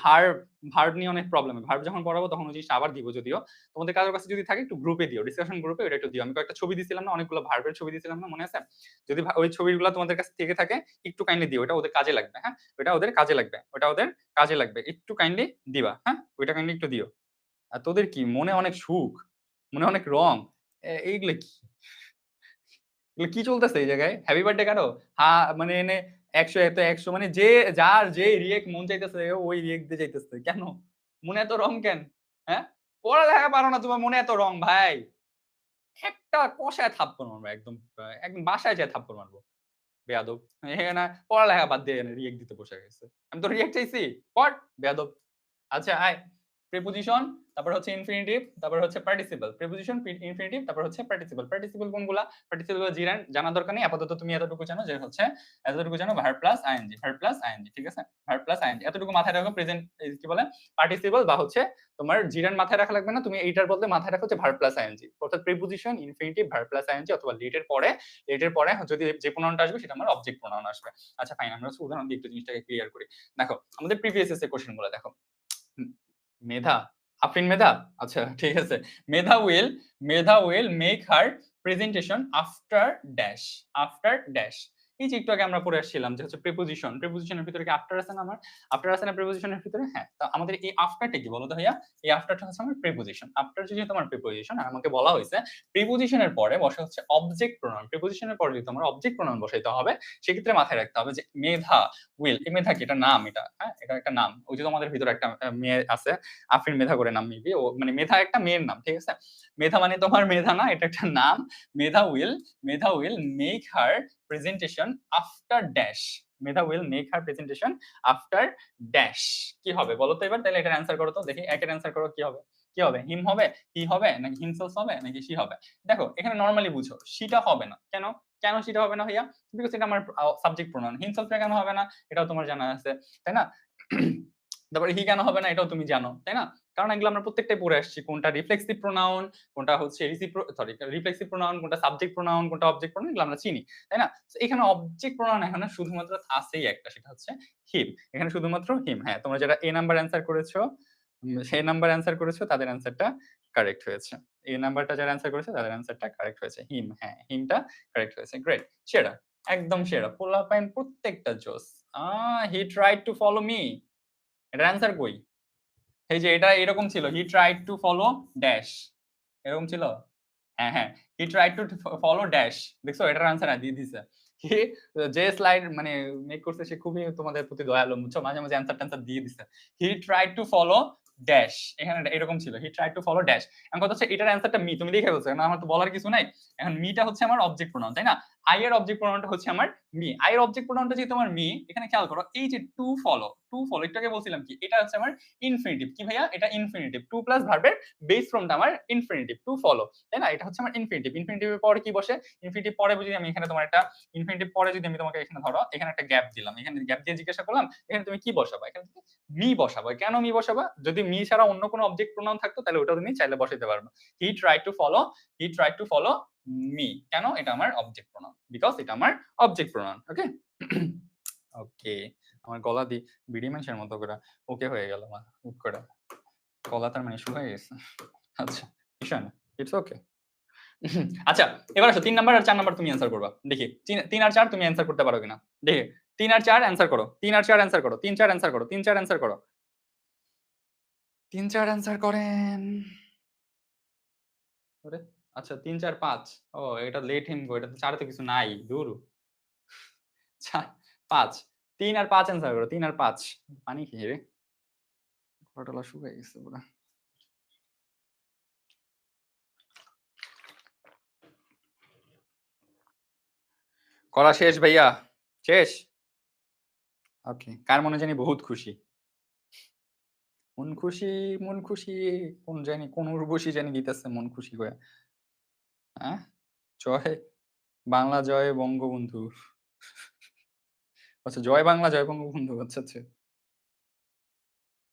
ভার্ব, ভার্ব নিয়ে অনেক প্রবলেম, ভার্ব যখন পড়াবো তখন ওই জিনিসটা আবার দিব, যদিও তোমাদের কারোর কাছে যদি থাকে একটু গ্রুপে দিও, ডিসকাশন গ্রুপে ওটা একটু দিও। আমি কয়েকটা ছবি দিছিলাম না, অনেকগুলো ভার্বের ছবি দিছিলাম না, মনে আছে? যদি ওই ছবিগুলো তোমাদের কাছে থেকে থাকে একটু কাইন্ডলি দিও, ওটা ওদের কাজে লাগবে, হ্যাঁ ওটা ওদের কাজে লাগবে, ওটা ওদের কাজে লাগবে, একটু কাইন্ডলি দিবা, হ্যাঁ ওইটা কাইন্ডলি একটু দিও। আর তোদের কি মনে অনেক সুখ, মনে অনেক রং, এইগুলো কি, এগুলো কি চলতেছে এই জায়গায়? হ্যাপি বার্থডে কারো? মানে এনে ১০০ এত ১০০ মানে যে যার যে রিয়েক্ট মন চাইতেছে ওই রিয়েক্ট দিয়ে যাইতেছে। কেন? মনে এত রং কেন? হ্যাঁ? পড়ালেখা পারো না তোমার মনে এত রং ভাই। একটা কষায় থাপ্পড় মারবো একদম, একদম বাসায় যেয়ে থাপ্পড় মারবো। বেয়াদব। এখানে পড়ালেখা বাদ দিয়ে এখানে রিয়েক্ট দিতে বসে গেছে। আমি তো রিয়েক্ট চাইছি। পড় বেয়াদব। আচ্ছা আয়। প্রিপোজিশন, তারপর হচ্ছে ইনফিনিটিভ, তারপর হচ্ছে পার্টিসিপল। প্রিপোজিশন, ইনফিনিটিভ, তারপর হচ্ছে পার্টিসিপল। পার্টিসিপল কোনগুলা? পার্টিসিপল জিরান জানার দরকার নেই। আপাতত তুমি এতটুকু জানো যে হচ্ছে এতটুকু জানো verb plus ING, verb plus ING, ঠিক আছে? ভার্ব প্লাস আইএনজি এতটুকু মাথায় রাখো। প্রেজেন্ট কি বলে? পার্টিসিপল বা হচ্ছে তোমার জিরান মাথায় রাখা লাগবে না। তুমি এইটার বদলে মাথায় রাখো যে ভার্ব প্লাস আইএনজি। অর্থাৎ preposition, infinitive, verb plus ING অথবা লেটের পরে যদি যে প্রোনাউনটা আসবে সেটা আমার অবজেক্ট প্রোনাউন আসবে। আচ্ছা ফাইন, আমরা হচ্ছে উদাহরণ দিয়ে একটু জিনিসটাকে ক্লিয়ার করি। দেখো আমাদের প্রিভিয়াস এর কোশ্চেন গুলো দেখো। মেধা, আফরিন মেধা, আচ্ছা ঠিক আছে। Medha will, make her presentation after dash, after dash. এই যে একটু আগে আমরা পড়ে আসছিলাম যে হচ্ছে প্রিপোজিশন, প্রিপোজিশনের ভিতরে কি আফটার আছে না? আমার আফটার আছে না প্রিপোজিশনের ভিতরে? হ্যাঁ, তো আমাদের এই আফটারটা কি বলো তো ভাইয়া? এই আফটারটা হচ্ছে আমার প্রিপোজিশন। আফটার যদি তোমার প্রিপোজিশন, আর আমাকে বলা হয়েছে প্রিপোজিশনের পরে বসে হচ্ছে অবজেক্ট প্রোনাউন। প্রিপোজিশনের পরে যদি তোমার অবজেক্ট প্রোনাউন বসাইতে হবে, সেক্ষেত্রে মাথায় রাখতে হবে যে মেধা উইল, এই মেধা কি এটা নাম, এটা হ্যাঁ এটা একটা নাম। ওই যে তোমাদের ভিতরে একটা মেয়ে আছে আফরিন মেধা করে নাম, মেবি ও মানে মেধা একটা মেয়ের নাম, ঠিক আছে? মেধা মানে তোমার মেধা না, এটা একটা নাম। Medha will make her presentation after dash. Medha will make her presentation after dash. কি হবে বলো তো এবার, তাহলে এটার অ্যান্সার করো তো দেখি, একের অ্যান্সার করো কি হবে। কি হবে? হিম হবে, হি হবে, নাকি হিমসেলস হবে, নাকি শি হবে? দেখো এখানে নরমালি বুঝো শিটা হবে না। কেন কেন শিটা হবে না ভাইয়া? বিকজ এটা আমার সাবজেক্ট প্রোনাউন। হিমসেলফটা কেন হবে না এটাও তোমার জানা আছে, তাই না? তারপরে হি কেন হবে না এটাও তুমি জানো, তাই না? কারণ এগুলো আমরা প্রত্যেকটাই পড়ে আসছি, কোনটা রিফ্লেক্সিভ প্রোনাউন, কোনটা হচ্ছে রিফ্লেক্সিভ প্রোনাউন, কোনটা সাবজেক্ট প্রোনাউন, কোনটা অবজেক্ট প্রোনাউন, এগুলো আমরা চিনি, তাই না? এখানে অবজেক্ট প্রোনাউন এখানে শুধুমাত্র আছেই একটা, সেটা হচ্ছে হিম। এখানে শুধুমাত্র হিম। হ্যাঁ, তোমরা যারা এ নাম্বার অ্যান্সার করেছো, সেই নাম্বার অ্যান্সার করেছো, তাদের অ্যান্সারটা কারেক্ট হয়েছে। এই নাম্বারটা যারা অ্যান্সার করেছে তাদের অ্যান্সারটা কারেক্ট হয়েছে। হিম, হ্যাঁ হিমটা কারেক্ট হয়েছে। গ্রেট, সেরা, একদম সেরা। পোলাপাইন প্রত্যেকটা জোস। He tried to follow me, এটার অ্যান্সার কই? এই যে এটা এরকম ছিল, he tried to follow dash, এরকম ছিল। হ্যাঁ হ্যাঁ, he tried to follow dash. দেখছো এটার অ্যান্সার দিয়ে দিছে। হি, যে স্লাইড মানে মেক করছে সে খুবই তোমাদের প্রতি দয়ালু, বুঝছো, মাঝে মাঝে অ্যান্সার ট্যান্সার দিয়ে দিছে। He tried to follow dash, এখানে এরকম ছিল, he tried to follow dash. এখন কথা হচ্ছে এটার অ্যান্সারটা মি, তুমি দেখে বলছো, আমার তো বলার কিছু নাই। এখন মিটা হচ্ছে আমার অবজেক্ট প্রোনাউন, তাই না? আই এর অবজেক্ট প্রোনাউনটা হচ্ছে আমার মি। আই এর অবজেক্ট প্রোনাউনটা যেহেতু আমার মি, এখানে খেয়াল করো এই যে টু ফলো, এটাকে বলছিলাম কি, এটা হচ্ছে আমার ইনফিনিটিভ। কি ভাইয়া? এটা ইনফিনিটিভ। টু প্লাস ভার্বের বেস ফর্মটা আমার ইনফিনিটিভ, টু ফলো, তাই না? এটা হচ্ছে আমার ইনফিনিটিভ। ইনফিনিটিভের পরে কি বসে? ইনফিনিটিভ পরে যদি আমি এখানে তোমার একটা ইনফিনিটিভ পরে যদি আমি তোমাকে এখানে ধরো এখানে একটা গ্যাপ দিলাম, এখানে গ্যাপ দিয়ে জিজ্ঞাসা করলাম এখানে তুমি কি বসাবা, এখানে তুমি মি বসাবা। কেন মি বসাবা? যদি মি ছাড়া অন্য কোনো অবজেক্ট প্রোনাউন থাকতো তাহলে ওটা তুমি চাইলে বসাইতে পারবে। He tried to follow me. কেন? এটা আমার অবজেক্ট প্রোনাউন, বিকজ এটা আমার অবজেক্ট প্রোনাউন। ওকে ওকে, আমার গলা দি বিড়ি মানুষের মতো করে ওকে হয়ে গেল আমার হুট করে, গলা তার মানে শুকায় গেছে। আচ্ছা, বিষয় না, ইটস ওকে। আচ্ছা, এবার আসো 3 নাম্বার আর 4 নাম্বার তুমি অ্যান্সার করবা, দেখি 3 আর 4 তুমি অ্যান্সার করতে পারো কিনা, দেখি 3 আর 4 অ্যান্সার করো, 3 আর 4 অ্যান্সার করো, 3 4 অ্যান্সার করো, 3 4 অ্যান্সার করো, 3 4 অ্যান্সার করেন। ওরে আচ্ছা, 3 4 5, ও এটা লেট হিম গো, এটা তো 4 তে কিছু নাই, দূর। 5, 3 আর 5 অ্যান্সার করো, 3 আর 5। পানি খেয়ে রে, গলাটলা শুকায় গেছে পুরা। করা শেষ ভাইয়া, শেষ। ওকে, কার মনে জানি বহুত খুশি, মন খুশি, মন খুশি, কোন জানি কোন উর্বশী জানি গীতাছে মন খুশি করে। হ্যাঁ, জয় বাংলা, জয় বঙ্গবন্ধু। আচ্ছা, জয় বাংলা, জয় বঙ্গবন্ধু। আচ্ছা আচ্ছা,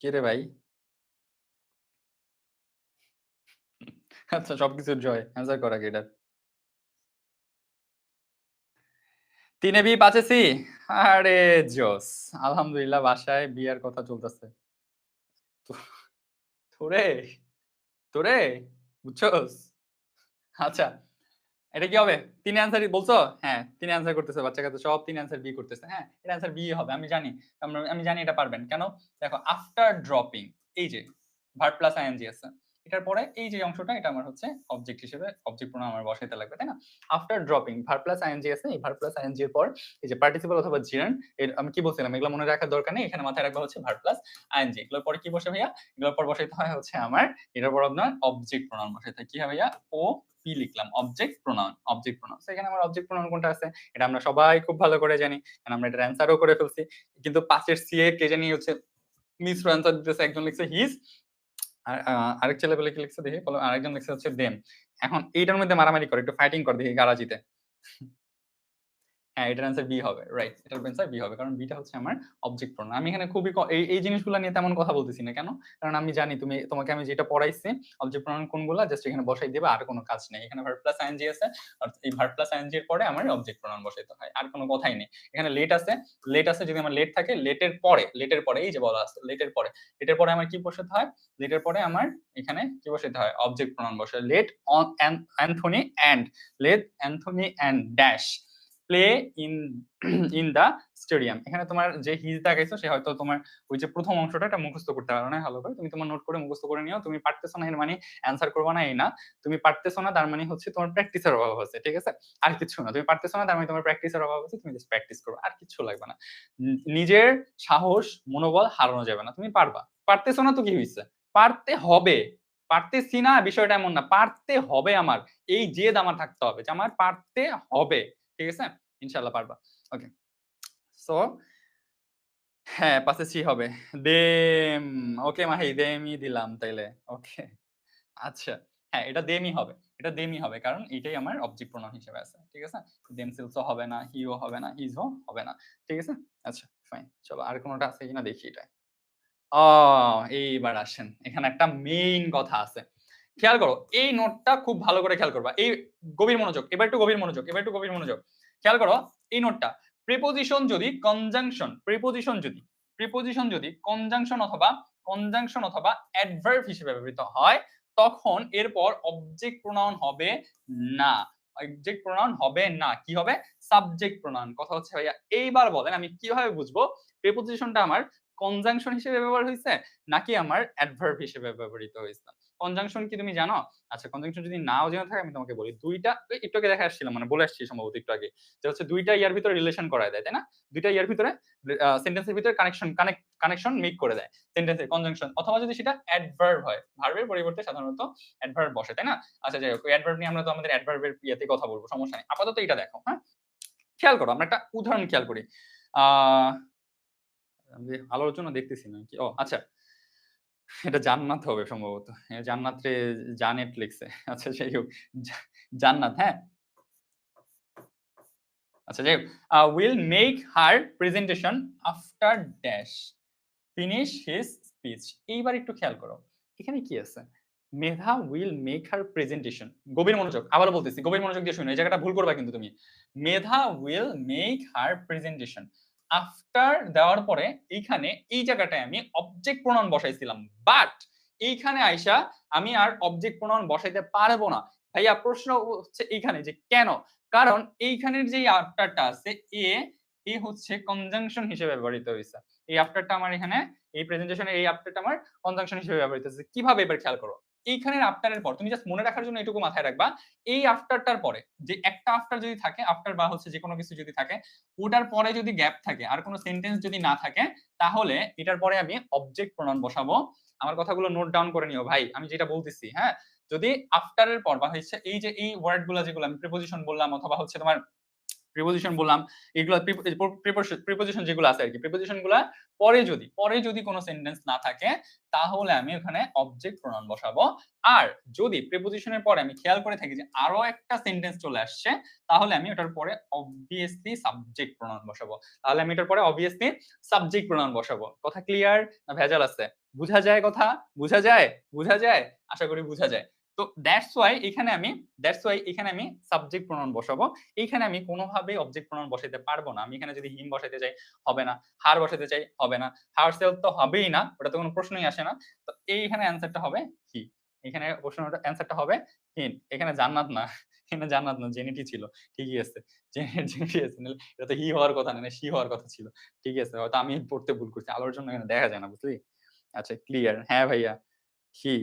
কে রে ভাই? আচ্ছা, সবকিছুর জয়, অ্যান্সার করা কি এটা? 3 বি 5 সি। আরে জোস, আলহামদুলিল্লাহ, বাসায় বিয়ার কথা চলতেছে। তোরে তোরে বুঝছস? আচ্ছা, এটা কি হবে? 3 অ্যান্সারই বলছো? হ্যাঁ, 3 অ্যান্সার করতেছে বাচ্চা কাচ্চা সব, 3 অ্যান্সার বি করতেছে। হ্যাঁ, এটা অ্যান্সার বি হবে, আমি জানি। আমি জানি এটা পারবেন। কেন? দেখো আফটার ড্রপিং, এই যে ভার্ব প্লাস আইএনজি আছে, এটার পরে এই যে অংশটা এটা আমার হচ্ছে অবজেক্ট হিসেবে, অবজেক্ট প্রোনাউন আমার বসাইতে লাগবে, তাই না? After dropping verb plus ING আছে, এই ভার্ব প্লাস আইএনজি এর পর এই যে পার্টিসিপল অথবা জিরান, এর আমি কি বলছিলাম এগুলো মনে রাখার দরকার নেই, এখানে মাথায় রাখবা হচ্ছে ভার্ব প্লাস আইএনজি। এগুলোর পরে কি বসে ভাইয়া? এগুলোর পর বসাইতে হয় হচ্ছে আমার, এটার পর আপনার অবজেক্ট প্রোনাউন বসাইতে হয়। কি হয় ভাইয়া? ও পি লিখলাম, অবজেক্ট প্রোনাউন, অবজেক্ট প্রোনাউন। এখানে আমার অবজেক্ট প্রোনাউন কোনটা আছে এটা আমরা সবাই খুব ভালো করে জানি, কারণ আমরা এটার অ্যান্সারও করে ফেলছি। কিন্তু 5 এর সি এর কে জানি হচ্ছে মিশ্র অ্যান্সার দিতেছে, একজন লিখছে হিজ, আর আরেক ছেলে বলে কি লিখছে দেখি, আরেকজন লিখছে হচ্ছে দেম। এখন এইটার মধ্যে মারামারি করে, একটু ফাইটিং করে দেখি কারা জিতে। হ্যাঁ, এটার অ্যান্সার বি হবে, রাইট, এটার অ্যান্সার বি হবে, কারণ বিটা হচ্ছে আমার অবজেক্ট প্রোনাউন। আমি এখানে খুবই এই জিনিসগুলো নিয়ে তেমন কথা বলতেছি না, কেন? কারণ আমি জানি তোমাকে আমি যেটা পড়াইছি অবজেক্ট প্রোনাউন কোনগুলো, জাস্ট এখানে বসাই দিবা, আর কোনো কাজ নেই। এখানে ভার্ব প্লাস আইএনজি আছে, আর এই ভার্ব প্লাস আইএনজি এর পরে আমার অবজেক্ট প্রোনাউন বসাইতে হয়, আর কোনো কথাই নেই। এখানে লেট আছে, যদি আমার লেট থাকে, লেটের পরে এই যে বলা আছে লেটের পরে আমার কি বসাতে হয়? লেটের পরে আমার এখানে কি বসাতে হয়? অবজেক্ট প্রোনাউন বসাই। Let on Anthony and, let Anthony and dash play in in the stadium. এখানে তোমার যে হিজ দেখাইছো সে হয়তো তোমার ওই যে প্রথম অংশটা এটা মুখস্থ করতে পারো না ভালো করে, তুমি তোমার নোট করে মুখস্থ করে নিও। তুমি পারতেছো না এর মানে অ্যান্সার করবে না এই না, তুমি পারতেছো না তার মানে হচ্ছে তোমার প্র্যাকটিসের অভাব হচ্ছে, ঠিক আছে? আর কিছু না, তুমি পারতেছো না তার মানে তোমার প্র্যাকটিসের অভাব হচ্ছে, তুমি জাস্ট প্র্যাকটিস করো, আর কিছু লাগবে না। নিজের সাহস মনোবল হারানো যাবে না, তুমি পারবা। পারতেছো না তো কি হইছে? পারতে হবে, পারতেছি না বিষয়টা এমন না, পারতে হবে আমার। এই জেদ আমার থাকতে হবে যে আমার পারতে হবে। ঠিক আছে? ইনশাআল্লাহ পারবা। ওকে। সো হ্যাঁ, পাশে সি হবে। দেম ওকে মাহি দেমই দিলাম তাইলে। ওকে। আচ্ছা। হ্যাঁ, এটা দেমই হবে। এটা দেমই হবে। কারণ এটাই আমার অবজেক্ট প্রোনাউন হিসেবে আছে। ঠিক আছে? themselves ও হবে না, he ও হবে না, his ও হবে না। ঠিক আছে? আচ্ছা, ফাইন। চলো আর কোনটা আছে কিনা দেখি এটা। ও এইবার আসেন। এখানে একটা মেইন কথা আছে। খেয়াল করো, এই নোটটা খুব ভালো করে খেয়াল করবা। এই গভীর মনোযোগ। এবার একটু গভীর মনোযোগ। এবার একটু গভীর মনোযোগ। খেয়াল করো এই নোটটা। প্রিপোজিশন যদি কনজাংশন অথবা অ্যাডভার্ব হিসেবে ব্যবহৃত হয়, তখন এরপর অবজেক্ট প্রোনাউন হবে না। অবজেক্ট প্রোনাউন হবে না। কি হবে? Subject pronoun. কথা হচ্ছে ভাইয়া এইবার বলেন আমি কিভাবে বুঝবো প্রিপোজিশনটা আমার কনজাংশন হিসেবে ব্যবহার হইছে নাকি আমার অ্যাডভার্ব হিসেবে ব্যবহৃত হইছে? কনজাংশন কি তুমি জানো? আচ্ছা কনজাংশন যদি নাও জেনে থাকো আমি তোমাকে বলি। ২ টা একটু আগে দেখে আসছিলাম মানে বলে আসছি সম্ভবত একটু আগে। যে হচ্ছে ২ টা ইয়ার ভিতরে রিলেশন করায় দেয়, তাই না? ২ টা ইয়ার ভিতরে সেন্টেন্সের ভিতরে কানেকশন মেক করে দেয়। সেন্টেন্সের কনজাংশন অথবা যদি সেটা অ্যাডভার্ব হয়। ভার্বের পরিবর্তে সাধারণত অ্যাডভার্ব বসে, তাই না? আচ্ছা যাই হোক অ্যাডভার্ব নিয়ে আমরা তো আমাদের অ্যাডভার্বের ইয়েতে কথা বলব। সমস্যা নেই। আপাতত এটা দেখো, হ্যাঁ? খেয়াল করো আমরা একটা উদাহরণ খেয়াল করি। আ আমি আলোর জন্য দেখতেছি না কি। ও আচ্ছা। এটা জান্নাত হবে সম্ভবত। জান্নাত রে জানেট লিখছে। আচ্ছা যাই হোক। জা জান্নাত, হ্যাঁ? আচ্ছা যাই হোক। will make her presentation after dash finish his speech এইবার একটু খেয়াল করো। এখানে কি আছে? মেধা will make her presentation গভীর মনোযোগ। আবারও বলতেছি গভীর মনোযোগ দিয়ে শুনো। এই জায়গাটা ভুল করবা কিন্তু তুমি। মেধা will make her presentation after দেওয়ার পরে এইখানে এই জায়গাটায় আমি অবজেক্ট প্রোনাউন বসাইছিলাম। বাট এইখানে আইসা আমি আর অবজেক্ট প্রোনাউন বসাইতে পারবো না। ভাইয়া প্রশ্ন হচ্ছে এইখানে যে কেন? কারণ এইখানের যে আফটারটা আছে এ হচ্ছে কনজাংশন হিসেবে ব্যবহৃত হইছে। এই আফটারটা আমার এখানে এই প্রেজেন্টেশনের এই আফটারটা আমার কনজাংশন হিসেবে ব্যবহৃত হচ্ছে। কিভাবে এবার খেয়াল করো। এইখানের আফটারের পর তুমি জাস্ট মনে রাখার জন্য এটুকু মাথায় রাখবা। এই আফটারটার পরে যে একটা আফটার যদি থাকে, আফটার বা হচ্ছে যেকোনো কিছু যদি থাকে, ওটার পরে যদি গ্যাপ থাকে আর কোন সেন্টেন্স যদি না থাকে, তাহলে এটার পরে আমি অবজেক্ট প্রোনাউন বসাবো। আমার কথাগুলো নোট ডাউন করে নিও ভাই। আমি যেটা বলতেছি, হ্যাঁ? যদি আফটার এর পর বা হচ্ছে এই যে এই ওয়ার্ড গুলা যেগুলো আমি প্রিপোজিশন বললাম অথবা হচ্ছে তোমার প্রিপোজিশন বললাম এগুলা প্রিপোজিশন যেগুলো আছে আরকি প্রিপোজিশন গুলা পরে যদি কোনো সেন্টেন্স না থাকে তাহলে আমি ওখানে অবজেক্ট প্রোনাউন বসাবো। আর যদি প্রিপোজিশনের পরে আমি খেয়াল করে থাকি যে আরো একটা সেন্টেন্স চলে আসছে তাহলে আমি ওটার পরে অবভিয়াসলি সাবজেক্ট প্রোনাউন বসাবো। তাহলে আমি এটার পরে অবভিয়াসলি সাবজেক্ট প্রোনাউন বসাবো। কথা ক্লিয়ার না ভেজাল আছে? বুঝা যায় কথা? বুঝা যায়? বুঝা যায়? আশা করি বুঝা যায়। তো দ্যাটস ওয়াই এখানে আমি সাবজেক্ট প্রোনাউন বসাবো। এইখানে আমি কোনোভাবেই অবজেক্ট প্রোনাউন বসাইতে পারবো না। আমি এখানে যদি হিম বসাইতে চাই হবে না। হার বসাইতে চাই হবে না। হারসেলফ তো হবেই না। ওটা তো কোনো প্রশ্নই আসে না। তো এইখানে অ্যানসারটা হবে হি। এখানে প্রশ্নটা অ্যানসারটা হবে হিন। এখানে জান্নাত না। এখানে জান্নাত না জেনিটি ছিল। ঠিকই আছে। জেনিটি আছে। নাহলে এটা তো হি হওয়ার কথা না, সি হওয়ার কথা ছিল। ঠিকই আছে। হয়তো আমি পড়তে ভুল করছি। আলোর জন্য এখানে দেখা যায় না, বুঝলি? আচ্ছা ক্লিয়ার। হ্যাঁ ভাইয়া। হি।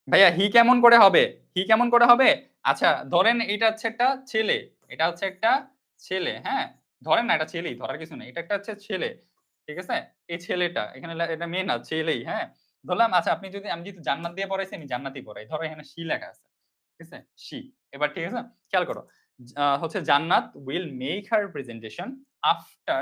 ভাইয়া হি কেমন করে হবে? হি কেমন করে হবে? আচ্ছা ধরেন এটা হচ্ছে একটা ছেলে। এটা হচ্ছে একটা ছেলে, হ্যাঁ? ধরেন না এটা ছেলেই, ধরার কিছু নেই। এটা একটা হচ্ছে ছেলে। ঠিক আছে? এই ছেলেটা এখানে এটা মেয়ে না ছেলেই, হ্যাঁ? ধরলাম আচ্ছা আপনি যদি আমি যেহেতু জান্নাত দিয়ে পড়াইছি আমি জান্নাতি পড়াই। ধরো এখানে she লেখা আছে। ঠিক আছে? she এবার ঠিক আছে? খেয়াল করো। হচ্ছে জান্নাত will make her presentation after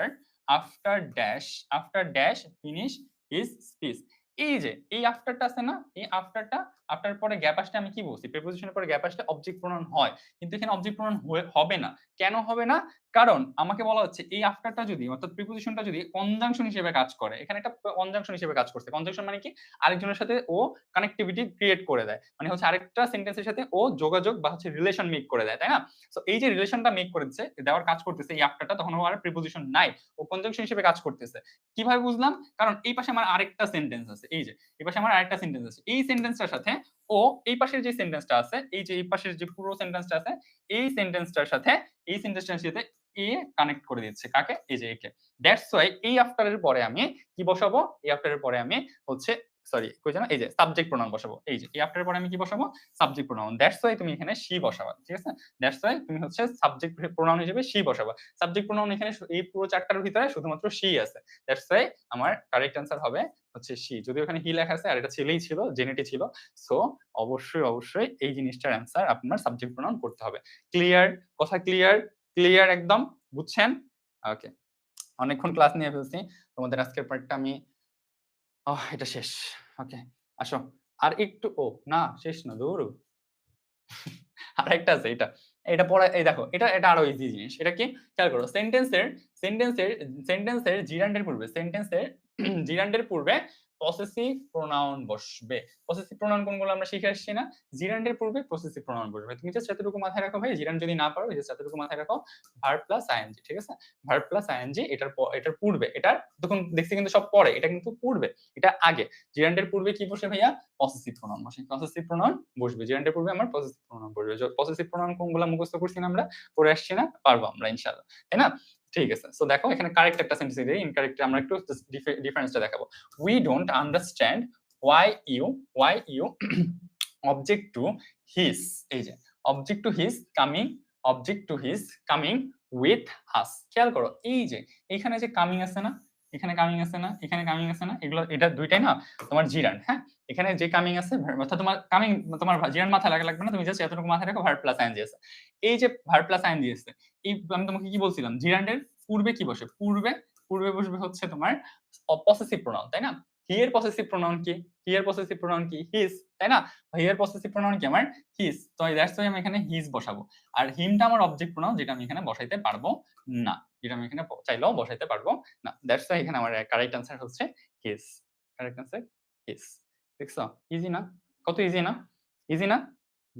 dash finish his speech এই যে এই আফটারটা আছে না? এই আফটারটা আফটার পরে গ্যাপ আসলে আমি কি বলছি? প্রিপোজিশনের পরে গ্যাপ আসলে অবজেক্ট প্রোনাউন হয়। কিন্তু এখানে অবজেক্ট প্রোনাউন হবে না। কেন হবে না? কারণ আমাকে বলা হচ্ছে এই আফটারটা যদি অর্থাৎ প্রিপোজিশনটা যদি কনজাংশন হিসেবে কাজ করে। এখানে এটা কনজাংশন হিসেবে কাজ করছে। কনজাংশন মানে কি? আরেকজনের সাথে ও কানেক্টিভিটি ক্রিয়েট করে দেয়। মানে হচ্ছে আরেকটা সেন্টেন্সের সাথে ও যোগাযোগ বা হচ্ছে রিলেশন মেক করে দেয়। তাই না? সো এই যে রিলেশনটা মেক করেছে, দেওয়ার কাজ করতেছে এই আফটারটা তখন ও আর প্রিপোজিশন নাই। ও কনজাংশন হিসেবে কাজ করতেছে। কিভাবে বুঝলাম? কারণ এই পাশে আমার আরেকটা সেন্টেন্স আছে। এই যে এই পাশে আমার আরেকটা সেন্টেন্স আছে। এই সেন্টেন্সটার সাথে ও এই পাশের যে সেন্টেন্সটা আছে, এই যে এই পাশের যে পুরো সেন্টেন্সটা আছে, এই সেন্টেন্সটার সাথে এ কানেক্ট করে দিচ্ছে। কাকে? এই যে একে। দ্যাটস ওয়াই এই আফটার এর পরে আমি কি বসাবো? এই আফটার এর পরে আমি হচ্ছে সরি কই জানো, এই যে সাবজেক্ট প্রোনাউন বসাবো, এই যে আফটার পরে আমি কি বসাবো, সাবজেক্ট প্রোনাউন। দ্যাটস ওয়াই তুমি এখানে শি বসাবা, ঠিক আছে? দ্যাটস ওয়াই তুমি হচ্ছে সাবজেক্ট প্রোনাউন হিসেবে শি বসাবা। সাবজেক্ট প্রোনাউন এখানে এই পুরো চারটার ভিতরে শুধুমাত্র শি আছে। দ্যাটস ওয়াই আমার কারেক্ট অ্যান্সার হবে হচ্ছে শি। যদিও এখানে হি লেখা আছে আর এটা ছেলেই ছিল, জেনেটি ছিল। সো অবশ্যই এই জিনিসটার অ্যান্সার আপনার সাবজেক্ট প্রোনাউন করতে হবে। ক্লিয়ার? কথা ক্লিয়ার? ক্লিয়ার একদম? বুঝছেন? ওকে। অনেকক্ষণ ক্লাস নিয়ে ফেলছি। তোমাদের আজকের পার্টটা আমি এটা শেষ। ওকে, আসো। আর একটু না শেষ না, দৌড়। আরেকটা আছে এটা। এটা পড়া, এই দেখো এটা আরো ইজি জিনিস। এটা কি? খেয়াল করো। সেন্টেন্সের জিরান্ডের পূর্বে জিরান্ডের পূর্বে পসেসিভ প্রোনাউন বসবে। পসেসিভ প্রোনাউন কোনগুলো আমরা শিখে আসছি না? জিরান্ডের পূর্বে পসেসিভ প্রোনাউন বসবে। তুমি জাস্ট এতটুকু মাথায় রাখো ভাই, জিরান্ড যদি না পারো জাস্ট এতটুকু মাথায় রাখো, ভার্ব প্লাস আইএনজি, ঠিক আছে? ভার্ব প্লাস আইএনজি এটার পূর্বে, এটার তখন দেখছি কিন্তু সব পরে, এটা কিন্তু পূর্বে, এটা আগে। জিরান্ডের পূর্বে কি বসে ভাইয়া? পসেসিভ প্রোনাউন বসে। পসেসিভ প্রোনাউন বসবে, জিরান্ডের পূর্বে আমার পসেসিভ প্রোনাউন বসবে। পসেসিভ প্রোনাউন কোনগুলো মুখস্থ করছি না আমরা, পড়ে আসছি না, পারবো আমরা ইনশাআল্লাহ, তাই না? ঠিক আছে। সো দেখো এখানে কারেক্ট একটা সেন্টেন্স দিই, ইনকারেক্ট আমরা একটু ডিফারেন্সটা দেখাবো। We don't understand why you object to his, এই যে object to his coming with us। খেয়াল করো এই যে এইখানে যে কামিং আছে না, এখানে কামিং আছে না, এখানে কামিং আছে না, এগুলো এটা দুইটাই না তোমার জিরান। হ্যাঁ, এখানে যে কামিং আছে অর্থাৎ তোমার কামিং, তোমার জিরান মাথায় লাগবে না, তুমি জাস্ট এতটুকু মাথায় রাখো ভার্ব প্লাস আইএনজি আছে। এই যে ভার্ব প্লাস আইএনজি আছে, এই আমি তোমাকে কি বলছিলাম, জিরান্ডের পূর্বে কি বসে? পূর্বে বসবে হচ্ছে তোমার পসেসিভ প্রোনাউন, তাই না? হি এর পসেসিভ প্রোনাউন কি? হিজ, তাই না? হি এর পসেসিভ প্রোনাউন কি আমার? হিজ। তো দ্যাটস ওয়াই আমি এখানে হিজ বসাবো। আর হিমটা আমার অবজেক্ট প্রোনাউন, যেটা আমি এখানে বসাইতে পারবো না, যেটা আমি এখানে চাইলেও বসাইতে পারবো না। দ্যাটস ওয়াই এখানে আমার কারেক্ট অ্যান্সার হচ্ছে হিজ। Correct answer his. দেখছো ইজি না? কত ইজি না? ইজি না?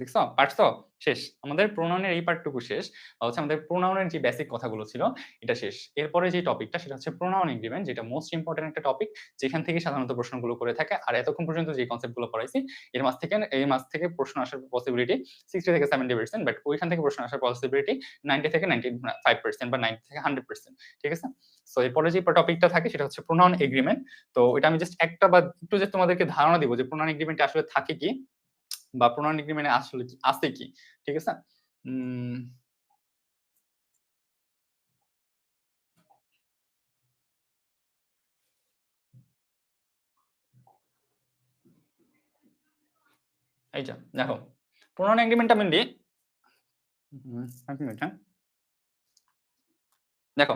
দেখছো পারছো? শেষ। আমাদের প্রোনাউনের এই পার্টটুকু শেষ। হচ্ছে আমাদের প্রোনাউনের যে বেসিক কথাগুলো ছিল এটা শেষ। এরপরে যে টপিকটা সেটা হচ্ছে প্রোনাউন এগ্রিমেন্ট, যেটা মোস্ট ইম্পর্টেন্ট একটা টপিক, যেখান থেকে সাধারণত প্রশ্নগুলো করে থাকে। আর এতক্ষণ পর্যন্ত যে কনসেপ্টগুলো পড়াইছি এর মাঝ থেকে প্রশ্ন আসার পসিবিলিটি 60 থেকে 70%, বাট ওইখান থেকে প্রশ্ন আসার পসিবিলিটি 90 থেকে 95% বা 90 থেকে 100%, ঠিক আছে? সো এরপরে যে টপিকটা থাকে সেটা হচ্ছে প্রোনাউন এগ্রিমেন্ট। তো এটা আমি জাস্ট একটা বা একটু যে তোমাদেরকে ধারণা দিব যে প্রোনাউন এগ্রিমেন্টে আসলে থাকে কি, বা প্রোনাউন এগ্রিমেন্টে আসলে কি আছে কি, ঠিক আছে? এই যে দেখো প্রোনাউন এগ্রিমেন্টটা মেনলি এক মিনিট, হ্যাঁ দেখো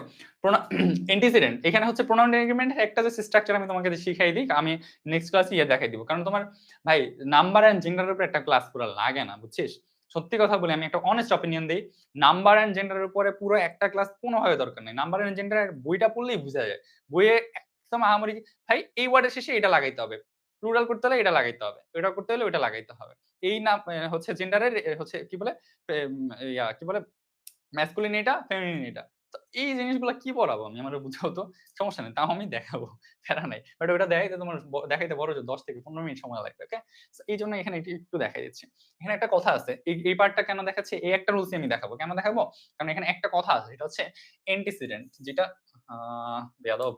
এন্টিসিডেন্ট এখানে হচ্ছে প্রোনাউন এগ্রিমেন্ট একটা যে স্ট্রাকচার আমি তোমাকে শিখাই দিই, আমি নেক্সট ক্লাসে দেখাই দিব। কারণ তোমার ভাই নাম্বার এন্ড জেন্ডারের উপর একটা ক্লাস পুরো লাগে না, বুঝছিস? সত্যি কথা বলি, আমি একটা অনেস্ট অপিনিয়ন দিই, নাম্বার এন্ড জেন্ডারের উপরে পুরো একটা ক্লাস কোনোভাবে দরকার নেই। নাম্বার এন্ড জেন্ডারের বইটা পড়লেই বোঝা যায়। বইয়ে একদম আহামরি ভাই এই ওয়ার্ডের শেষে এটা লাগাইতে হবে, প্লুরাল করতে হলে এটা লাগাইতে হবে, এটা করতে হলে ওটা লাগাইতে হবে। এই না হচ্ছে জেন্ডারের হচ্ছে কি বলে কি বলে ম্যাসকুলিন এটা, ফেমিনিন এটা। তো এই জিনিসগুলা কি পড়াবো আমি? আমারে বুঝাও তো। সমস্যা নেই, তাও আমি দেখাবো। প্যারা নাই। বাট ওটা দেখাইতে তোমার দেখাইতে বড় জোর 10 থেকে 15 মিনিট সময় লাগবে। ওকে? সো এইজন্য এখানে একটু দেখাই দিচ্ছি। এখানে একটা কথা আছে। এই পার্টটা কেন দেখাচ্ছি? এই একটা রুলসই আমি দেখাবো। কেন দেখাবো? কারণ এখানে একটা কথা আছে। সেটা হচ্ছে অ্যান্টিসিডেন্ট, যেটা বেয়াদব।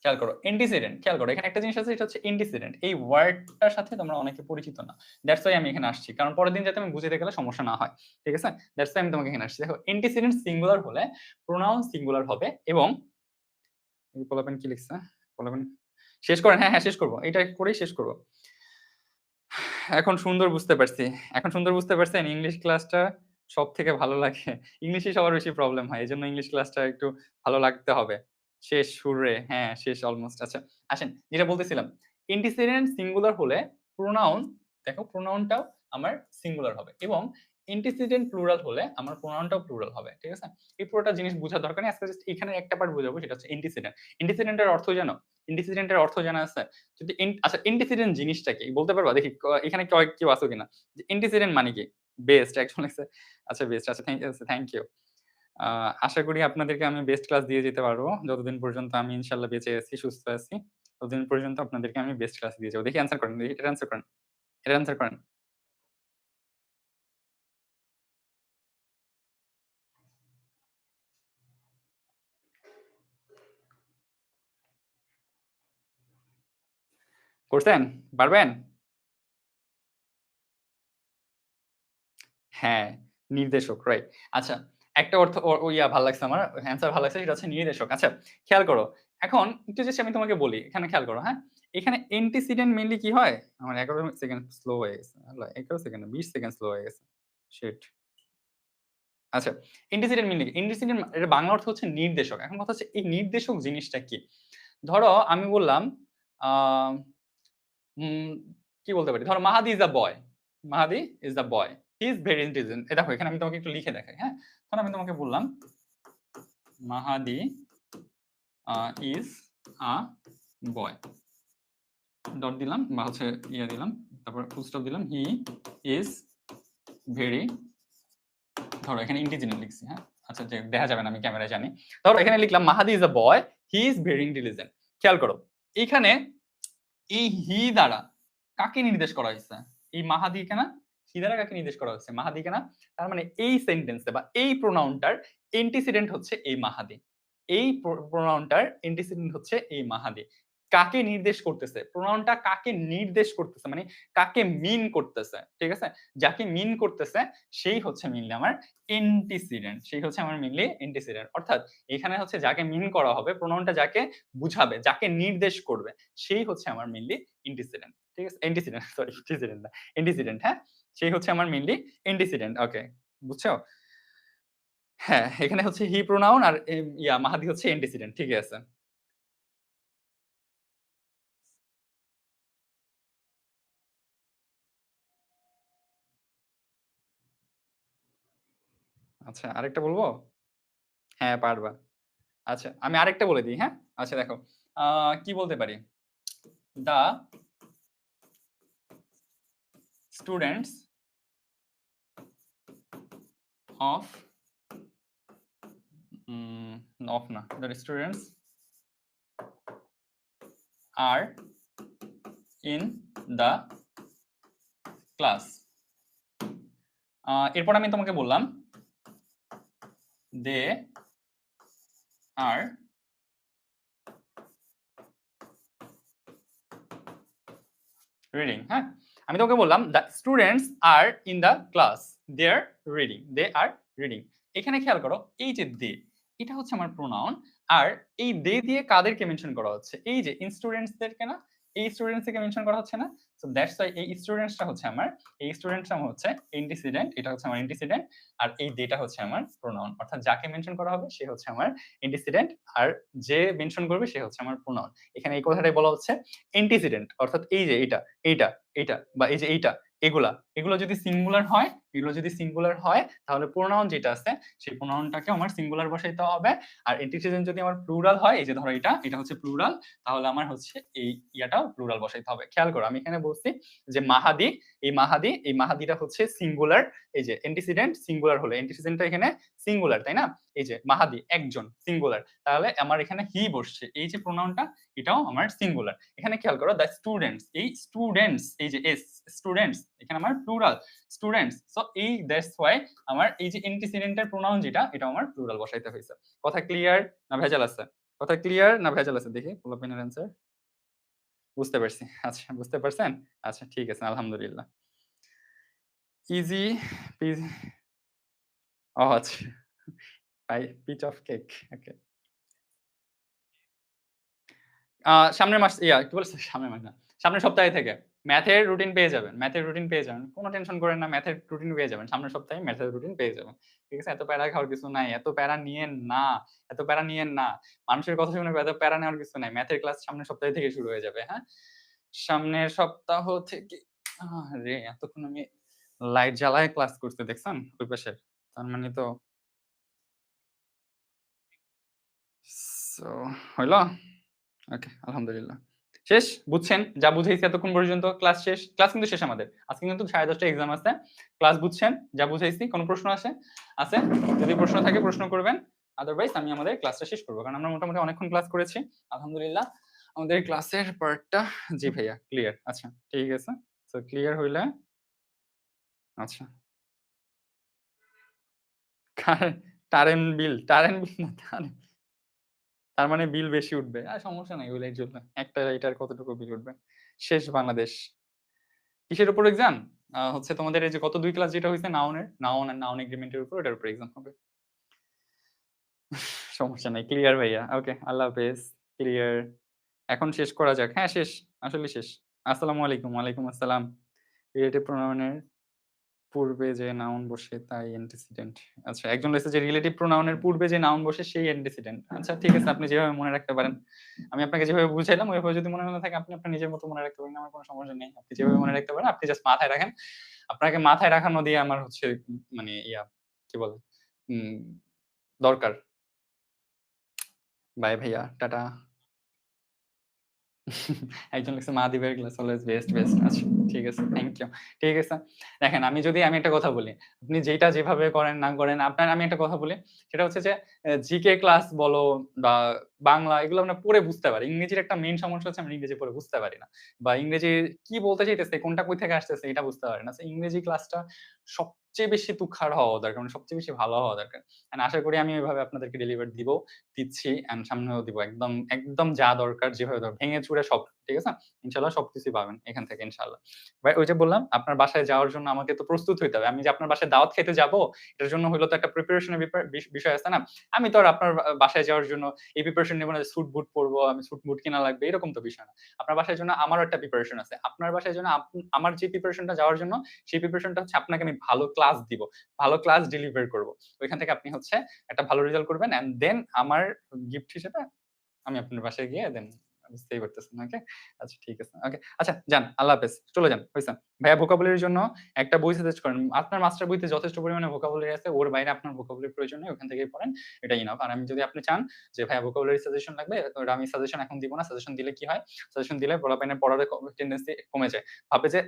খেয়াল করো অ্যান্টিসিডেন্ট, খেয়াল করো এখানে একটা জিনিস আছে, এটা হচ্ছে অ্যান্টিসিডেন্ট। এই ওয়ার্ডটার সাথে তোমরা অনেকে পরিচিত না। দ্যাটস ওয়াই আমি এখানে আসছি, কারণ পরের দিন যাতে আমি বুঝাতে গেলে সমস্যা না হয়, ঠিক আছে? দ্যাটস ওয়াই আমি তোমাকে এখানে আসছি। দেখো অ্যান্টিসিডেন্ট সিঙ্গুলার হলে প্রোনাউন সিঙ্গুলার হবে, এবং পোলাপেন কি লিখছে? পোলাপেন শেষ করেন। হ্যাঁ শেষ করবো, এটা করেই শেষ করবো। এখন সুন্দর বুঝতে পারছি, এখন সুন্দর বুঝতে পারছেন ইংলিশ ক্লাসটা সব থেকে ভালো লাগে। ইংলিশে সবার বেশি প্রবলেম হয়, এই জন্য ইংলিশ ক্লাসটা একটু ভালো লাগতে হবে। শেষ সুরে, হ্যাঁ শেষ অলমোস্ট। আচ্ছা আসেন, যেটা বলতেছিলাম, এন্টিসিডেন্ট সিঙ্গুলার হলে প্রোনাউন, দেখো প্রোনাউনটাও আমার সিঙ্গুলার হবে, এবং এন্টিসিডেন্ট প্লুরাল হলে আমার প্রোনাউনটাও প্লুরাল হবে, ঠিক আছে? এই পুরোটা জিনিস বোঝার দরকার নেই, আজকে জাস্ট এখানে একটা পার্ট বোঝাবো, সেটা হচ্ছে এন্টিসিডেন্ট। এন্টিসিডেন্টের অর্থ জানো? এন্টিসিডেন্টের অর্থ জানা আছে? যদি আচ্ছা এন্টিসিডেন্ট জিনিসটা কি বলতে পারবা দেখি? এখানে কেউ আছো কিনা? যে এন্টিসিডেন্ট মানে কি? বেস্ট একজন আছে। আচ্ছা বেস্ট, আচ্ছা থ্যাংক ইউ। আশা করি আপনাদেরকে আমি বেস্ট ক্লাস দিয়ে যেতে পারবো। যতদিন পর্যন্ত আমি ইনশাআল্লাহ বেঁচে আছি, সুস্থ আছি, ততদিন পর্যন্ত আপনাদেরকে আমি বেস্ট ক্লাস দিয়ে যাবো। দেখি অ্যান্সার করেন, দেখি এটা অ্যান্সার করেন। এটা অ্যান্সার করেন। করছেন? পারবেন? হ্যাঁ, নির্দেশক রাইট। আচ্ছা, একটা অর্থ ভাল লাগছে আমার অ্যান্সার ভাল লাগছে সেটা হচ্ছে নির্দেশক। আচ্ছা, খেয়াল করো। এখন একটু জাস্ট আমি তোমাকে বলি, এখানে খেয়াল করো, হ্যাঁ? এখানে অ্যান্টিসিডেন্ট মেইনলি কি হয়? আমার ১১ সেকেন্ড স্লো হয়ে গেছে। আল্লাহ ১১ সেকেন্ড না ২০ সেকেন্ড স্লো হয়ে গেছে। শিট! আচ্ছা, অ্যান্টিসিডেন্ট মিন কি? অ্যান্টিসিডেন্ট এর বাংলা অর্থ হচ্ছে নির্দেশক। এখন কথা হচ্ছে এই নির্দেশক জিনিসটা কি? ধরো আমি বললাম আ উম কি বলতে পারি? ধরো মাহাদি ইস আ বয়। মাহাদি ইস আ বয়। হি ইস ভেরি ইন্টেলিজেন্ট। এই দেখো এখানে আমি তোমাকে একটু লিখে দেখাই, হ্যাঁ? ধরো আমি তোমাকে বললাম মাহাদি ইস আ বয়। ডট দিলাম বা হচ্ছে দিলাম। তারপর ফুল স্টপ দিলাম। হি ইস ভেরি ধরো এখানে ইন্টেলিজেন্ট লিখছি, হ্যাঁ? আচ্ছা যে দেখা যাবে না আমি ক্যামেরায় জানি। ধরো এখানে লিখলাম মাহাদি ইস আ বয়, হি ইস ভেরি ইন্টেলিজেন্ট। খেয়াল করো। এইখানে এই হি দ্বারা কাকে নির্দেশ করা হইছে? এই মাহাদিকে না? হি দ্বারা কাকে নির্দেশ করা হচ্ছে? মাহাদিকে না? তার মানে এই সেন্টেন্সে বা এই প্রোনাউনটার অ্যান্টিসিডেন্ট হচ্ছে এই মাহাদি। এই প্রোনাউনটার অ্যান্টিসিডেন্ট হচ্ছে এই মাহাদি। কাকে নির্দেশ করতেছে? প্রোনাউনটা কাকে নির্দেশ করতেছে? মানে কাকে মিন করতেছে। ঠিক আছে? যাকে মিন করতেছে সেই হচ্ছে মেইনলি আমার অ্যান্টিসিডেন্ট। সেই হচ্ছে আমার মেইনলি অ্যান্টিসিডেন্ট। অর্থাৎ এখানে হচ্ছে যাকে মিন করা হবে, প্রোনাউনটা যাকে বুঝাবে, যাকে নির্দেশ করবে সেই হচ্ছে আমার মেইনলি অ্যান্টিসিডেন্ট। ঠিক আছে? অ্যান্টিসিডেন্ট সরি অ্যান্টিসিডেন্ট না। অ্যান্টিসিডেন্ট হ্যাঁ? সেই হচ্ছে আমার মেইনলি অ্যান্টিসিডেন্ট। ওকে। বুঝছো? হ্যাঁ, এখানে হচ্ছে হি প্রোনাউন আর মাহাদি হচ্ছে অ্যান্টিসিডেন্ট। ঠিকই আছে। আচ্ছা আরেকটা বলবো? হ্যাঁ, পারবা। আচ্ছা আমি আরেকটা বলে দিই, হ্যাঁ? আচ্ছা দেখো। আ কি বলতে পারি? দ্যা স্টুডেন্টস অফ অফ না। The students are in the class. এরপর আমি তোমাকে বললাম দে আর রিডিং, হ্যাঁ? আমি তোমাকে বললাম the students are in the class. They are reading. They are reading. এখানে খেয়াল করো এই যে দে এটা হচ্ছে আমার প্রোনাউন আর এই দে দিয়ে কাদেরকে মেনশন করা হচ্ছে? এই যে স্টুডেন্টস দেরকে না? এই স্টুডেন্টস কে মেনশন করা হচ্ছে না? সো দ্যাটস হোয়াই এই স্টুডেন্টসটা হচ্ছে আমার এই স্টুডেন্টসটা হচ্ছে অ্যান্টিসিডেন্ট, এটা হচ্ছে আমার অ্যান্টিসিডেন্ট আর এই দেটা হচ্ছে আমার প্রোনাউন। অর্থাৎ যাকে মেনশন করা হবে সে হচ্ছে আমার অ্যান্টিসিডেন্ট আর যে মেনশন করবে সে হচ্ছে আমার প্রোনাউন। এখানে এই কথাটাই বলা হচ্ছে অ্যান্টিসিডেন্ট অর্থাৎ এই যে এটা, এইটা, এইটা বা এই যে এইটা, এগুলো যদি সিঙ্গুলার হয়, তাহলে প্রোনাউন যেটা আছে সেই প্রোনাউনটাকে আমার সিঙ্গুলার বসাইতে হবে। আর অ্যান্টিসিডেন্ট যদি আমার প্লুরাল হয়, এই যে ধরো এটা হচ্ছে প্লুরাল, তাহলে আমার হচ্ছে এই ইয়াটাও প্লুরাল বসাইতে হবে। খেয়াল করো আমি এখানে বলছি যে মাহাদি, এই মাহাদিটা হচ্ছে সিঙ্গুলার, এই যে অ্যান্টিসিডেন্ট সিঙ্গুলার হলে অ্যান্টিসিডেন্টটা এখানে সিঙ্গুলার, তাই না? এই যে মাহাদি একজন সিঙ্গুলার, তাহলে আমার এখানে হি বসছে। এই যে প্রোনাউনটা এটাও আমার সিঙ্গুলার। এখানে খেয়াল করো দ্য স্টুডেন্টস, এই স্টুডেন্টস এই যে এস স্টুডেন্টস এখানে আমার প্লুরাল স্টুডেন্টস। সো এই দ্যাটস হোয়াই আমার এই যে অ্যান্টিসিডেন্টের প্রোনাউন যেটা এটা আমার প্লুরাল বসাইতে হইছে। কথা ক্লিয়ার না ভেজাল আছে? কথা ক্লিয়ার না ভেজাল আছে দেখি পোলাপাইনের অ্যান্সার? বুঝতে পারছি। আচ্ছা বুঝতে পারছেন? আচ্ছা ঠিক আছে আলহামদুলিল্লাহ। ইজি পিজি ও আচ্ছা। পাই পিচ অফ কেক। ওকে। সামনের মাস কি বলেছে? সামনের মাস না। সামনের সপ্তাহে থেকে ম্যাথের রুটিন পেয়ে যাবেন। কোন টেনশন করেন না, ম্যাথের রুটিন পেয়ে যাবেন। সামনের সপ্তাহে ম্যাথের রুটিন পেয়ে যাবেন। ঠিক আছে? এত প্যারা খাওয়ার কিছু নাই। এত প্যারা নিয়েন না। এত প্যারা নিয়েন না। মানুষের কথা শুনে এত প্যারা নেওয়ার কিছু নাই। ম্যাথের ক্লাস সামনের সপ্তাহ থেকে শুরু হয়ে যাবে, হ্যাঁ? সামনের সপ্তাহ থেকে আরে এতক্ষণ আমি লাইট জ্বালায় ক্লাস করছি দেখছেন? ওই পাশের। তার মানে তো সো হইল? ওকে, আলহামদুলিল্লাহ। শেষ? বুঝছেন? যা বুঝাইছি এতক্ষণ পর্যন্ত ক্লাস শেষ। ক্লাস কিন্তু শেষ আমাদের। আজকে কিন্তু 10:30 টায় এক্সাম আছে। ক্লাস বুঝছেন? যা বুঝাইছি? কোন প্রশ্ন আছে? যদি প্রশ্ন থাকে প্রশ্ন করবেন। আদারওয়াইজ আমি আমাদের ক্লাসটা শেষ করব। কারণ আমরা মোটামুটি অনেকক্ষণ ক্লাস করেছি। আলহামদুলিল্লাহ। আমাদের ক্লাসের পার্টটা জি ভাইয়া ক্লিয়ার। আচ্ছা, ঠিক আছে। সো ক্লিয়ার হইলে আচ্ছা। কারেন্ট বিল না তার মানে বিল বেশি উঠবে। সমস্যা নাই ওইটার জন্য। একটা এটার কতটুকু বিল উঠবে। শেষ বাংলাদেশ। কিসের উপর এক্সাম? হচ্ছে তোমাদের এই যে গত ২ ক্লাস যেটা হইছে নাউনের, নাউন অ্যান্ড নাউন এগ্রিমেন্ট এর উপর ওটার উপর এক্সাম হবে। সমস্যা নাই। ক্লিয়ার ভাইয়া। ওকে, আল্লাহ হাফেজ। ক্লিয়ার। এখন শেষ করা যাক। হ্যাঁ, শেষ। আসলে শেষ। আসসালামু আলাইকুম। ওয়ালাইকুম আসসালাম। রিলেটিভ প্রোনাউন এর পূর্বে যে নাউন বসে তাই অ্যান্টিসিডেন্ট। আচ্ছা, একজন লিখছে যে রিলেটিভ প্রোনাউন এর পূর্বে যে নাউন বসে সেই অ্যান্টিসিডেন্ট। আচ্ছা, ঠিক আছে, আপনি যেভাবে মনে রাখতে পারেন। আমি আপনাকে যেভাবে বুঝাইলাম ওইভাবে যদি মনে না থাকে আপনি আপনার নিজের মতো মনে রাখতে পারেন। আমার কোনো সমস্যা নেই। আপনি যেভাবে মনে রাখতে পারেন আপনি জাস্ট মাথায় রাখেন। আপনাকে মাথায় রাখানো দিয়ে আমার হচ্ছে মানে কি বলে? উম দরকার। বাই ভাইয়া। টাটা। একজন লিখছে মাহদিবের ক্লাস অলওয়েজ বেস্ট, বেস্ট। আচ্ছা, ঠিক আছে। Thank you. ঠিক আছে। দেখেন আমি একটা কথা বলি। আপনি যেইটা যেভাবে করেন না করেন আমি একটা কথা বলি। সেটা হচ্ছে যে জিকে ক্লাস বলো বা বাংলা এগুলো আমরা পড়ে বুঝতে পারি। ইংরেজির একটা মেইন সমস্যা হচ্ছে আমরা ইংরেজি পড়ে বুঝতে পারি না। বা ইংরেজি কি বলতে চাইতেছে, কোনটা কই থেকে আসতেছে এটা বুঝতে পারি না। সো ইংরেজি ক্লাসটা সবচেয়ে বেশি তুখার হওয়া দরকার। মানে সবচেয়ে বেশি ভালো হওয়া দরকার। অ্যান্ড আশা করি আমি ওইভাবে আপনাদেরকে ডেলিভার দিব। দিচ্ছি অ্যান্ড সামনেও দিব। একদম, একদম যা দরকার যেভাবে দরকার ভেঙে চুরে সব। ঠিক আছে? ইনশাআল্লাহ সবকিছুই পাবেন এখান থেকে ইনশাআল্লাহ। ভাই ওই যে বললাম আপনার বাসায় যাওয়ার জন্য আমাকে তো প্রস্তুত হইতে হবে। আমি যে আপনার বাসায় দাওয়াত খাইতে যাবো, এটার জন্য হইলো তো একটা প্রিপারেশন এর বিষয় আছে না? আমি তো আর আপনার বাসায় যাওয়ার জন্য এই প্রিপারেশন নিব না যে স্যুট-বুট পড়বো, আমি স্যুট-বুট কিনা লাগবে এরকম তো বিষয় না। আপনার বাসায় জন্য আমারও একটা প্রিপারেশন আছে। আপনার বাসায় জন্য আমার যে প্রিপারেশনটা যাওয়ার জন্য সেই প্রিপারেশনটা হচ্ছে আপনাকে আমি ভালো ক্লাস দিব। ভালো ক্লাস ডেলিভার করব। ওইখান থেকে আপনি হচ্ছে একটা ভালো রেজাল্ট করবেন অ্যান্ড দেন আমার গিফট হিসেবে আমি আপনার বাসায় গিয়ে দেন বুঝতেই পারতেছেন। ওকে? আচ্ছা, ঠিক আছে। ওকে। আচ্ছা, যান। আল্লাহ হাফেজ। চলে যান। হইছে। ভাইয়া ভোকাবুলারির জন্য একটা বই সাজেস্ট করেন। আপনার মাস্টার বইতে যথেষ্ট পরিমাণে ভোকাবুলারি আছে। ওর বাইরে আপনার ভোকাবুলারির প্রয়োজন নেই। ওখান থেকেই পড়েন। এটাই ইনাফ। আর আমি যদি আপনি চান যে ভাইয়া ভোকাবুলারি সাজেশন লাগবে, ওটা আমি সাজেশন এখন দিব না। সাজেশন দিলে কি হয়? সাজেশন দিলে পোলাপাইনের পড়ার টেনডেন্সি কমে যায়। ভাবে যে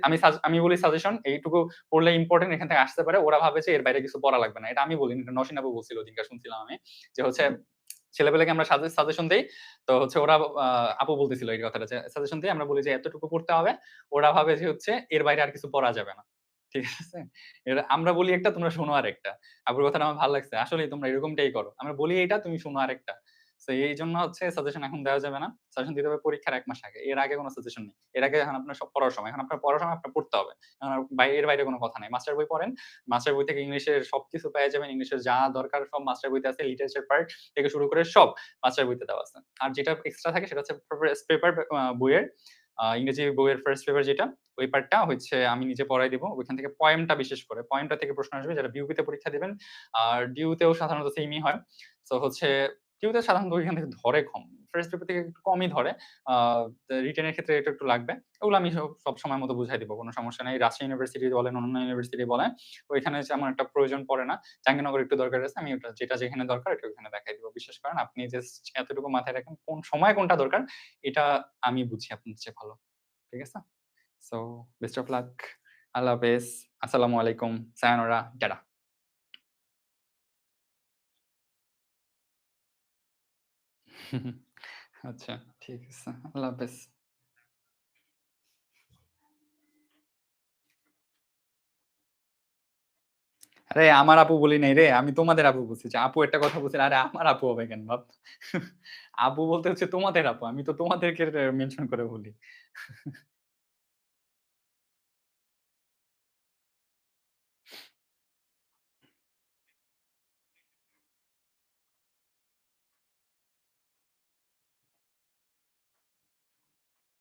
আমি বলি সাজেশন এইটুকু পড়লে ইম্পোর্টেন্ট এখান থেকে আসতে পারে। ওরা ভাবে যে এর বাইরে কিছু পড়া লাগবে না। এটা আমি বলিনি। এটা নসীন আপু বলছিল ওদিনকার শুনছিলাম আমি। যে হচ্ছে ছেলেপেলেকে আমরা সাজেশন দেই। তো হচ্ছে ওরা আ আপু বলতেছিল এই কথাটা যে সাজেশন দেই আমরা বলি যে এতটুকু পড়তে হবে। ওরা ভাবে যে হচ্ছে এর বাইরে আর কিছু পড়া যাবে না। ঠিক আছে? আমরা বলি একটা তোমরা শোনো আরেকটা। আপুর কথাটা আমার ভাল লাগছে। আসলেই তোমরা এরকমটাই করো। আমরা বলি এইটা তুমি শোনো আরেকটা। সো এইজন্য হচ্ছে সাজেশন এখন দেওয়া যাবে না। সাজেশন দিতে হবে পরীক্ষার ১ মাস আগে। এর আগে কোন সাজেশন নেই। এর আগে এখন আপনার সব পড়ার সময়। এখন আপনার পড়ার সময় আপনার পড়তে হবে। এখন আর এর বাইরে কোন কথা নাই। মাস্টার বই পড়েন। মাস্টার বই থেকে ইংলিশের সবকিছু পেয়ে যাবেন। ইংলিশের যা দরকার সব মাস্টার বইতে আছে। লিটারেচার পার্ট থেকে শুরু করে সব মাস্টার বইতে দেওয়া আছে। আর যেটা এক্সট্রা থাকে সেটা হচ্ছে ফার্স্ট পেপার বইয়ের ইংরেজি বইয়ের ফার্স্ট পেপার যেটা, ওই পার্টটা হচ্ছে আমি নিজে পড়াই দিব। ওইখান থেকে পয়েমটা বিশেষ করে, পয়েমটা থেকে প্রশ্ন আসবে যারা বিউপিতে পরীক্ষা দিবেন। আর ডিউতেও সাধারণত সেমই হয়। সো হচ্ছে ডিউতে সাধারণত ওইখান থেকে ধরে কম। ফার্স্ট পেপার থেকে একটু কমই ধরে। আ রিটেন এর ক্ষেত্রে এটা একটু লাগবে। ওগুলো আমি সব সময় মতো বুঝাই দিব। কোন সমস্যা নাই। রাজশাহী ইউনিভার্সিটি বলেন, অন্যান্য ইউনিভার্সিটি বলেন, ওইখানে তেমন একটা প্রয়োজন পড়ে না। জাহাঙ্গীরনগর একটু দরকার আছে। আমি ওটা যেটা যেখানে দরকার এটা ওখানে দেখাই দিব। বিশ্বাস করেন আপনি জাস্ট এতটুকু মাথায় রাখেন কোন সময় কোনটা দরকার এটা আমি বুঝি আপনার চেয়ে ভালো। ঠিক আছে? So best of luck. আল্লাহ হাফেজ। আসসালামু আলাইকুম। সায়োনারা। টাটা। আচ্ছা, ঠিক আছে। আল্লাহ হাফেজ। আরে আমার আপু বলি নাই রে। আমি তোমাদের আপু বলছি। যে আপু একটা কথা বলছিল। আরে আমার আপু হবে কেন বাপ? আপু বলতে হচ্ছে তোমাদের আপু। আমি তো তোমাদেরকে মেনশন করে বলি।